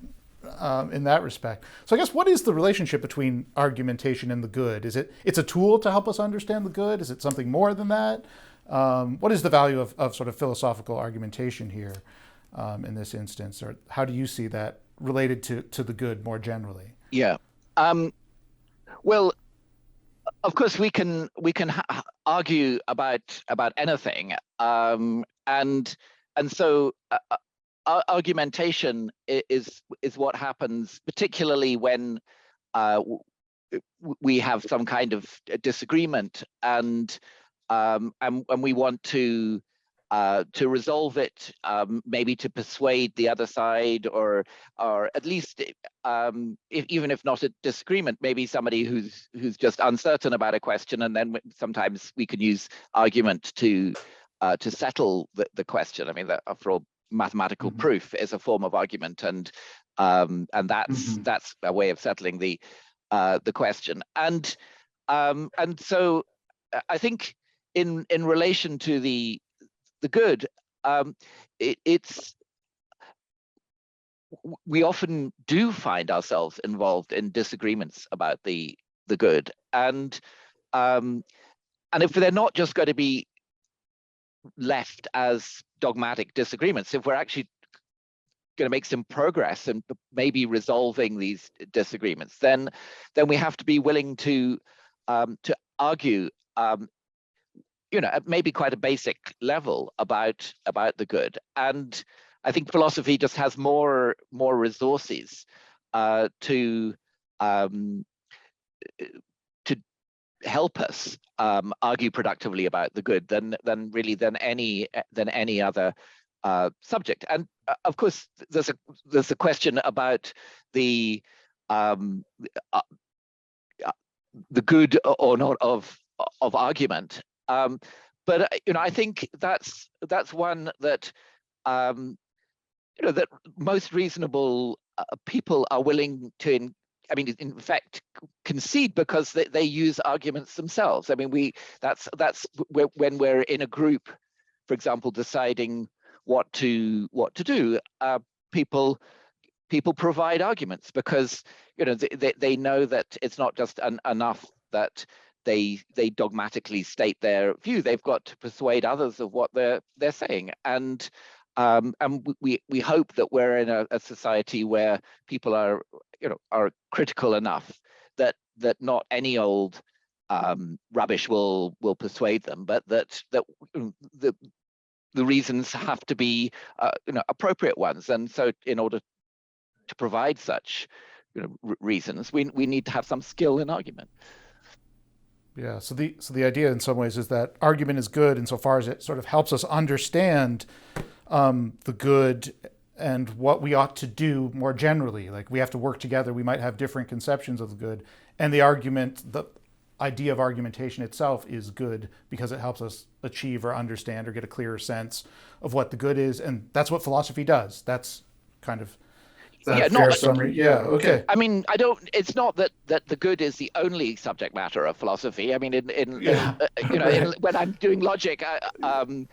A: in that respect. So I guess, what is the relationship between argumentation and the good? It's a tool to help us understand the good? Is it something more than that? What is the value of sort of philosophical argumentation here in this instance? Or how do you see that related to the good more generally?
E: Yeah. Well, of course, we can argue about anything, and so argumentation is what happens, particularly when we have some kind of disagreement, and we want to resolve it, maybe to persuade the other side, or at least even if not a disagreement, maybe somebody who's just uncertain about a question, and then sometimes we can use argument to settle the question. I mean, that, after all, mathematical proof is a form of argument, and that's a way of settling the question. And so I think in relation to the good, we often do find ourselves involved in disagreements about the good, and if they're not just going to be left as dogmatic disagreements, if we're actually going to make some progress and maybe resolving these disagreements, then we have to be willing to argue, at maybe quite a basic level about the good. And I think philosophy just has more resources to help us argue productively about the good than any other subject. And of course, there's a question about the the good or not of argument. But I think that's one that that most reasonable people are willing to, in fact, concede, because they use arguments themselves. I mean, that's when we're in a group, for example, deciding what to do. People provide arguments, because they know that it's not just enough that they dogmatically state their view. They've got to persuade others of what they're saying, and we hope that we're in a society where people are critical enough that not any old rubbish will persuade them, but that the reasons have to be appropriate ones. And so in order to provide such reasons, we need to have some skill in argument.
A: Yeah. So the idea in some ways is that argument is good insofar as it sort of helps us understand the good and what we ought to do more generally. Like, we have to work together. We might have different conceptions of the good, and the idea of argumentation itself is good because it helps us achieve or understand or get a clearer sense of what the good is. And that's what philosophy does. That's kind of a fair summary. Yeah. Okay.
E: I mean, it's not that the good is the only subject matter of philosophy. I mean, when I'm doing logic, I'm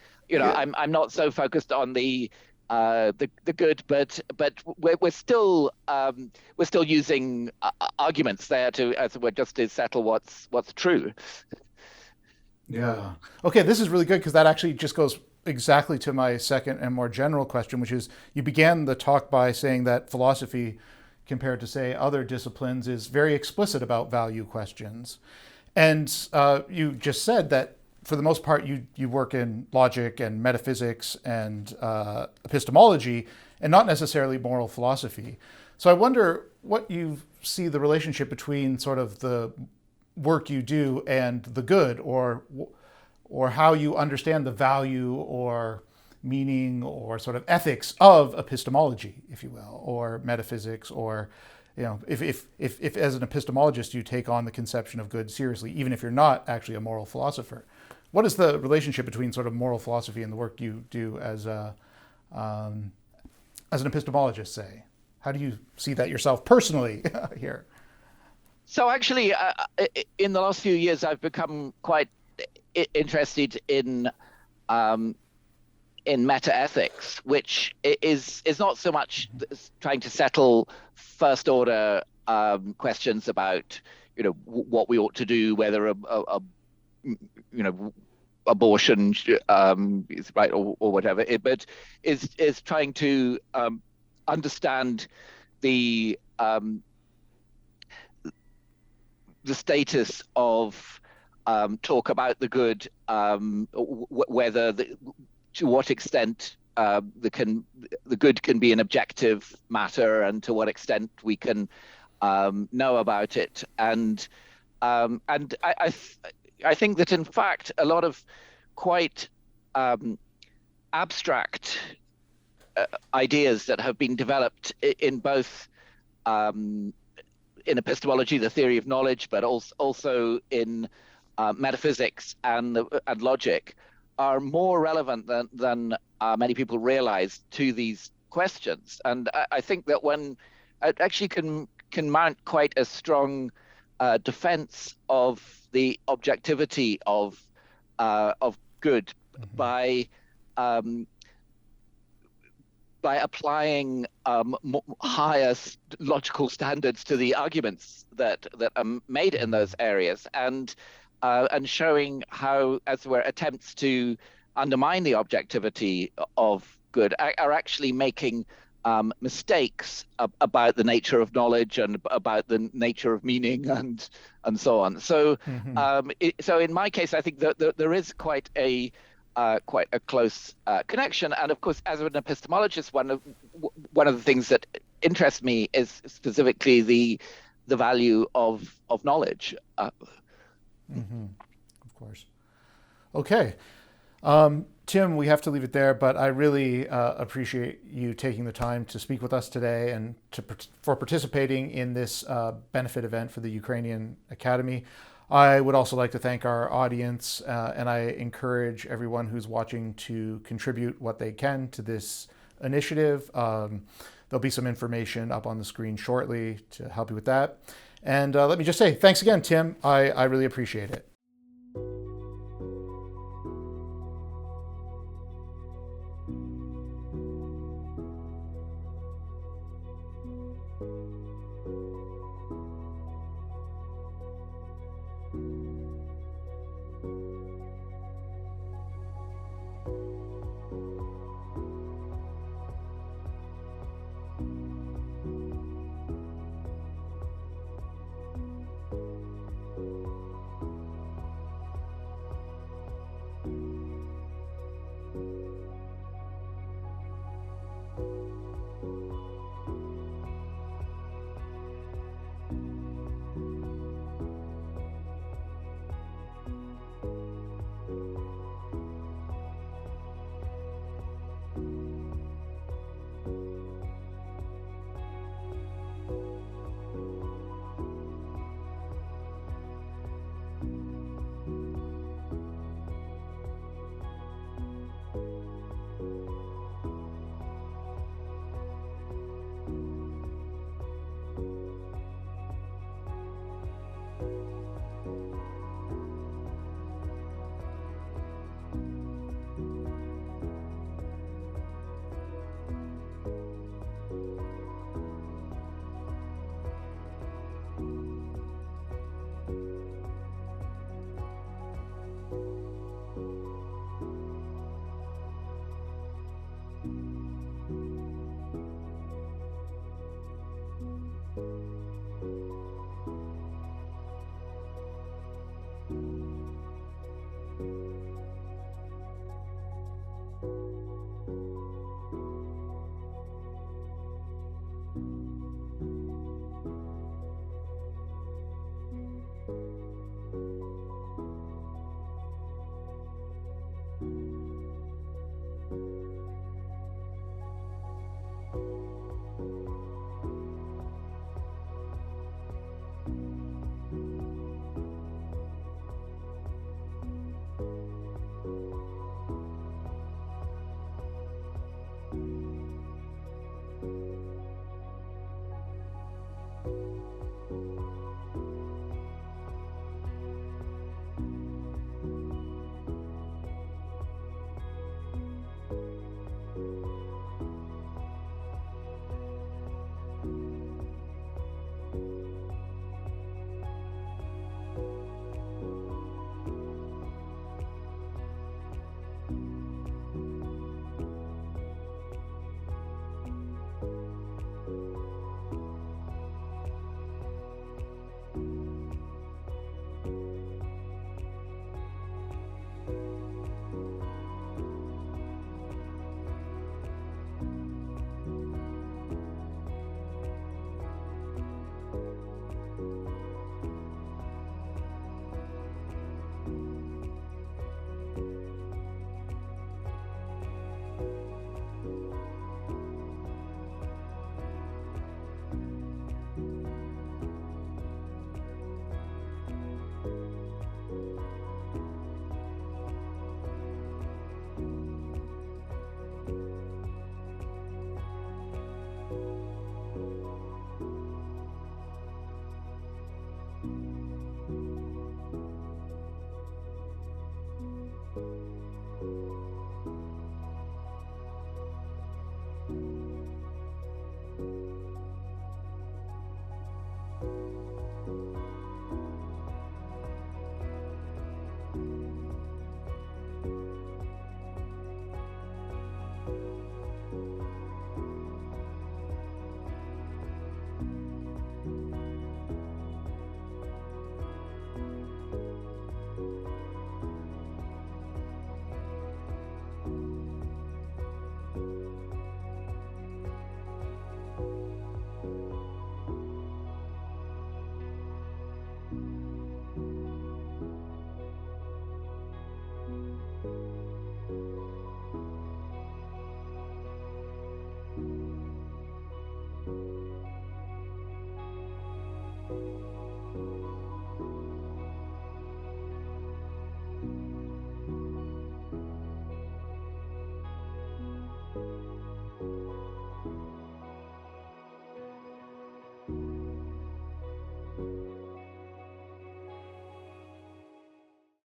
E: not so focused on the good, but we're still using arguments there to settle what's true.
A: Yeah. Okay, this is really good, because that actually just goes exactly to my second and more general question, which is, you began the talk by saying that philosophy, compared to, say, other disciplines, is very explicit about value questions. And you just said that for the most part, you work in logic and metaphysics and epistemology, and not necessarily moral philosophy. So I wonder what you see the relationship between sort of the work you do and the good, or how you understand the value or meaning or sort of ethics of epistemology, if you will, or metaphysics, or if as an epistemologist you take on the conception of good seriously, even if you're not actually a moral philosopher. What is the relationship between sort of moral philosophy and the work you do as an epistemologist, say? How do you see that yourself personally here?
E: So actually, in the last few years, I've become quite interested in metaethics, which is not so much trying to settle first order questions about what we ought to do, whether abortion is right or whatever, but is trying to understand the status of talk about the good, whether to what extent the good can be an objective matter, and to what extent we can know about it. And I think that, in fact, a lot of quite abstract ideas that have been developed in both in epistemology, the theory of knowledge, but also in metaphysics and logic, are more relevant than many people realize to these questions. And I think that when it actually can mount quite a strong defense of the objectivity of good by applying higher logical standards to the arguments that are made in those areas, and showing how, as it were, attempts to undermine the objectivity of good are actually making mistakes about the nature of knowledge and about the nature of meaning and so on. So so in my case, I think that there is quite a close connection. And of course, as an epistemologist, one of the things that interests me is specifically the value of knowledge.
A: Of course. Okay. Tim, we have to leave it there, but I really appreciate you taking the time to speak with us today and for participating in this benefit event for the Ukrainian Academy. I would also like to thank our audience, and I encourage everyone who's watching to contribute what they can to this initiative. There'll be some information up on the screen shortly to help you with that. And let me just say, thanks again, Tim. I really appreciate it.